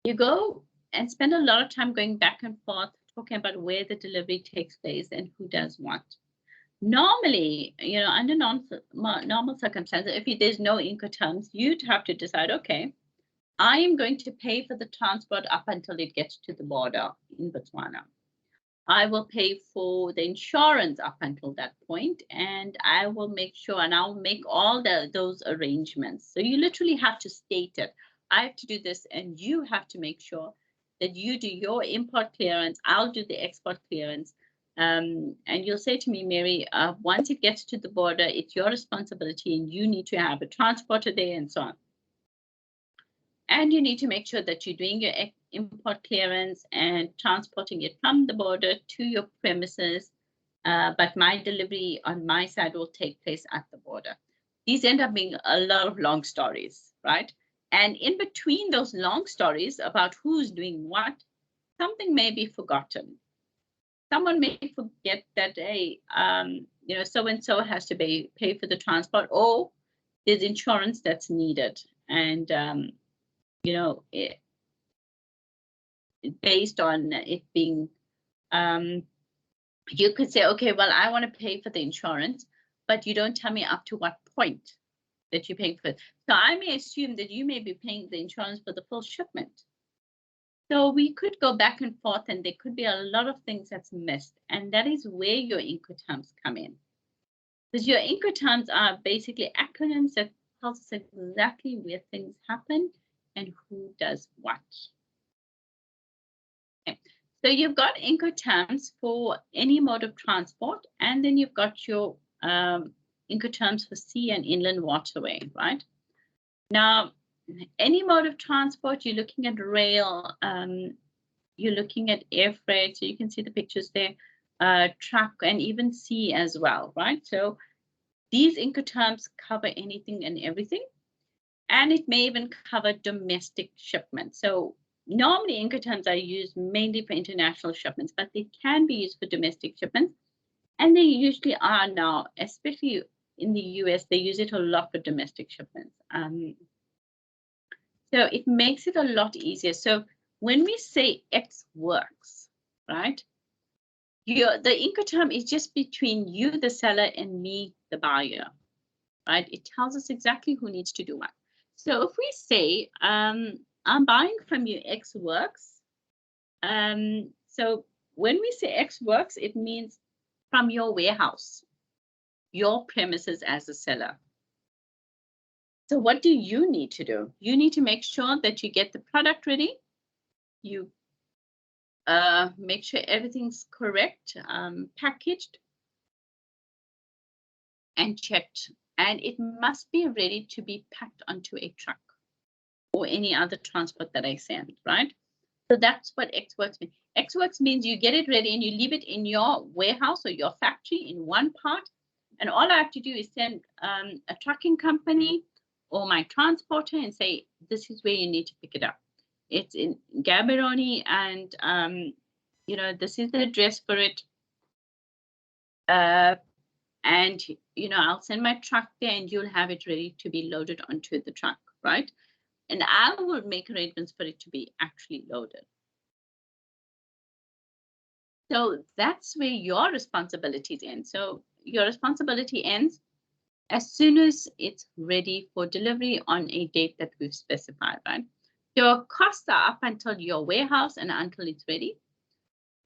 Speaker 16: you go and spend a lot of time going back and forth, talking about where the delivery takes place and who does what. Normally, you know, under normal circumstances, if there's no Incoterms, you'd have to decide, okay, I am going to pay for the transport up until it gets to the border in Botswana. I will pay for the insurance up until that point, and I will make sure, and I'll make all those arrangements. So you literally have to state it. I have to do this, and you have to make sure that you do your import clearance. I'll do the export clearance. And you'll say to me, Mary, once it gets to the border, it's your responsibility, and you need to have a transporter there and so on. And you need to make sure that you're doing your import clearance and transporting it from the border to your premises. But my delivery on my side will take place at the border. These end up being a lot of long stories, right? And in between those long stories about who's doing what, something may be forgotten. Someone may forget that, hey, you know, so-and-so has to pay for the transport, or there's insurance that's needed. And you know, based on it being, you could say, okay, well, I want to pay for the insurance, but you don't tell me up to what point that you're paying for it. So I may assume that you may be paying the insurance for the full shipment. So we could go back and forth, and there could be a lot of things that's missed. And that is where your Incoterms come in. Because your Incoterms are basically acronyms that tell us exactly where things happen and who does what. Okay. So you've got Incoterms for any mode of transport, and then you've got your Incoterms for sea and inland waterway, right? Now, any mode of transport, you're looking at rail, you're looking at air freight, so you can see the pictures there, truck, and even sea as well, right? So these Incoterms cover anything and everything, and it may even cover domestic shipments. So normally Incoterms are used mainly for international shipments, but they can be used for domestic shipments, and they usually are now, especially in the US, they use it a lot for domestic shipments. So it makes it a lot easier. So when we say X works, right? The Incoterm is just between you, the seller, and me, the buyer, right? It tells us exactly who needs to do what. So if we say, I'm buying from you X works. So when we say X works, it means from your warehouse, your premises as a seller. So what do you need to do? You need to make sure that you get the product ready. You make sure everything's correct, packaged and checked. And it must be ready to be packed onto a truck or any other transport that I send, right? So that's what X-Works means. X-Works means you get it ready and you leave it in your warehouse or your factory in one part. And all I have to do is send a trucking company or my transporter and say, this is where you need to pick it up. It's in Gaborone and, you know, this is the address for it. And, you know, I'll send my truck there and you'll have it ready to be loaded onto the truck, right? And I will make arrangements for it to be actually loaded. So that's where your responsibilities end. So your responsibility ends as soon as it's ready for delivery on a date that we've specified, right? Your costs are up until your warehouse and until it's ready.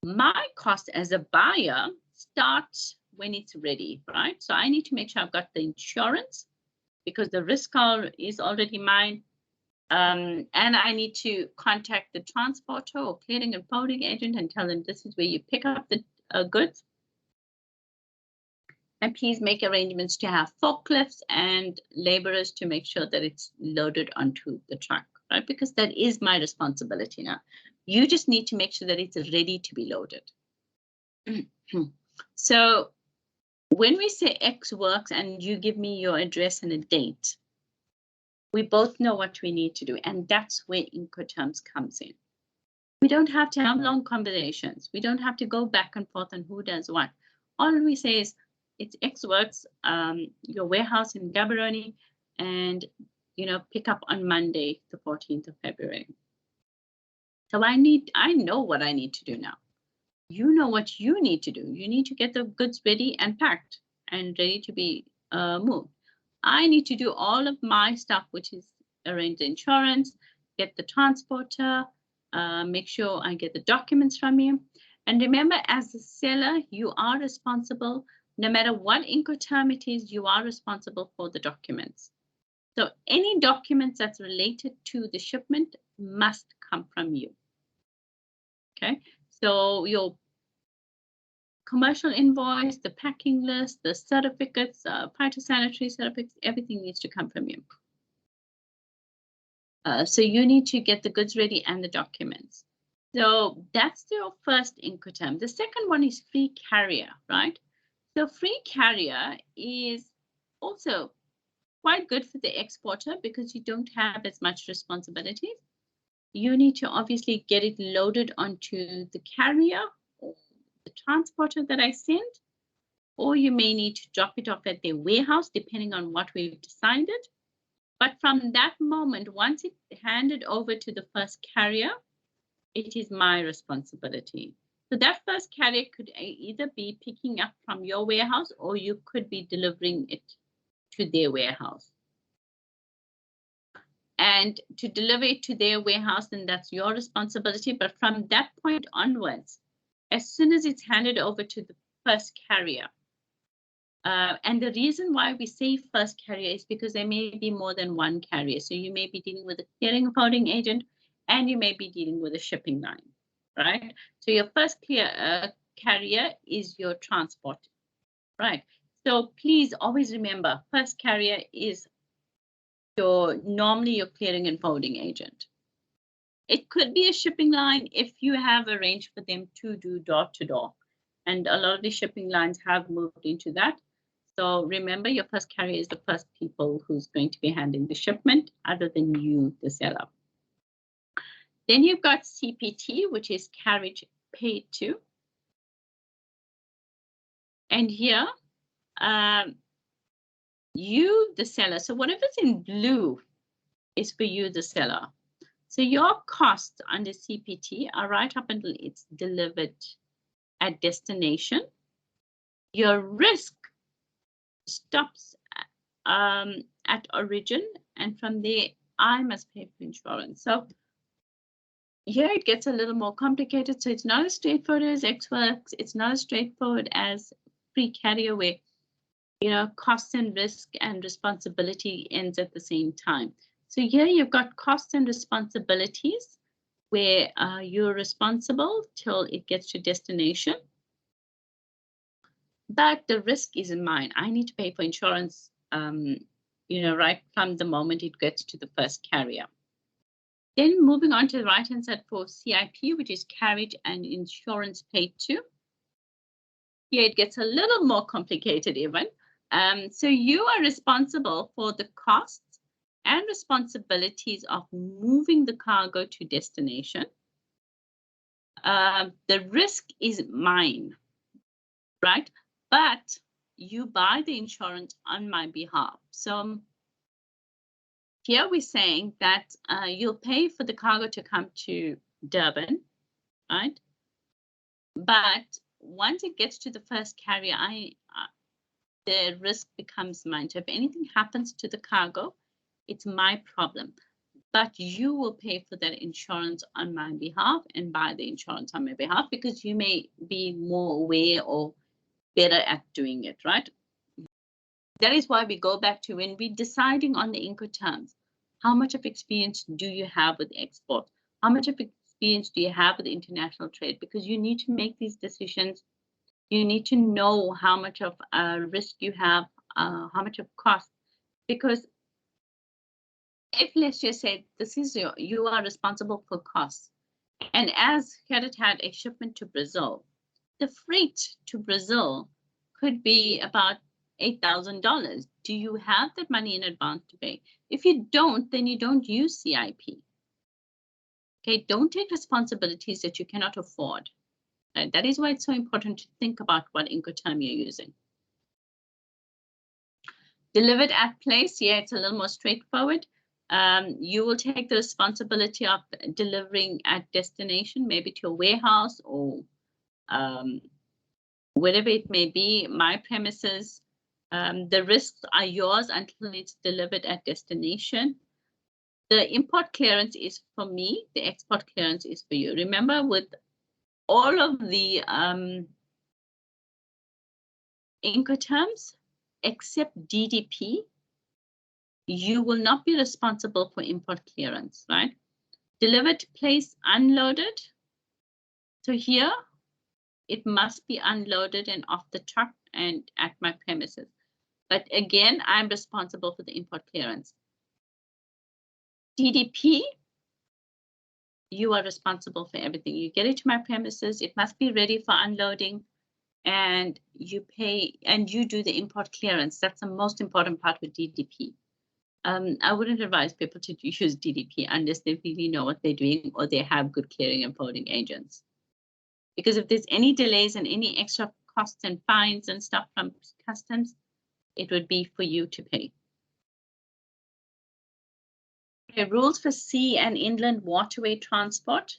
Speaker 16: My cost as a buyer starts when it's ready, right? So I need to make sure I've got the insurance because the risk is already mine. And I need to contact the transporter or clearing and forwarding agent and tell them this is where you pick up the goods. And please make arrangements to have forklifts and laborers to make sure that it's loaded onto the truck, right? Because that is my responsibility now. You just need to make sure that it's ready to be loaded. So when we say X works and you give me your address and a date, we both know what we need to do. And that's where Incoterms comes in. We don't have to have long conversations. We don't have to go back and forth on who does what. All we say is it's X works, your warehouse in Gaborone, and you know, pick up on Monday, the 14th of February. So I know what I need to do now. You know what you need to do. You need to get the goods ready and packed and ready to be moved. I need to do all of my stuff, which is arrange the insurance, get the transporter, make sure I get the documents from you. And remember, as a seller, you are responsible, no matter what Incoterm it is, you are responsible for the documents. So any documents that's related to the shipment must come from you. Okay, so your commercial invoice, the packing list, the certificates, phytosanitary certificates, everything needs to come from you. So you need to get the goods ready and the documents. So that's your first Incoterm. The second one is free carrier, right? So free carrier is also quite good for the exporter because you don't have as much responsibility. You need to obviously get it loaded onto the carrier or the transporter that I send, or you may need to drop it off at their warehouse, depending on what we've decided. But from that moment, once it's handed over to the first carrier, it is my responsibility. So that first carrier could either be picking up from your warehouse or you could be delivering it to their warehouse. And to deliver it to their warehouse, then that's your responsibility. But from that point onwards, as soon as it's handed over to the first carrier, and the reason why we say first carrier is because there may be more than one carrier. So you may be dealing with a clearing and forwarding agent, and you may be dealing with a shipping line, right? So your first carrier is your transport, right? So please always remember, first carrier is normally your clearing and forwarding agent. It could be a shipping line if you have arranged for them to do door to door. And a lot of the shipping lines have moved into that. So remember, your first carrier is the first people who's going to be handling the shipment other than you, the seller. Then you've got CPT, which is carriage paid to. And here, you, the seller, so whatever's in blue is for you, the seller. So your costs under CPT are right up until it's delivered at destination. Your risk stops at origin, and from there, I must pay for insurance. So here it gets a little more complicated. So it's not as straightforward as Ex Works. It's not as straightforward as pre-carrier where, cost and risk and responsibility ends at the same time. So here you've got costs and responsibilities where you're responsible till it gets to destination. But the risk isn't mine. I need to pay for insurance, right from the moment it gets to the first carrier. Then moving on to the right-hand side for CIP, which is carriage and insurance paid to. Here it gets a little more complicated even. So you are responsible for the costs and responsibilities of moving the cargo to destination. The risk is mine, right? But you buy the insurance on my behalf. So here we're saying that you'll pay for the cargo to come to Durban, right? But once it gets to the first carrier, the risk becomes mine. So if anything happens to the cargo, it's my problem. But you will pay for that insurance on my behalf and buy the insurance on my behalf because you may be more aware or better at doing it, right? That is why we go back to when we're deciding on the Incoterms. How much of experience do you have with export? How much of experience do you have with international trade? Because you need to make these decisions. You need to know how much of risk you have, how much of cost. Because if, let's just say, you are responsible for costs. And as Gerrit had a shipment to Brazil, the freight to Brazil could be about $8,000. Do you have that money in advance to pay? If you don't, then you don't use CIP. Okay, don't take responsibilities that you cannot afford. That is why it's so important to think about what Incoterm you're using. Delivered at place, yeah, it's a little more straightforward. You will take the responsibility of delivering at destination, maybe to a warehouse or whatever it may be, my premises. The risks are yours until it's delivered at destination. The import clearance is for me, the export clearance is for you. Remember, with all of the Incoterms, except DDP, you will not be responsible for import clearance, right? Delivered, place, unloaded. So here, it must be unloaded and off the truck and at my premises. But again, I'm responsible for the import clearance. DDP, you are responsible for everything. You get it to my premises, it must be ready for unloading, and you pay and you do the import clearance. That's the most important part with DDP. I wouldn't advise people to use DDP unless they really know what they're doing or they have good clearing and forwarding agents. Because if there's any delays and any extra costs and fines and stuff from customs, it would be for you to pay. Okay, rules for sea and inland waterway transport.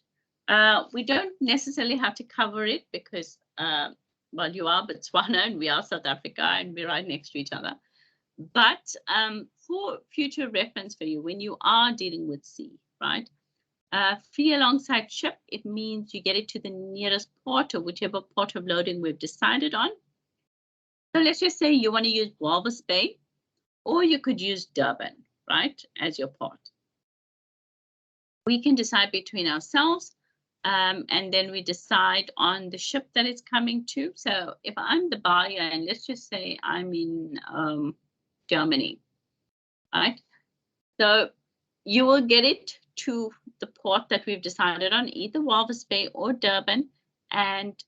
Speaker 16: We don't necessarily have to cover it because, well, you are Botswana and we are South Africa and we're right next to each other. But for future reference for you, when you are dealing with sea, right? Free alongside ship, it means you get it to the nearest port or whichever port of loading we've decided on. So let's just say you want to use Walvis Bay, or you could use Durban, right, as your port. We can decide between ourselves, and then we decide on the ship that it's coming to. So if I'm the buyer, and let's just say I'm in Germany, right? So you will get it to the port that we've decided on, either Walvis Bay or Durban, and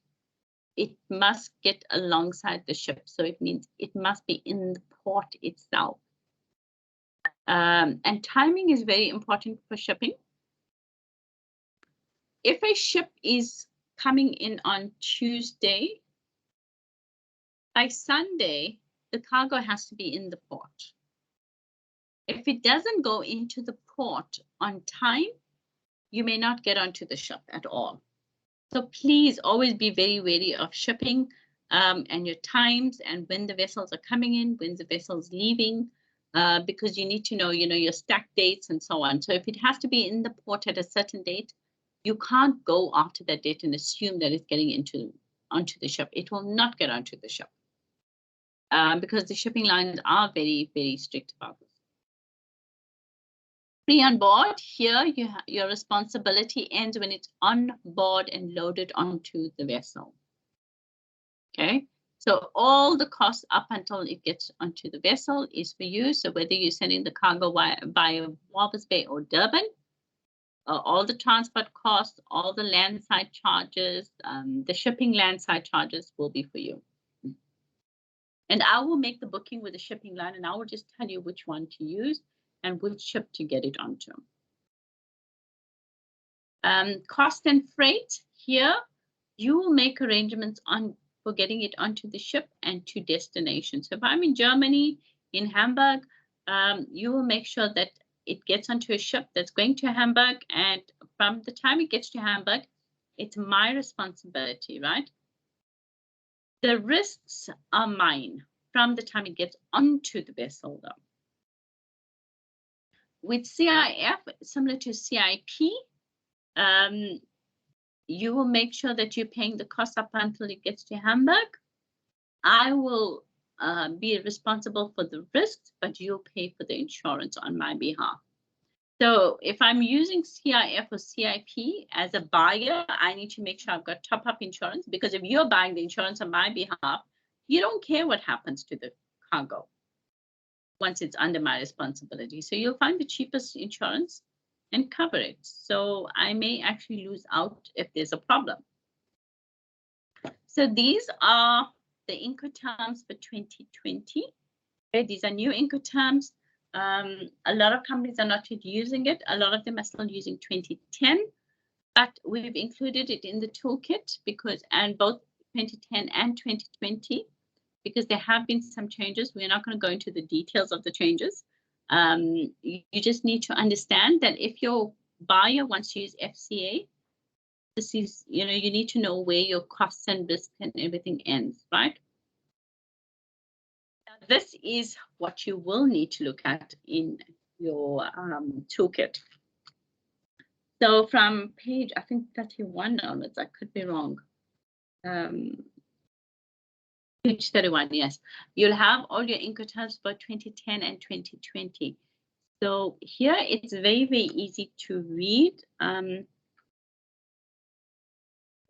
Speaker 16: it must get alongside the ship. So it means it must be in the port itself. And timing is very important for shipping. If a ship is coming in on Tuesday, by Sunday, the cargo has to be in the port. If it doesn't go into the port on time, you may not get onto the ship at all. So please always be very wary of shipping and your times and when the vessels are coming in, when the vessel's leaving, because you need to know, your stack dates and so on. So if it has to be in the port at a certain date, You can't go after that date and assume that it's getting onto the ship. It will not get onto the ship because the shipping lines are very, very strict about this. Free on board, here your responsibility ends when it's on board and loaded onto the vessel. Okay, so all the costs up until it gets onto the vessel is for you. So whether you're sending the cargo via Walvis Bay or Durban, all the transport costs, all the landside charges, the shipping landside charges will be for you. And I will make the booking with the shipping line, and I will just tell you which one to use and which ship to get it onto. Cost and freight, here you will make arrangements for getting it onto the ship and to destination. So if I'm in Germany, in Hamburg, you will make sure that it gets onto a ship that's going to Hamburg, and from the time it gets to Hamburg, it's my responsibility, right? The risks are mine from the time it gets onto the vessel, though. With CIF, similar to CIP, you will make sure that you're paying the cost up until it gets to Hamburg. I will be responsible for the risks, but you'll pay for the insurance on my behalf. So if I'm using CIF or CIP as a buyer, I need to make sure I've got top-up insurance, because if you're buying the insurance on my behalf, you don't care what happens to the cargo once it's under my responsibility. So you'll find the cheapest insurance and cover it. So I may actually lose out if there's a problem. So these are the Incoterms for 2020. Okay, these are new Incoterms. A lot of companies are not yet using it. A lot of them are still using 2010, but we've included it in the toolkit and both 2010 and 2020, because there have been some changes. We're not going to go into the details of the changes. You just need to understand that if your buyer wants to use FCA, this is, you need to know where your costs and risks and everything ends, right? This is what you will need to look at in your toolkit. So from page, I think 31 onwards, I could be wrong. Page 31, yes. You'll have all your Incoterms for 2010 and 2020. So here it's very, very easy to read.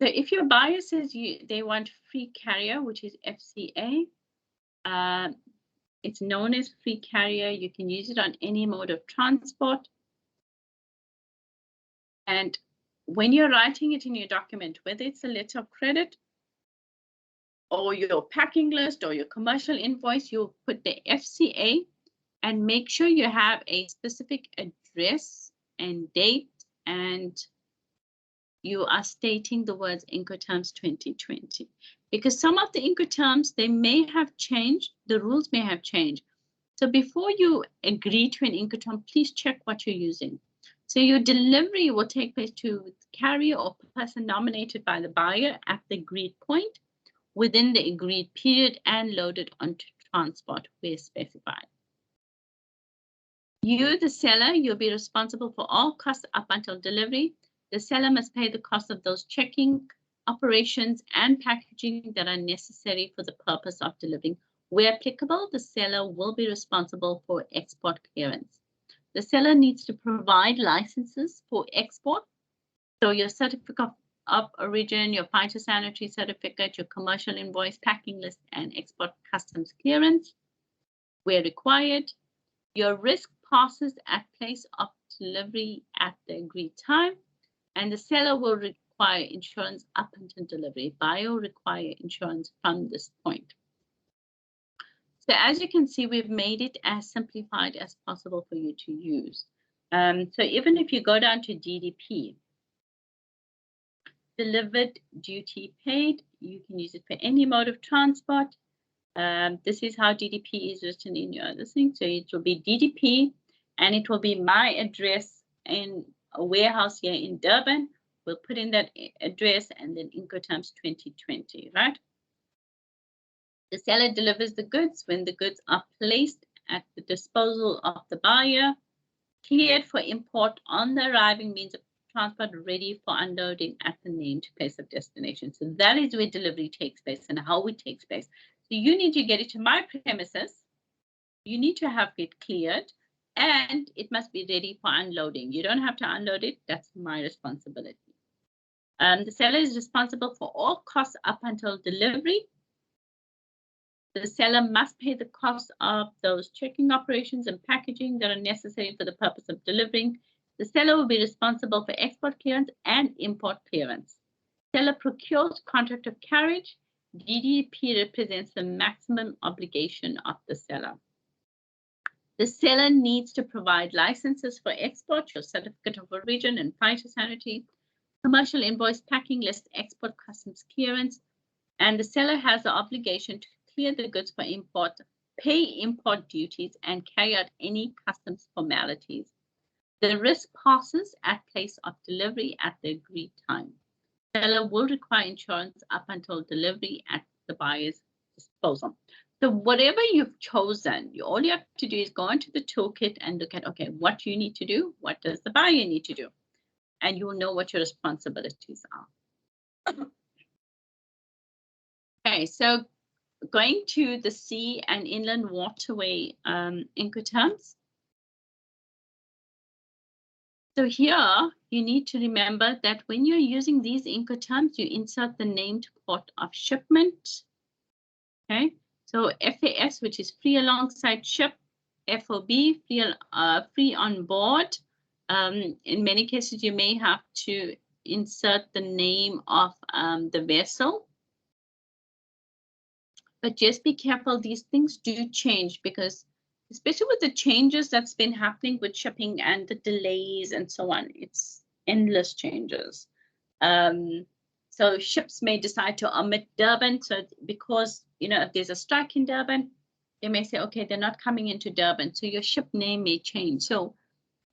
Speaker 16: So if your buyer says they want free carrier, which is FCA, it's known as free carrier. You can use it on any mode of transport. And when you're writing it in your document, whether it's a letter of credit or your packing list or your commercial invoice, you'll put the FCA and make sure you have a specific address and date, and you are stating the words Incoterms 2020. Because some of the Incoterms, they may have changed, the rules may have changed. So before you agree to an Incoterm, please check what you're using. So your delivery will take place to the carrier or person nominated by the buyer at the agreed point within the agreed period and loaded onto transport where specified. You, the seller, you'll be responsible for all costs up until delivery. The seller must pay the cost of those checking, operations, and packaging that are necessary for the purpose of delivering. Where applicable, the seller will be responsible for export clearance. The seller needs to provide licenses for export. So your certificate of origin, your phytosanitary certificate, your commercial invoice, packing list, and export customs clearance where required. Your risk passes at place of delivery at the agreed time, and the seller will require insurance up until delivery. Buyer will require insurance from this point. So as you can see, we've made it as simplified as possible for you to use. So even if you go down to DDP, delivered, duty paid, you can use it for any mode of transport. This is how DDP is written in your other thing. So it will be DDP, and it will be my address in a warehouse here in Durban. We'll put in that address and then Incoterms 2020, right? The seller delivers the goods when the goods are placed at the disposal of the buyer, cleared for import on the arriving means of transport ready for unloading at the named place of destination. So that is where delivery takes place and how it takes place. So you need to get it to my premises. You need to have it cleared and it must be ready for unloading. You don't have to unload it. That's my responsibility. The seller is responsible for all costs up until delivery. The seller must pay the cost of those checking operations and packaging that are necessary for the purpose of delivering. The seller will be responsible for export clearance and import clearance. Seller procures contract of carriage. DDP represents the maximum obligation of the seller. The seller needs to provide licenses for export, your certificate of origin and phytosanitary, commercial invoice, packing list, export customs clearance, and the seller has the obligation to clear the goods for import, pay import duties, and carry out any customs formalities. The risk passes at place of delivery at the agreed time. Seller will require insurance up until delivery at the buyer's disposal. So whatever you've chosen, all you have to do is go into the toolkit and look at, okay, what do you need to do? What does the buyer need to do? And you will know what your responsibilities are. Okay, so going to the sea and inland waterway Incoterms. So here you need to remember that when you're using these Incoterms, you insert the named port of shipment. Okay, so FAS, which is free alongside ship, FOB, free on board. In many cases, you may have to insert the name of the vessel. But just be careful, these things do change because especially with the changes that's been happening with shipping and the delays and so on, it's endless changes. So ships may decide to omit Durban. So because, you know, if there's a strike in Durban, they may say, okay, they're not coming into Durban. So your ship name may change. So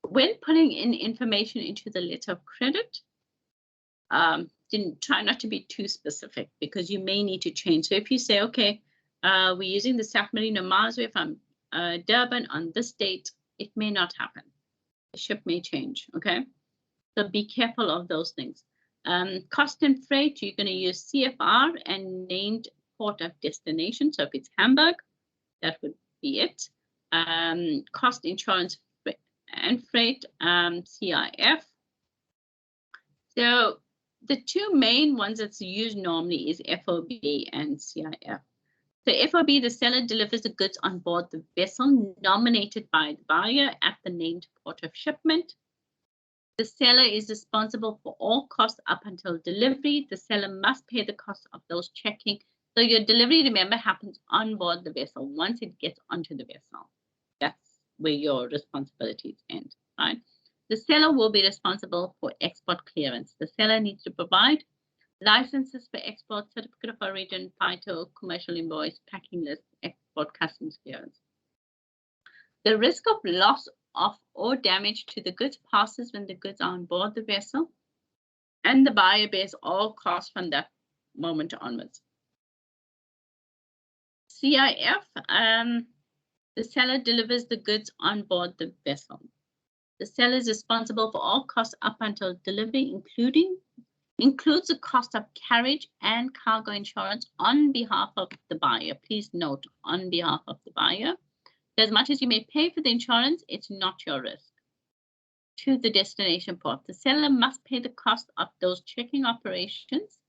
Speaker 16: when putting in information into the letter of credit, try not to be too specific because you may need to change. So if you say, okay, we're using the South Marino Marsway from Durban on this date, it may not happen. The ship may change, okay? So be careful of those things. Cost and freight, you're going to use CFR and named port of destination. So if it's Hamburg, that would be it. Cost, insurance, and freight, CIF. So the two main ones that's used normally is FOB and CIF. So FOB, the seller delivers the goods on board the vessel nominated by the buyer at the named port of shipment. The seller is responsible for all costs up until delivery. The seller must pay the cost of those checking. So your delivery, remember, happens on board the vessel once it gets onto the vessel. That's where your responsibilities end, right? The seller will be responsible for export clearance. The seller needs to provide licenses for export, certificate of origin, phyto, commercial invoice, packing list, export customs clearance. The risk of loss of or damage to the goods passes when the goods are on board the vessel, and the buyer bears all costs from that moment onwards. CIF, the seller delivers the goods on board the vessel. The seller is responsible for all costs up until delivery, includes the cost of carriage and cargo insurance on behalf of the buyer. Please note, on behalf of the buyer. As much as you may pay for the insurance, it's not your risk. To the destination port, the seller must pay the cost of those checking operations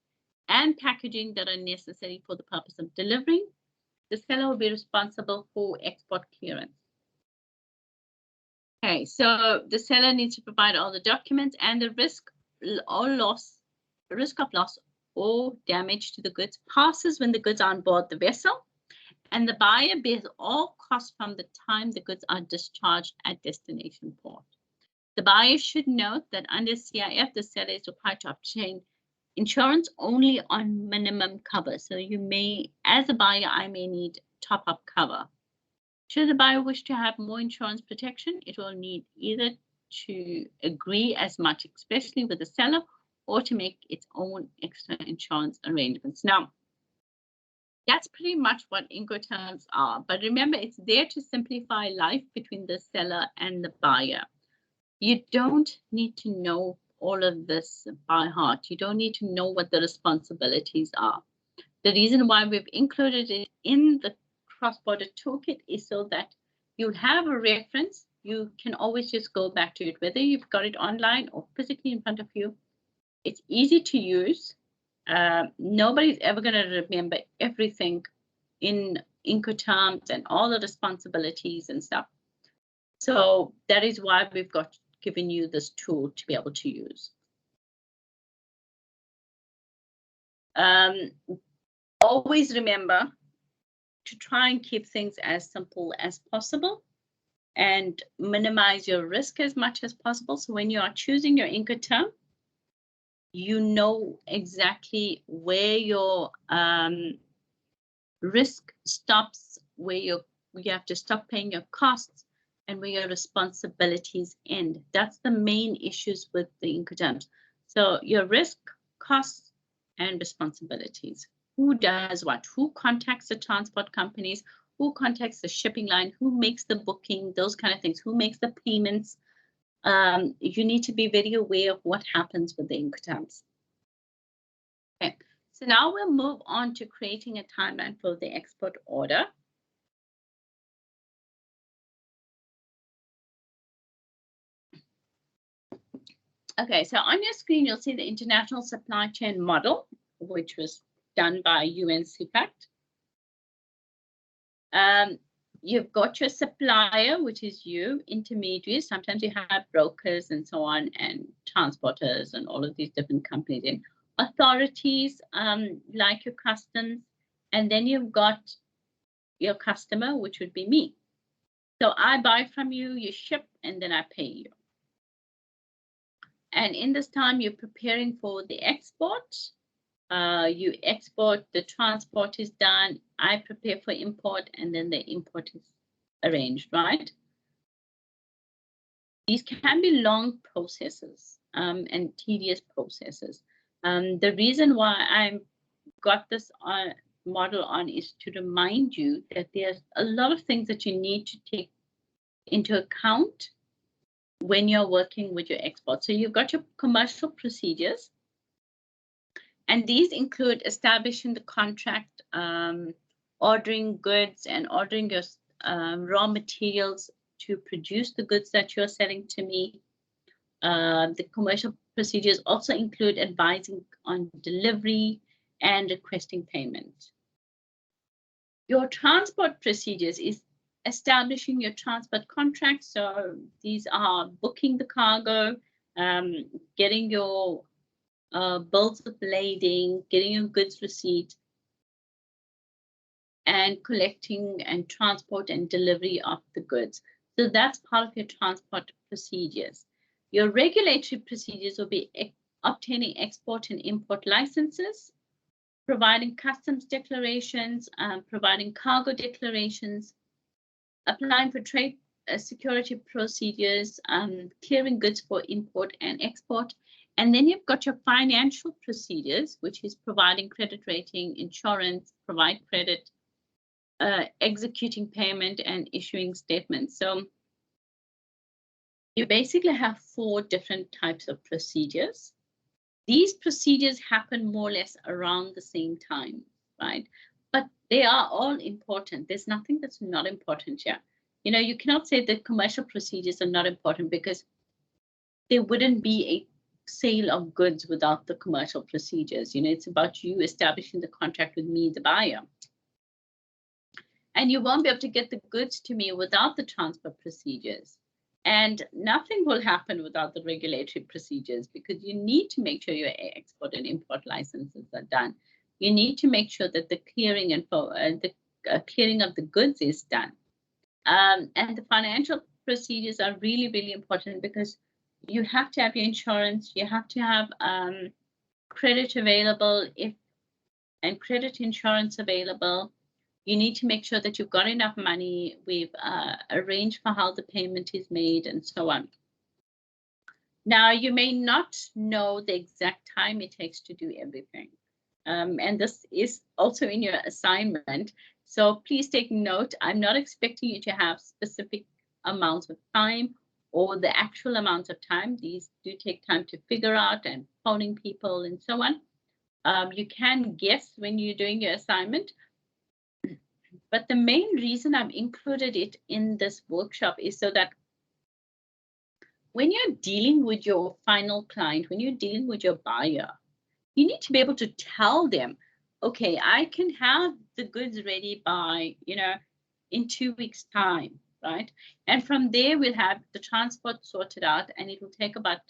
Speaker 16: and packaging that are necessary for the purpose of delivering. The seller will be responsible for export clearance. Okay, so the seller needs to provide all the documents, and the risk of loss or damage to the goods passes when the goods are on board the vessel, and the buyer bears all costs from the time the goods are discharged at destination port. The buyer should note that under CIF, the seller is required to obtain insurance only on minimum cover. So you may, as a buyer, I may need top-up cover. Should the buyer wish to have more insurance protection, it will need either to agree as much, especially with the seller, or to make its own extra insurance arrangements. Now, that's pretty much what Incoterms are. But remember, it's there to simplify life between the seller and the buyer. You don't need to know all of this by heart. You don't need to know what the responsibilities are. The reason why we've included it in the cross-border toolkit is so that you'll have a reference. You can always just go back to it, whether you've got it online or physically in front of you. It's easy to use. Nobody's ever going to remember everything in Incoterms and all the responsibilities and stuff. So that is why we've given you this tool to be able to use. Always remember to try and keep things as simple as possible and minimize your risk as much as possible. So when you are choosing your Incoterm, you know exactly where your risk stops, where you have to stop paying your costs, and where your responsibilities end. That's the main issues with the Incoterms. So your risk, costs, and responsibilities. Who does what? Who contacts the transport companies? Who contacts the shipping line? Who makes the booking? Those kind of things. Who makes the payments? You need to be very aware of what happens with the Incoterms. Okay, so now we'll move on to creating a timeline for the export order. Okay, so on your screen, you'll see the International Supply Chain Model, which was done by UNCPACT. You've got your supplier, which is you, intermediaries. Sometimes you have brokers and so on, and transporters and all of these different companies, and authorities like your customs. And then you've got your customer, which would be me. So I buy from you, you ship, and then I pay you. And in this time, you're preparing for the export. You export, the transport is done, I prepare for import, and then the import is arranged, right? These can be long processes and tedious processes. The reason why I got this model on is to remind you that there's a lot of things that you need to take into account when you're working with your export. So you've got your commercial procedures, and these include establishing the contract, ordering goods and ordering your raw materials to produce the goods that you're selling to me. The commercial procedures also include advising on delivery and requesting payment. Your transport procedures is establishing your transport contracts. So these are booking the cargo, getting your bills of lading, getting your goods receipt, and collecting and transport and delivery of the goods. So that's part of your transport procedures. Your regulatory procedures will be obtaining export and import licenses, providing customs declarations, providing cargo declarations, applying for trade security procedures, clearing goods for import and export. And then you've got your financial procedures, which is providing credit rating, insurance, provide credit, executing payment, and issuing statements. So you basically have 4 different types of procedures. These procedures happen more or less around the same time, right? But they are all important. There's nothing that's not important here. You know, you cannot say that commercial procedures are not important, because there wouldn't be a sale of goods without the commercial procedures. You know, it's about you establishing the contract with me, the buyer. And you won't be able to get the goods to me without the transport procedures. And nothing will happen without the regulatory procedures, because you need to make sure your export and import licenses are done. You need to make sure that the clearing and the clearing of the goods is done. And the financial procedures are really, really important, because you have to have your insurance, you have to have credit available, and credit insurance available. You need to make sure that you've got enough money. We've arranged for how the payment is made, and so on. Now, you may not know the exact time it takes to do everything. And this is also in your assignment. So please take note. I'm not expecting you to have specific amounts of time or the actual amount of time. These do take time to figure out and phoning people and so on. You can guess when you're doing your assignment. But the main reason I've included it in this workshop is so that when you're dealing with your final client, when you're dealing with your buyer, you need to be able to tell them, okay, I can have the goods ready by, in 2 weeks' time, right? And from there, we'll have the transport sorted out, and it will take about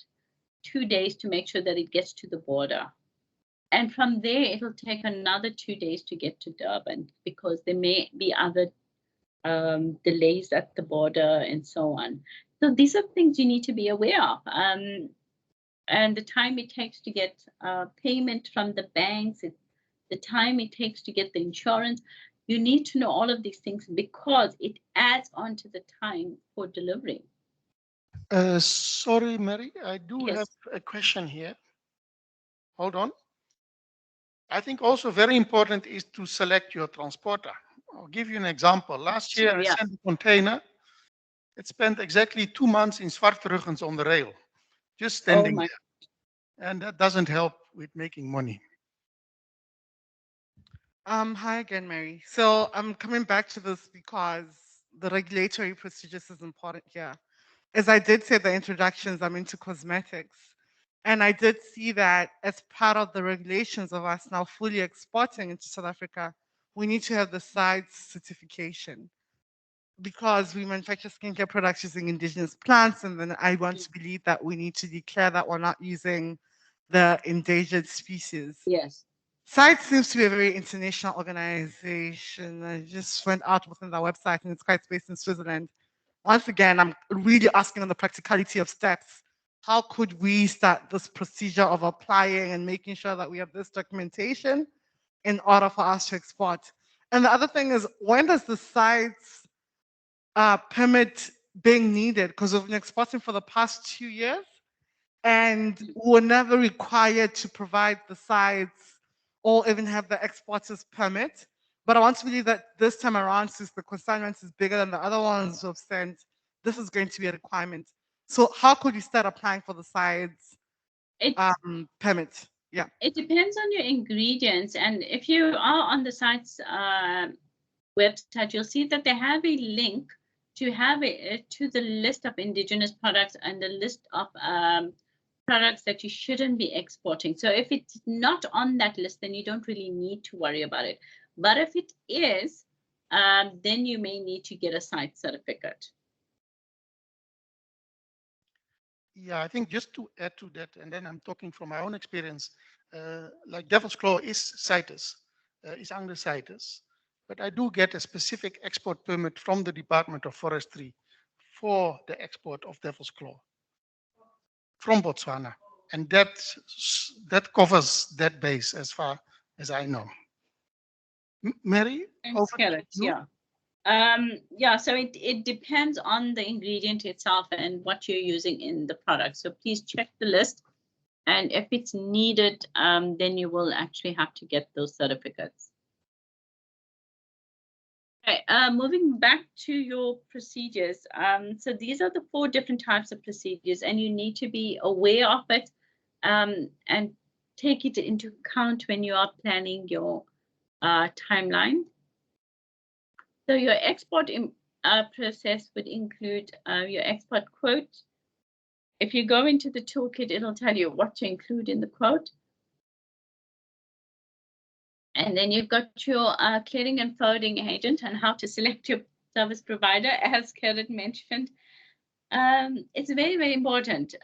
Speaker 16: 2 days to make sure that it gets to the border. And from there, it'll take another 2 days to get to Durban because there may be other delays at the border and so on. So these are things you need to be aware of. And the time it takes to get payment from the banks, the time it takes to get the insurance. You need to know all of these things because it adds on to the time for delivery.
Speaker 1: Sorry, Mary, I do
Speaker 16: Yes.
Speaker 1: have a question here. Hold on. I think also very important is to select your transporter. I'll give you an example. Last year, I
Speaker 16: Yeah.
Speaker 1: sent a container. It spent exactly 2 months in Zwartruggens on the rail, just standing
Speaker 16: my-
Speaker 1: there. And that doesn't help with making money.
Speaker 15: Hi again, Mary. So I'm coming back to this because the regulatory procedures is important here. As I did say, the introductions, I'm into cosmetics. And I did see that as part of the regulations of us now fully exporting into South Africa, we need to have the sites certification because we manufacture skincare products using indigenous plants. And then I want to believe that we need to declare that we're not using the endangered species.
Speaker 16: Yes.
Speaker 15: SITE seems to be a very international organization. I just went out within their website and it's quite based in Switzerland. Once again, I'm really asking on the practicality of steps. How could we start this procedure of applying and making sure that we have this documentation in order for us to export? And the other thing is, when does the SITE's permit being needed? Because we've been exporting for the past 2 years and we're never required to provide the sites or even have the exporter's permit. But I want to believe that this time around, since the consignment is bigger than the other ones we've sent, this is going to be a requirement. So how could you start applying for the sites permit? Yeah.
Speaker 16: It depends on your ingredients. And if you are on the site's website, you'll see that they have a link to have to the list of indigenous products and the list of products that you shouldn't be exporting. So if it's not on that list, then you don't really need to worry about it. But if it is, then you may need to get a site certificate.
Speaker 1: Yeah, I think just to add to that, and then I'm talking from my own experience, like Devil's Claw is CITES, is under CITES, but I do get a specific export permit from the Department of Forestry for the export of Devil's Claw from Botswana. And that covers that base as far as I know. Mary?
Speaker 16: Thanks, Gerrit. Yeah. Yeah, so it depends on the ingredient itself and what you're using in the product. So please check the list. And if it's needed, then you will actually have to get those certificates. Okay, moving back to your procedures. So these are the 4 different types of procedures, and you need to be aware of it and take it into account when you are planning your timeline. So your export process would include your export quote. If you go into the toolkit, it'll tell you what to include in the quote. And then you've got your clearing and forwarding agent and how to select your service provider, as Gerrit mentioned. It's very, very important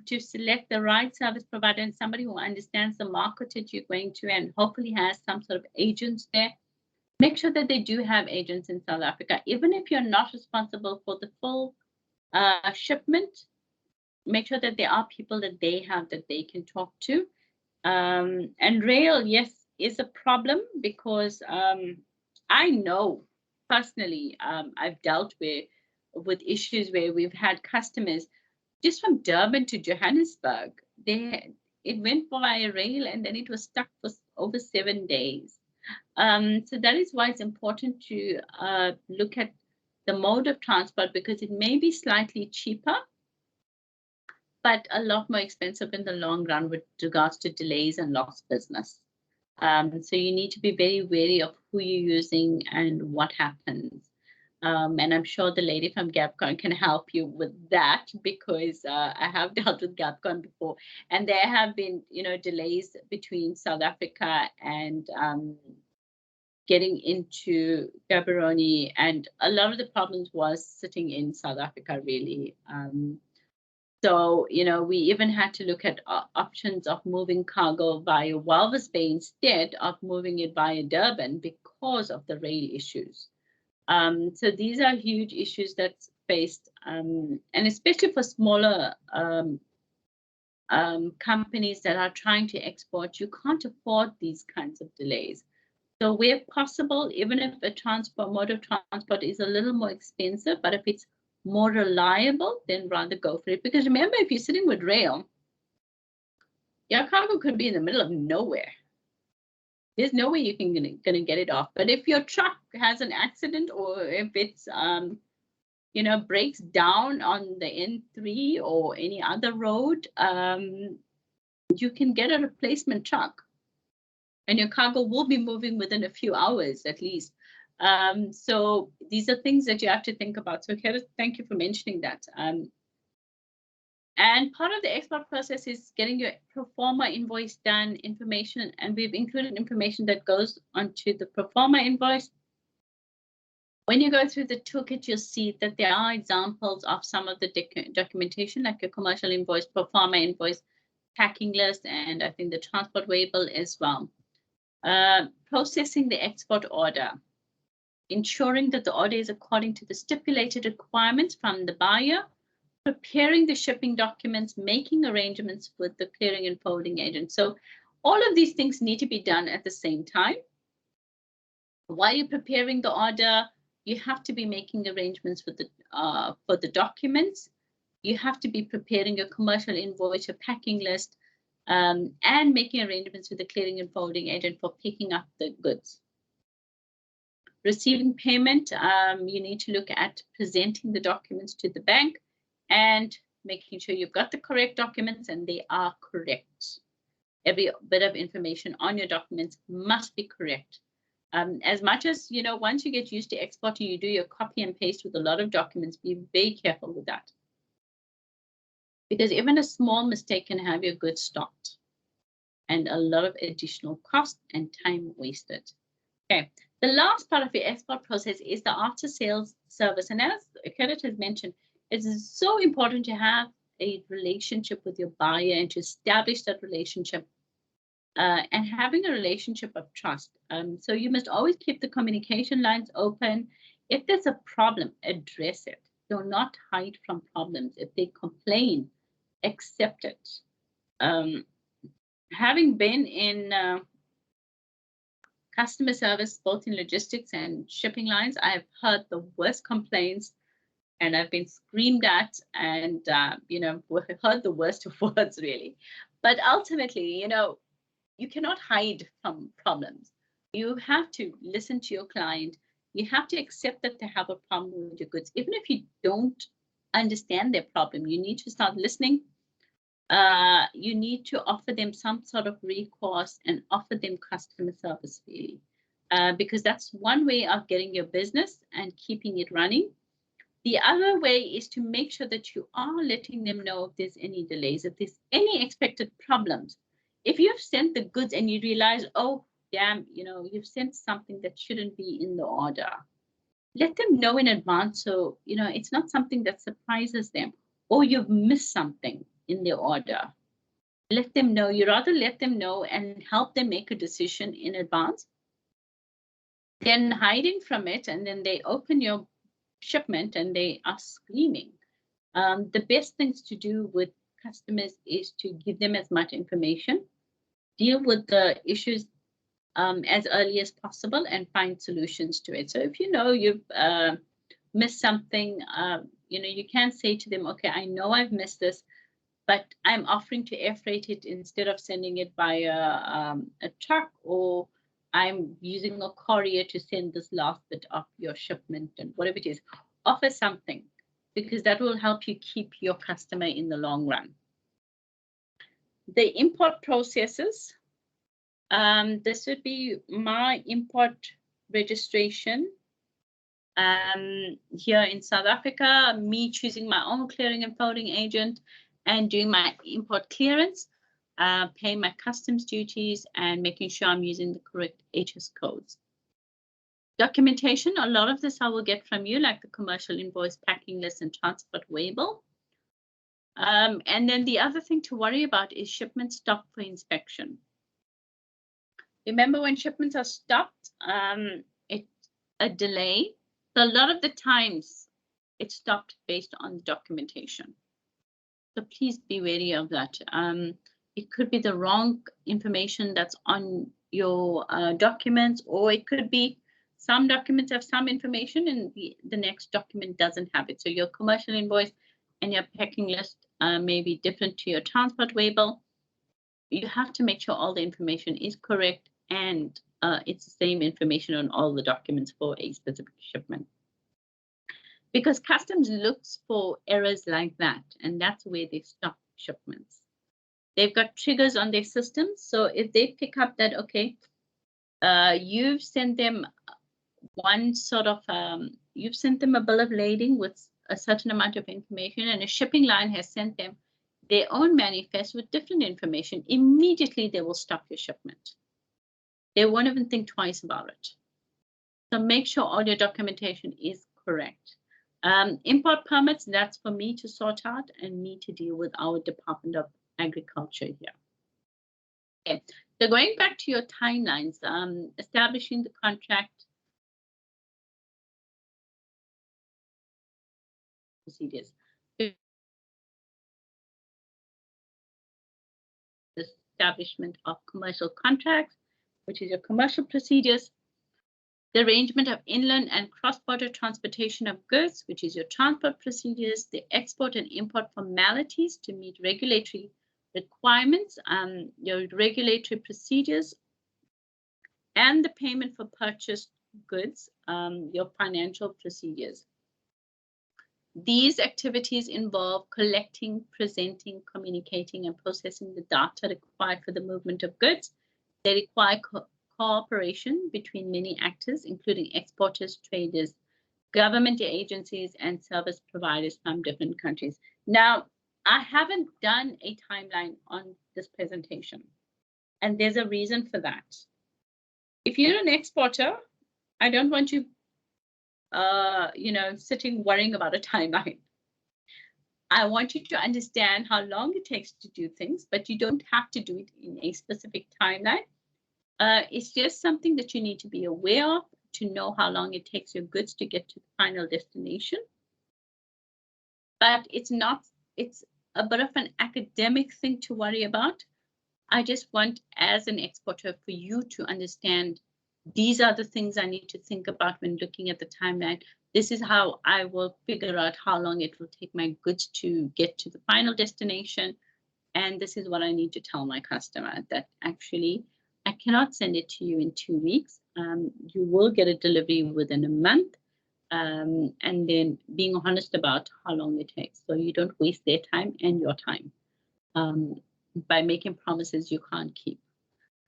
Speaker 16: to select the right service provider and somebody who understands the market that you're going to and hopefully has some sort of agents there. Make sure that they do have agents in South Africa. Even if you're not responsible for the full shipment, make sure that there are people that they have that they can talk to. And rail, yes, is a problem because I know personally I've dealt with issues where we've had customers just from Durban to Johannesburg. It went by rail and then it was stuck for over 7 days. So that is why it's important to look at the mode of transport because it may be slightly cheaper, but a lot more expensive in the long run with regards to delays and lost business. So you need to be very wary of who you're using and what happens. And I'm sure the lady from GapCon can help you with that because I have dealt with GapCon before, and there have been, delays between South Africa and getting into Gaborone, and a lot of the problems was sitting in South Africa, really. So, we even had to look at options of moving cargo via Walvis Bay instead of moving it via Durban because of the rail issues. So these are huge issues that's faced, and especially for smaller companies that are trying to export, you can't afford these kinds of delays. So where possible, even if a mode of transport is a little more expensive, but if it's more reliable, then rather go for it. Because remember, if you're sitting with rail, your cargo could be in the middle of nowhere. There's no way you can gonna get it off. But if your truck has an accident, or if it's breaks down on the N3 or any other road, you can get a replacement truck, and your cargo will be moving within a few hours at least. So these are things that you have to think about. So Kara, thank you for mentioning that. And part of the export process is getting your pro forma invoice done, information, and we've included information that goes onto the pro forma invoice. When you go through the toolkit, you'll see that there are examples of some of the documentation, like your commercial invoice, pro forma invoice, packing list, and I think the transport waybill as well. Processing the export order, ensuring that the order is according to the stipulated requirements from the buyer, preparing the shipping documents, making arrangements with the clearing and forwarding agent. So all of these things need to be done at the same time. While you're preparing the order, you have to be making arrangements for the documents. You have to be preparing your commercial invoice, your packing list, and making arrangements with the clearing and forwarding agent for picking up the goods. Receiving payment, you need to look at presenting the documents to the bank and making sure you've got the correct documents and they are correct. Every bit of information on your documents must be correct. As much as, once you get used to exporting, you do your copy and paste with a lot of documents, be very careful with that. Because even a small mistake can have your goods stopped and a lot of additional cost and time wasted. Okay, the last part of your export process is the after-sales service. And as Kenneth has mentioned, it's so important to have a relationship with your buyer and to establish that relationship and having a relationship of trust. So you must always keep the communication lines open. If there's a problem, address it. Do not hide from problems. If they complain, accept it. Having been in customer service, both in logistics and shipping lines, I've heard the worst complaints and I've been screamed at and, heard the worst of words, really. But ultimately, you cannot hide from problems. You have to listen to your client. You have to accept that they have a problem with your goods. Even if you don't understand their problem, you need to start listening. You need to offer them some sort of recourse and offer them customer service, really, because that's one way of getting your business and keeping it running. The other way is to make sure that you are letting them know if there's any delays, if there's any expected problems. If you've sent the goods and you realize, oh, damn, you've sent something that shouldn't be in the order, let them know in advance so, it's not something that surprises them or you've missed something in their order. Let them know. You rather let them know and help them make a decision in advance than hiding from it and then they open your shipment and they are screaming. The best things to do with customers is to give them as much information, deal with the issues as early as possible and find solutions to it. So if you've missed something, you can say to them, okay, I know I've missed this, but I'm offering to air freight it instead of sending it by a truck, or I'm using a courier to send this last bit of your shipment and whatever it is. offer something, because that will help you keep your customer in the long run. The import processes, this would be my import registration here in South Africa, me choosing my own clearing and forwarding agent and doing my import clearance, paying my customs duties and making sure I'm using the correct HS codes. Documentation, a lot of this I will get from you, like the commercial invoice, packing list, and transport waybill. And then the other thing to worry about is shipment stopped for inspection. Remember, when shipments are stopped, it's a delay. So a lot of the times it's stopped based on documentation. So please be wary of that. It could be the wrong information that's on your documents, or it could be some documents have some information and the next document doesn't have it. So your commercial invoice and your packing list may be different to your transport waybill. You have to make sure all the information is correct and it's the same information on all the documents for a specific shipment. Because customs looks for errors like that, and that's where they stop shipments. They've got triggers on their systems. So if they pick up that, okay, you've sent them one sort of, you've sent them a bill of lading with a certain amount of information, and a shipping line has sent them their own manifest with different information, immediately they will stop your shipment. They won't even think twice about it. So make sure all your documentation is correct. Import permits, that's for me to sort out and me to deal with our Department of Agriculture here. Okay, so going back to your timelines, establishing the contract procedures. Establishment of commercial contracts, which is your commercial procedures. The arrangement of inland and cross-border transportation of goods, which is your transport procedures. The export and import formalities to meet regulatory requirements, your regulatory procedures, and the payment for purchased goods, your financial procedures. These activities involve collecting, presenting, communicating, and processing the data required for the movement of goods. They require cooperation between many actors, including exporters, traders, government agencies, and service providers from different countries. Now, I haven't done a timeline on this presentation, and there's a reason for that. If you're an exporter, I don't want you sitting worrying about a timeline. I want you to understand how long it takes to do things, but you don't have to do it in a specific timeline. It's just something that you need to be aware of to know how long it takes your goods to get to the final destination. But it's a bit of an academic thing to worry about. I just want, as an exporter, for you to understand these are the things I need to think about when looking at the timeline. This is how I will figure out how long it will take my goods to get to the final destination. And this is what I need to tell my customer, that actually I cannot send it to you in 2 weeks. You will get a delivery within a month. And then being honest about how long it takes, so you don't waste their time and your time by making promises you can't keep.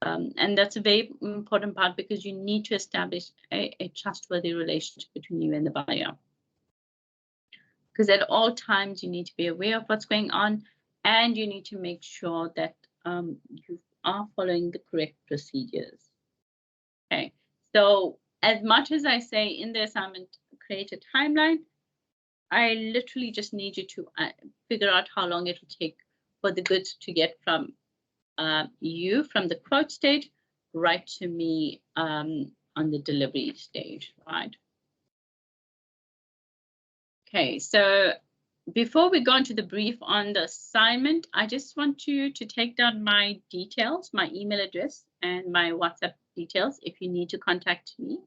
Speaker 16: And that's a very important part, because you need to establish a trustworthy relationship between you and the buyer. Because at all times you need to be aware of what's going on, and you need to make sure that you are following the correct procedures. Okay, so as much as I say in the assignment, create a timeline, I literally just need you to figure out how long it will take for the goods to get from you, from the quote stage, right to me on the delivery stage, right? Okay, so before we go into the brief on the assignment, I just want you to take down my details, my email address and my WhatsApp details if you need to contact me.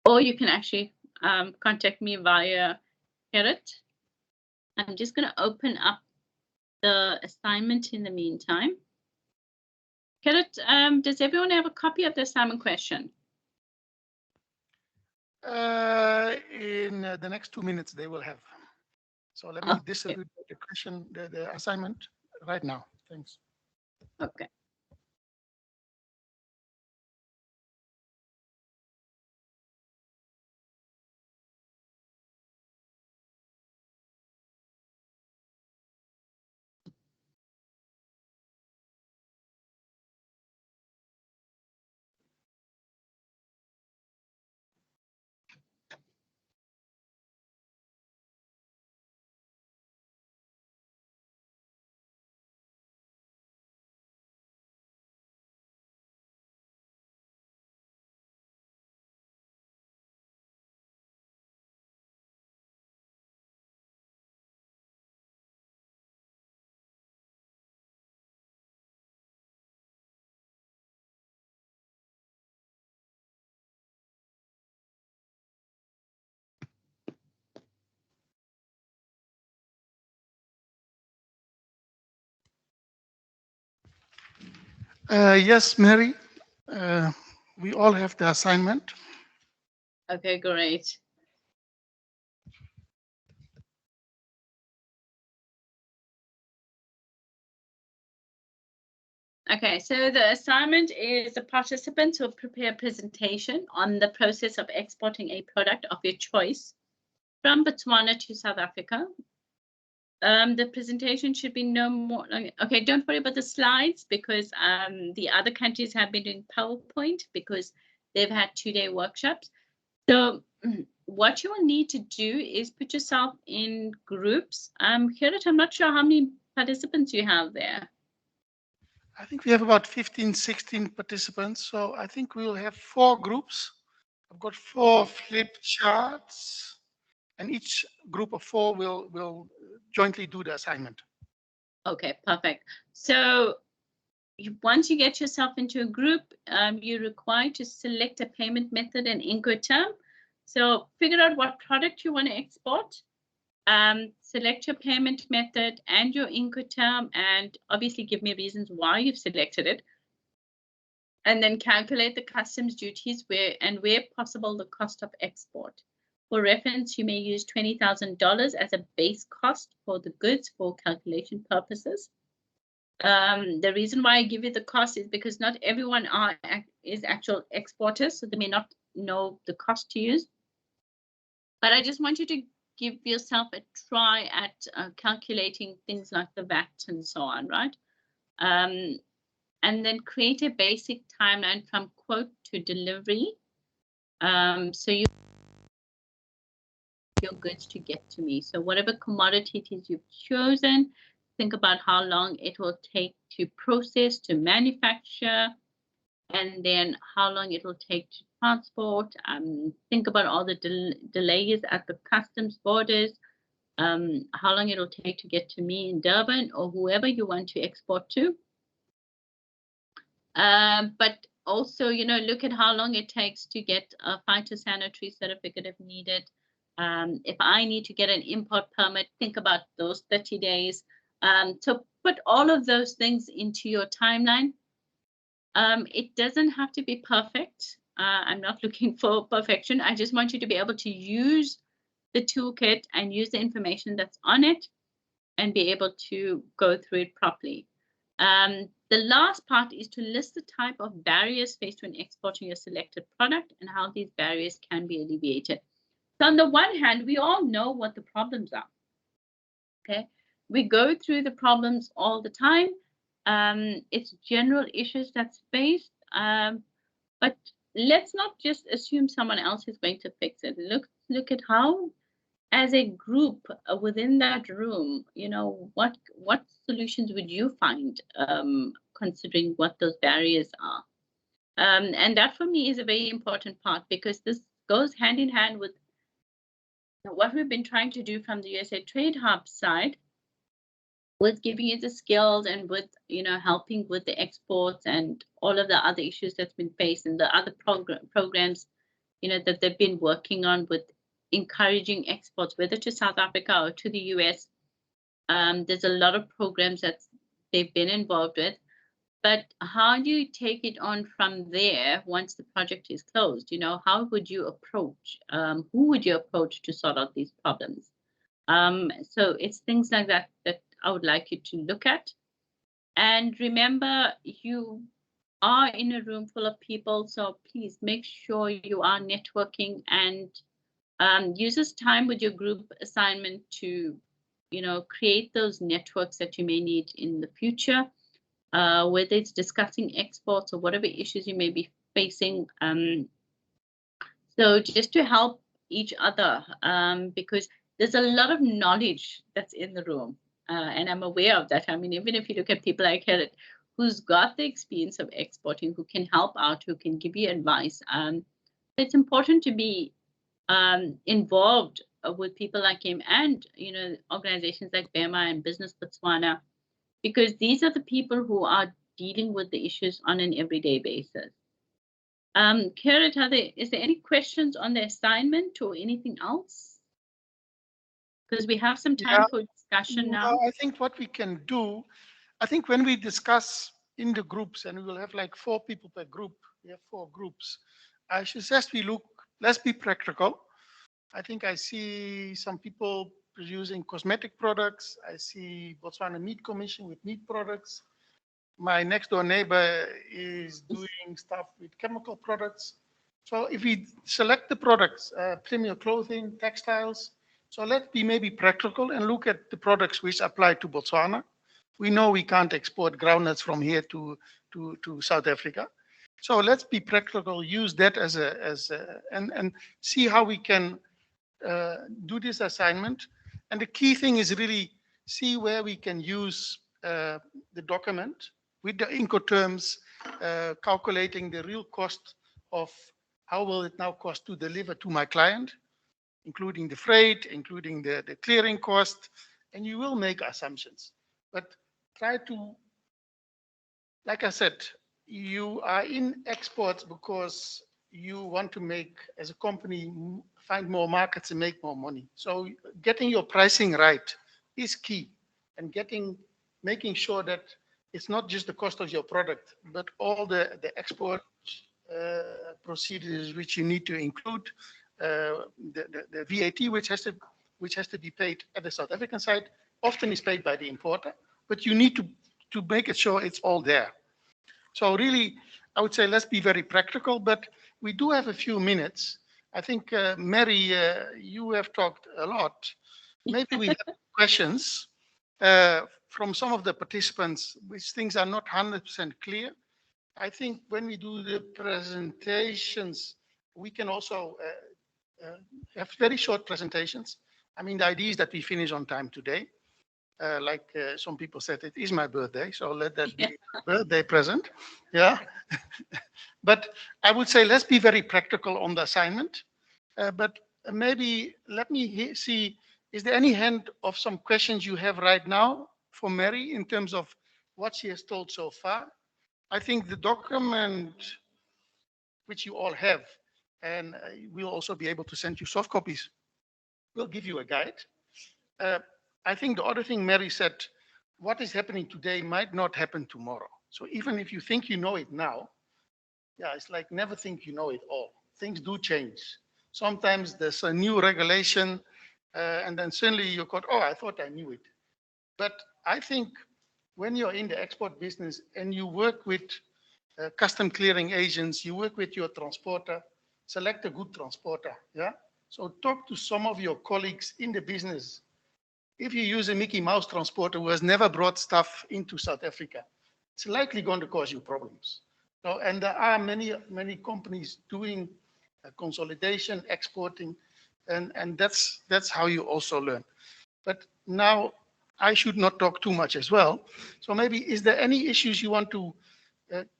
Speaker 16: Or you can actually contact me via Carrot. I'm just going to open up the assignment in the meantime. Carrot, does everyone have a copy of the assignment question?
Speaker 1: In the next 2 minutes, they will have. So let me distribute the question, the assignment right now. Thanks.
Speaker 16: Okay.
Speaker 1: Yes, Mary, we all have the assignment.
Speaker 16: Okay, great. Okay, so the assignment is the participants will prepare a presentation on the process of exporting a product of your choice from Botswana to South Africa. The presentation should be no more, okay, don't worry about the slides because the other countries have been doing PowerPoint because they've had 2-day workshops. So what you will need to do is put yourself in groups. Gerrit, I'm not sure how many participants you have there.
Speaker 1: I think we have about 15, 16 participants. So I think we'll have 4 groups. I've got 4 flip charts, and each group of 4 will jointly do the assignment.
Speaker 16: Okay, perfect. So once you get yourself into a group, you're required to select a payment method and Incoterm. So figure out what product you want to export. Select your payment method and your Incoterm, and obviously give me reasons why you've selected it. And then calculate the customs duties where possible the cost of export. For reference, you may use $20,000 as a base cost for the goods for calculation purposes. The reason why I give you the cost is because not everyone is actual exporters, so they may not know the cost to use. But I just want you to give yourself a try at calculating things like the VAT and so on, right? And then create a basic timeline from quote to delivery. So you your goods to get to me. So whatever commodity it is you've chosen, think about how long it will take to process, to manufacture, and then how long it will take to transport. Think about all the delays at the customs borders, how long it'll take to get to me in Durban or whoever you want to export to. But also, look at how long it takes to get a phytosanitary certificate if needed. If I need to get an import permit, think about those 30 days. So put all of those things into your timeline. It doesn't have to be perfect. I'm not looking for perfection. I just want you to be able to use the toolkit and use the information that's on it and be able to go through it properly. The last part is to list the type of barriers faced when exporting your selected product and how these barriers can be alleviated. So on the one hand, we all know what the problems are. Okay, we go through the problems all the time. It's general issues that's faced, but let's not just assume someone else is going to fix it. Look at how, as a group within that room, what solutions would you find, considering what those barriers are? And that for me is a very important part because this goes hand in hand with what we've been trying to do from the USA Trade Hub side, with giving you the skills and with helping with the exports and all of the other issues that's been faced and the other programs that they've been working on with encouraging exports, whether to South Africa or to the US. There's a lot of programs that they've been involved with. But how do you take it on from there once the project is closed? You know, how would you approach? Who would you approach to sort out these problems? So it's things like that that I would like you to look at. And remember, you are in a room full of people, so please make sure you are networking and use this time with your group assignment to, you know, create those networks that you may need in the future, whether it's discussing exports or whatever issues you may be facing. So just to help each other, because there's a lot of knowledge that's in the room, and I'm aware of that. I mean, even if you look at people like Helen, who's got the experience of exporting, who can help out, who can give you advice. It's important to be involved with people like him and, you know, organizations like BEMA and Business Botswana, because these are the people who are dealing with the issues on an everyday basis. Carrot, is there any questions on the assignment or anything else? Because we have some time for discussion now.
Speaker 1: I think what we can do, I think when we discuss in the groups, and we will have like 4 people per group, we have 4 groups. I suggest we look, let's be practical. I think I see some people producing cosmetic products. I see Botswana Meat Commission with meat products. My next door neighbor is doing stuff with chemical products. So if we select the products, premier clothing, textiles, so let's be maybe practical and look at the products which apply to Botswana. We know we can't export groundnuts from here to South Africa. So let's be practical, use that as and see how we can do this assignment. And the key thing is really see where we can use the document with the Incoterms, calculating the real cost of how will it now cost to deliver to my client, including the freight, including the clearing cost, and you will make assumptions. But try to, like I said, you are in exports because you want to make, as a company, find more markets and make more money. So getting your pricing right is key, and making sure that it's not just the cost of your product, but all the export procedures which you need to include, the VAT which has to be paid at the South African side, often is paid by the importer, but you need to make it sure it's all there. So really, I would say let's be very practical, but we do have a few minutes. I think, Mary, you have talked a lot. Maybe we have questions from some of the participants, which things are not 100% clear. I think when we do the presentations, we can also have very short presentations. I mean, the idea is that we finish on time today. Like some people said, it is my birthday, so let that be a birthday present. Yeah. But I would say let's be very practical on the assignment. But maybe let me see, is there any hand of some questions you have right now for Mary in terms of what she has told so far? I think the document which you all have, and we'll also be able to send you soft copies, will give you a guide. I think the other thing Mary said, what is happening today might not happen tomorrow. So even if you think you know it now, yeah, it's like never think you know it all. Things do change. Sometimes there's a new regulation, and then suddenly you got, oh, I thought I knew it. But I think when you're in the export business and you work with custom clearing agents, you work with your transporter, select a good transporter. Yeah. So talk to some of your colleagues in the business. If you use a Mickey Mouse transporter who has never brought stuff into South Africa, it's likely going to cause you problems. So, and there are many companies doing consolidation, exporting, and that's how you also learn. But now I should not talk too much as well. So maybe, is there any issues you want to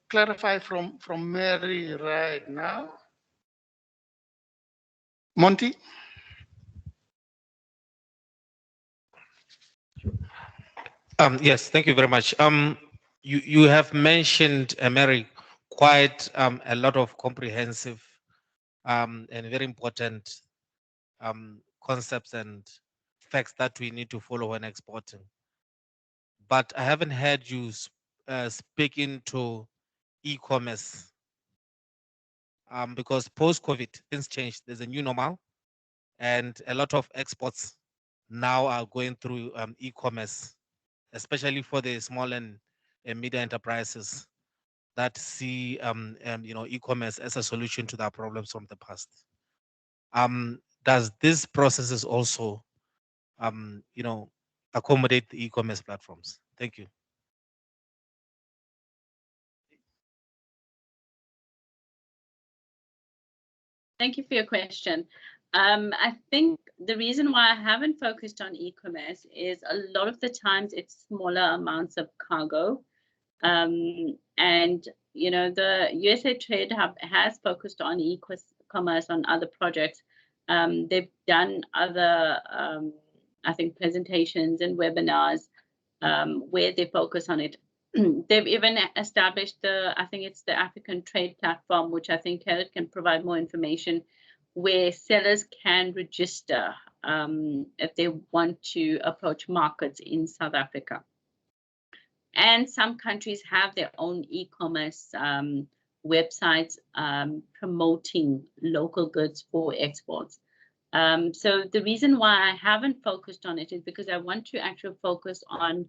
Speaker 1: clarify from Mary right now? Monty?
Speaker 3: Yes, thank you very much. You have mentioned, Mary, quite a lot of comprehensive and very important concepts and facts that we need to follow when exporting. But I haven't heard you speaking to e-commerce because post-COVID things changed. There's a new normal, and a lot of exports now are going through e-commerce, especially for the small and medium enterprises that see e-commerce as a solution to their problems from the past. Does this processes also accommodate the e-commerce platforms? Thank you.
Speaker 16: Thank you for your question. I think the reason why I haven't focused on e-commerce is a lot of the times it's smaller amounts of cargo. And, the USA Trade Hub has focused on e-commerce on other projects. They've done other, I think, presentations and webinars where they focus on it. They've even established I think it's the African Trade Platform, which I think Gerrit can provide more information, where sellers can register if they want to approach markets in South Africa. And some countries have their own e-commerce websites promoting local goods for exports. So the reason why I haven't focused on it is because I want to actually focus on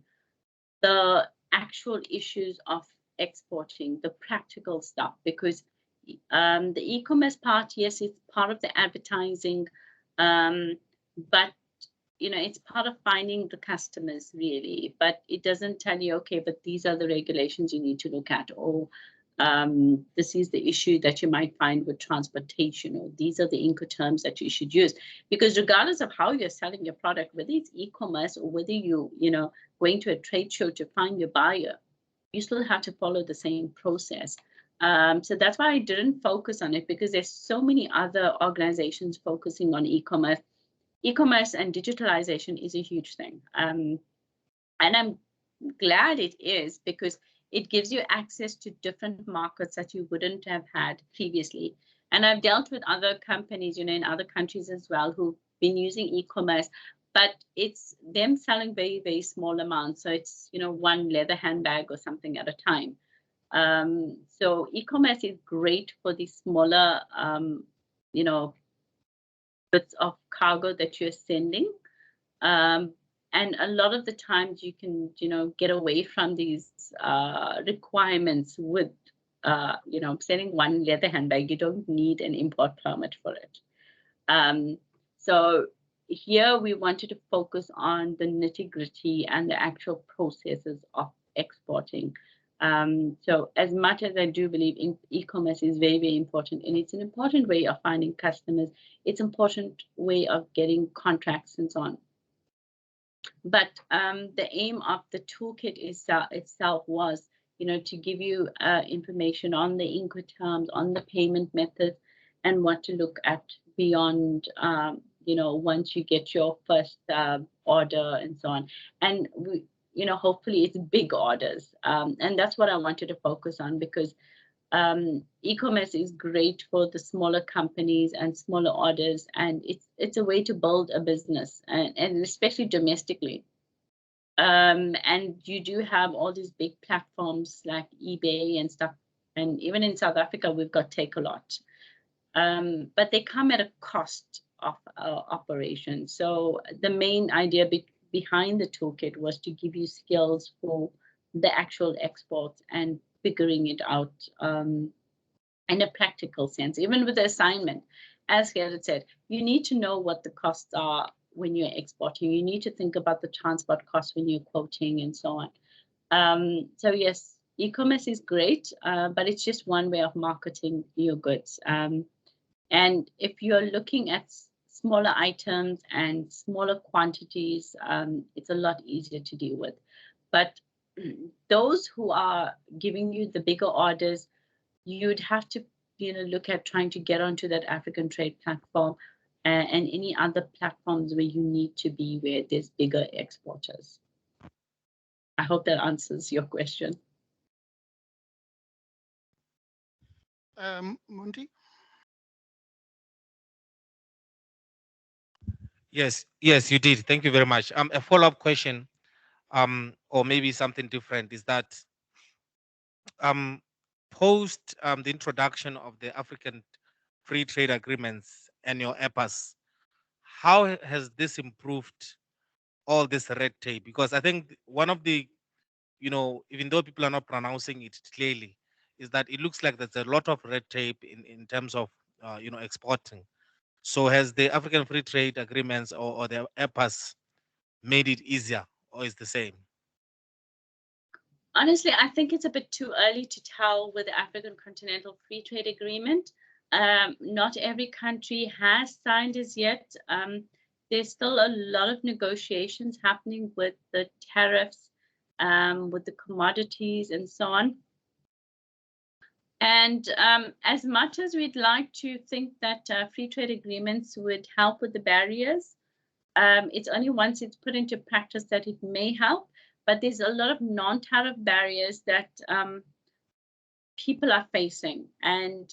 Speaker 16: the actual issues of exporting, the practical stuff, because the e-commerce part, yes, it's part of the advertising, but it's part of finding the customers really, but it doesn't tell you, okay, but these are the regulations you need to look at, or this is the issue that you might find with transportation, or these are the Incoterms that you should use. Because regardless of how you're selling your product, whether it's e-commerce or whether going to a trade show to find your buyer, you still have to follow the same process. So that's why I didn't focus on it, because there's so many other organizations focusing on e-commerce. E-commerce and digitalization is a huge thing. And I'm glad it is, because it gives you access to different markets that you wouldn't have had previously. And I've dealt with other companies, in other countries as well, who've been using e-commerce, but it's them selling very, very small amounts. So it's, one leather handbag or something at a time. So e-commerce is great for the smaller, bits of cargo that you're sending. And a lot of the times you can, get away from these requirements with, sending one leather handbag. You don't need an import permit for it. So here we wanted to focus on the nitty-gritty and the actual processes of exporting. So as much as I do believe e-commerce is very, very important, and it's an important way of finding customers, it's an important way of getting contracts and so on. But the aim of the toolkit itself was, to give you information on the Incoterms, on the payment methods, and what to look at beyond, once you get your first order and so on. And we, hopefully it's big orders. And that's what I wanted to focus on, because e-commerce is great for the smaller companies and smaller orders, and it's a way to build a business, and especially domestically. And you do have all these big platforms like eBay and stuff, and even in South Africa we've got TakeALot, but they come at a cost of operation. So the main idea behind the toolkit was to give you skills for the actual exports and figuring it out in a practical sense. Even with the assignment, as Gerrit said, you need to know what the costs are when you're exporting. You need to think about the transport costs when you're quoting and so on. So yes, e-commerce is great, but it's just one way of marketing your goods. And if you're looking at smaller items and smaller quantities, it's a lot easier to deal with. But those who are giving you the bigger orders, you'd have to, look at trying to get onto that African Trade Platform and any other platforms where you need to be, where there's bigger exporters. I hope that answers your question.
Speaker 1: Monty?
Speaker 3: Yes, you did. Thank you very much. A follow-up question, or maybe something different, is that Post the introduction of the African free trade agreements and your EPAs, how has this improved all this red tape? Because I think one of the, even though people are not pronouncing it clearly, is that it looks like there's a lot of red tape in terms of, exporting. So has the African free trade agreements or the EPAs made it easier, or is the same?
Speaker 16: Honestly, I think it's a bit too early to tell with the African Continental Free Trade Agreement. Not every country has signed as yet. There's still a lot of negotiations happening with the tariffs, with the commodities and so on. And as much as we'd like to think that free trade agreements would help with the barriers, it's only once it's put into practice that it may help. But there's a lot of non-tariff barriers that people are facing. And,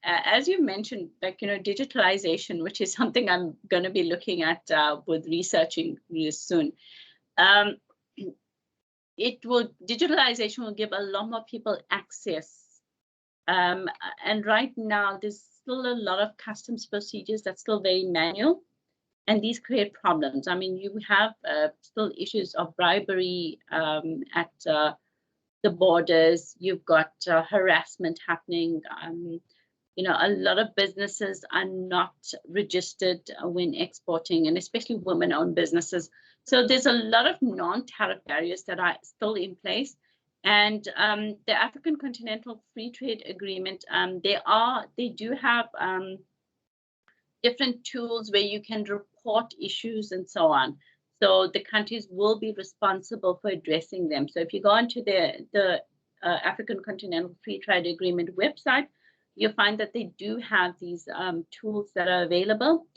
Speaker 16: as you mentioned, like, digitalization, which is something I'm going to be looking at with researching really soon. Digitalization will give a lot more people access. And right now, there's still a lot of customs procedures that's still very manual. And these create problems. I mean, you have still issues of bribery at the borders. You've got harassment happening. A lot of businesses are not registered when exporting, and especially women-owned businesses. So there's a lot of non-tariff barriers that are still in place. And the African Continental Free Trade Agreement, they do have different tools where you can report issues and so on. So the countries will be responsible for addressing them. So if you go onto the African Continental Free Trade Agreement website, you'll find that they do have these tools that are available.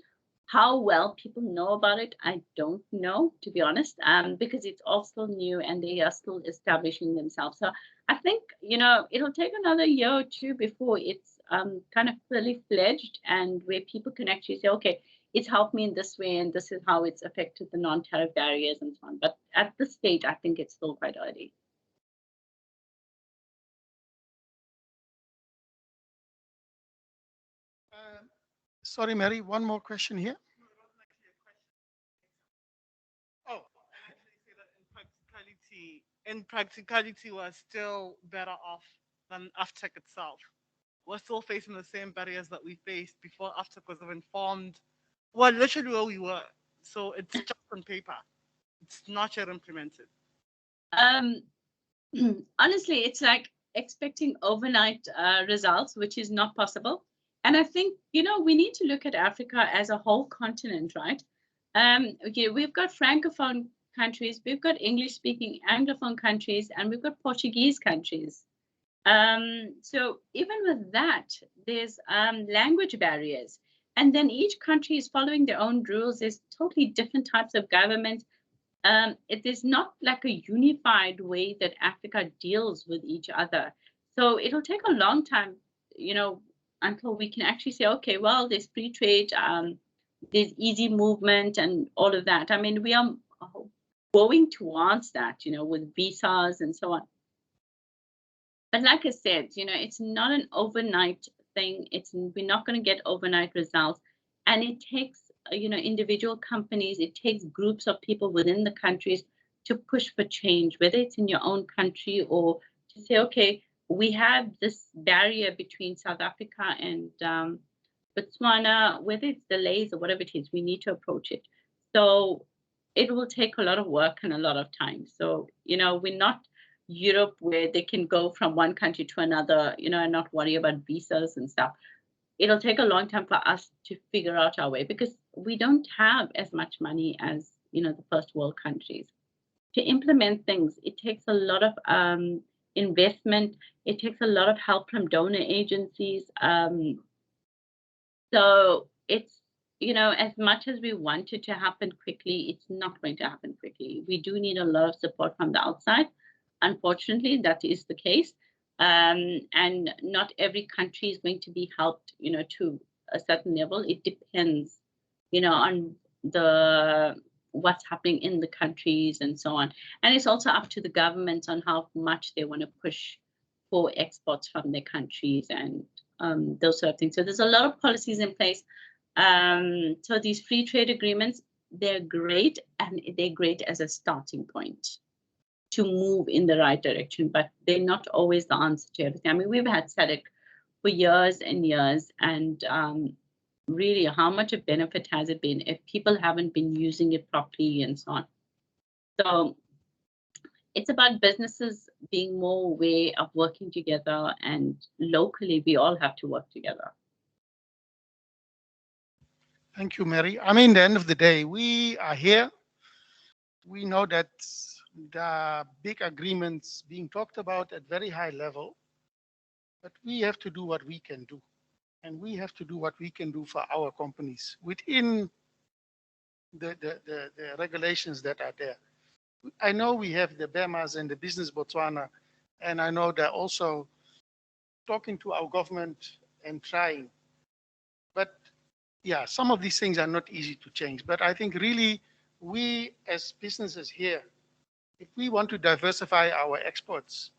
Speaker 16: How well people know about it, I don't know, to be honest, because it's all still new and they are still establishing themselves. So I think, it'll take another year or two before it's kind of fully fledged and where people can actually say, okay, it's helped me in this way and this is how it's affected the non-tariff barriers and so on. But at this stage, I think it's still quite early.
Speaker 1: Sorry, Mary, one more question here.
Speaker 15: Oh, in practicality, we're still better off than AFTEC itself. We're still facing the same barriers that we faced before AFTEC was even formed. Well, literally where we were. So it's just on paper. It's not yet implemented.
Speaker 16: Honestly, it's like expecting overnight results, which is not possible. And I think, we need to look at Africa as a whole continent, right? Okay, we've got Francophone countries, we've got English-speaking Anglophone countries, and we've got Portuguese countries. So even with that, there's language barriers. And then each country is following their own rules. There's totally different types of government. It is not like a unified way that Africa deals with each other. So it'll take a long time, until we can actually say, okay, well, there's free trade, there's easy movement and all of that. I mean, we are going towards that, with visas and so on. But like I said, it's not an overnight thing. We're not going to get overnight results. And it takes, individual companies, it takes groups of people within the countries to push for change, whether it's in your own country or to say, okay, we have this barrier between South Africa and Botswana, whether it's delays or whatever it is, we need to approach it. So it will take a lot of work and a lot of time. So, we're not Europe where they can go from one country to another, and not worry about visas and stuff. It'll take a long time for us to figure out our way because we don't have as much money as, the first world countries. To implement things, it takes a lot of investment. It takes a lot of help from donor agencies. So it's, as much as we want it to happen quickly, it's not going to happen quickly. We do need a lot of support from the outside. Unfortunately, that is the case. And not every country is going to be helped, to a certain level. It depends, on what's happening in the countries and so on. And it's also up to the governments on how much they want to push for exports from their countries and those sort of things. So there's a lot of policies in place. So these free trade agreements, they're great, and they're great as a starting point to move in the right direction, but they're not always the answer to everything. I mean, we've had SADC for years and years, and really, how much of benefit has it been if people haven't been using it properly and so on? So it's about businesses being more aware of working together, and locally, we all have to work together.
Speaker 1: Thank you, Mary. I mean, at the end of the day, we are here. We know that there are big agreements being talked about at very high level, but we have to do what we can do. And we have to do what we can do for our companies within the regulations that are there. I know we have the BEMAs and the Business Botswana, and I know they're also talking to our government and trying. But yeah, some of these things are not easy to change. But I think really we as businesses here, if we want to diversify our exports,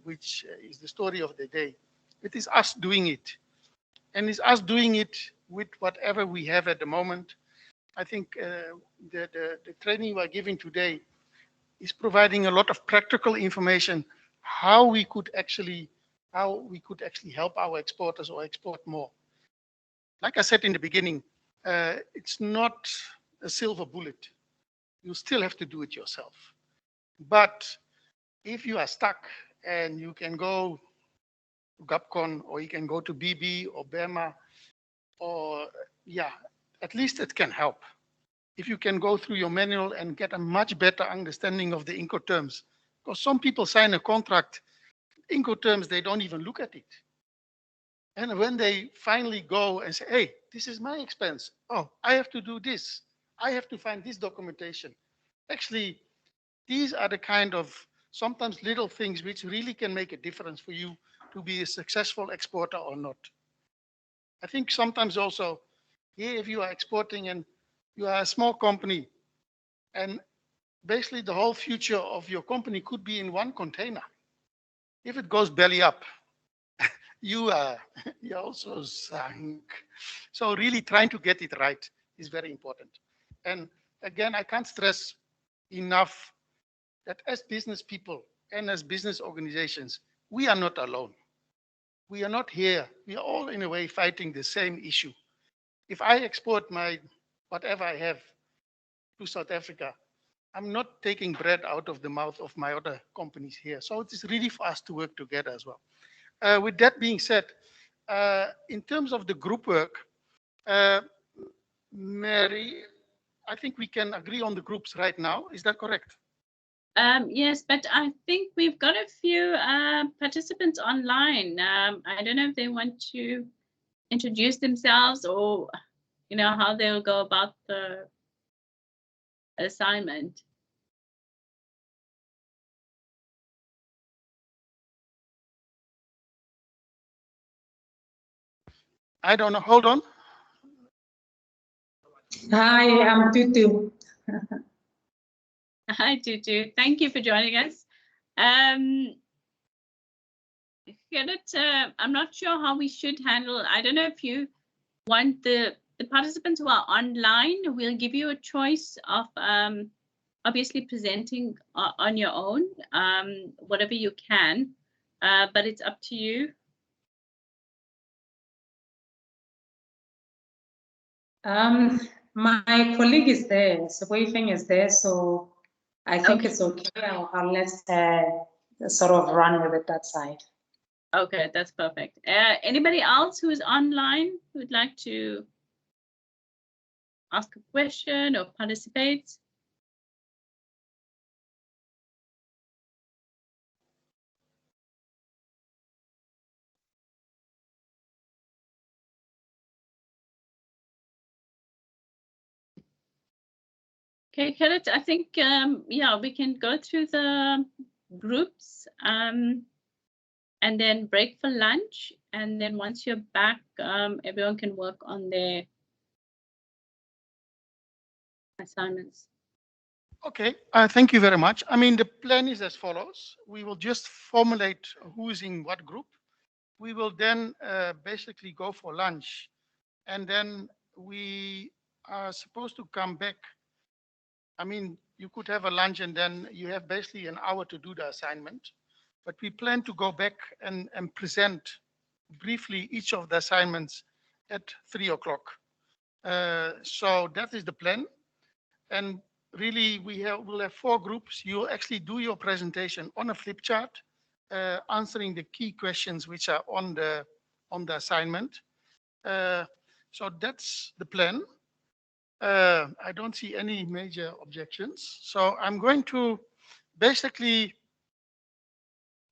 Speaker 1: which is the story of the day, it is us doing it. And it's us doing it with whatever we have at the moment. I think the training we're giving today is providing a lot of practical information how we could actually help our exporters or export more. Like I said in the beginning, it's not a silver bullet. You still have to do it yourself. But if you are stuck and you can go to GAPCON, or you can go to BB or BEMA, or yeah, at least it can help. If you can go through your manual and get a much better understanding of the Incoterms, because some people sign a contract, Incoterms, they don't even look at it. And when they finally go and say, hey, this is my expense. Oh, I have to do this. I have to find this documentation. Actually, these are the kind of sometimes little things which really can make a difference for you to be a successful exporter or not. I think sometimes also, here, if you are exporting and you are a small company, and basically the whole future of your company could be in one container. If it goes belly up, you also sunk. So really trying to get it right is very important. And again, I can't stress enough that as business people and as business organizations, we are not alone. We are not here. We are all in a way fighting the same issue. If I export my whatever I have to South Africa, I'm not taking bread out of the mouth of my other companies here. So it is really for us to work together as well. With that being said, in terms of the group work, Mary, I think we can agree on the groups right now. Is that correct?
Speaker 16: Yes, but I think we've got a few participants online. I don't know if they want to introduce themselves, or how they'll go about the assignment.
Speaker 1: I don't know. Hold on.
Speaker 4: Hi, I'm Tutu.
Speaker 16: Hi, Tutu. Thank you for joining us. I'm not sure how we should handle. I don't know if you want the participants who are online. We'll give you a choice of obviously presenting on your own, whatever you can, but it's up to you.
Speaker 4: My colleague is there, Wei is there, so I think it's okay. I'll let sort of run with it that side.
Speaker 16: Okay, that's perfect. Anybody else who is online who would like to ask a question or participate? Okay, Gerrit, I think, yeah, we can go through the groups and then break for lunch. And then once you're back, everyone can work on their assignments.
Speaker 1: Okay, thank you very much. I mean, the plan is as follows. We will just formulate who is in what group. We will then basically go for lunch. And then we are supposed to come back. I mean, you could have a lunch and then you have basically an hour to do the assignment. But we plan to go back and present briefly each of the assignments at 3 o'clock. So that is the plan. And really, we'll have 4 groups. You'll actually do your presentation on a flip chart, answering the key questions which are on the assignment. So that's the plan. I don't see any major objections. So I'm going to basically,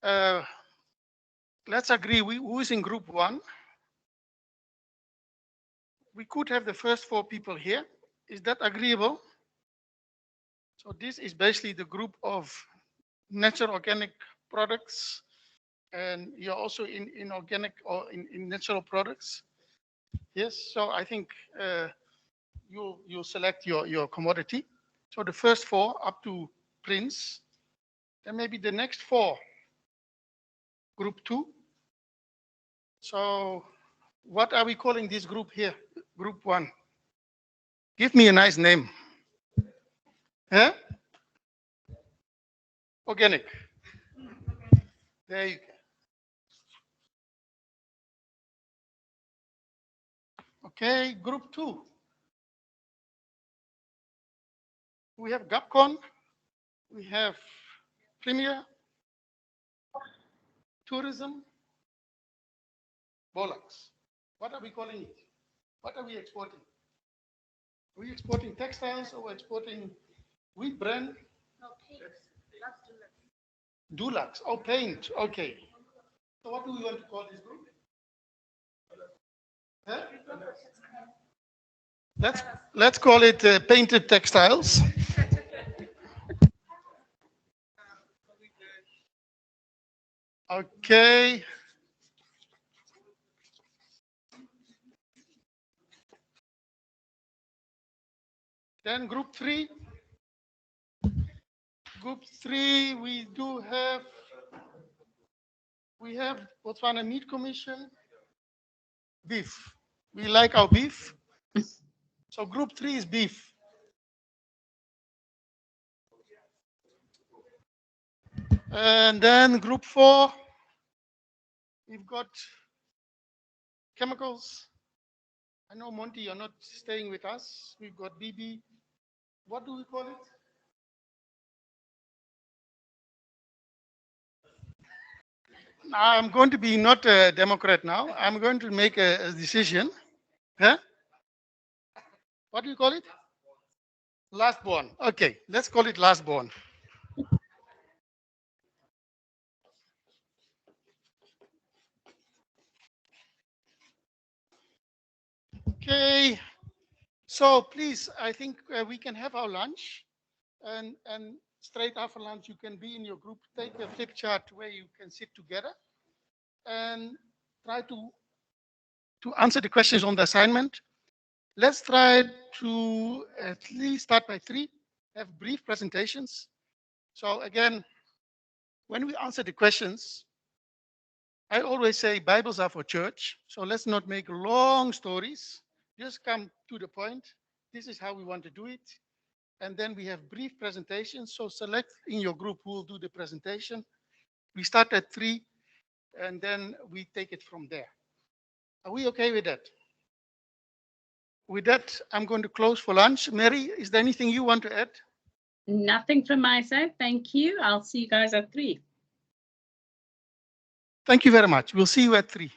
Speaker 1: let's agree who is in group 1. We could have the first 4 people here. Is that agreeable? So this is basically the group of natural organic products, and you're also in organic or in natural products. Yes, so I think you'll select your commodity. So the first 4 up to Prince, then maybe the next 4, group 2. So what are we calling this group here? Group 1. Give me a nice name. Huh? Organic. There you go. Okay, group 2. We have GAPCON, we have Premier, Tourism, Bollocks. What are we calling it? What are we exporting? Are we exporting textiles or exporting wheat brand? No, paint. Dulux. Oh, paint. Okay. So what do we want to call this group? Huh? Let's call it painted textiles. Okay. Then group 3. Group 3, we have Botswana Meat Commission, beef. We like our beef. So group 3 is beef. And then group 4, we've got chemicals. I know, Monty, you're not staying with us. We've got BB. What do we call it? I'm going to be not a Democrat now. I'm going to make a decision. Huh? What do you call it? Last born. Okay, let's call it last born. Okay, so please, I think we can have our lunch, and straight after lunch, you can be in your group, take a flip chart where you can sit together and try to answer the questions on the assignment. Let's try to at least start by 3, have brief presentations. So again, when we answer the questions, I always say Bibles are for church. So let's not make long stories. Just come to the point. This is how we want to do it. And then we have brief presentations. So select in your group who will do the presentation. We start at 3, and then we take it from there. Are we okay with that? With that, I'm going to close for lunch. Mary, is there anything you want to add?
Speaker 16: Nothing from my side. Thank you. I'll see you guys at 3.
Speaker 1: Thank you very much. We'll see you at 3.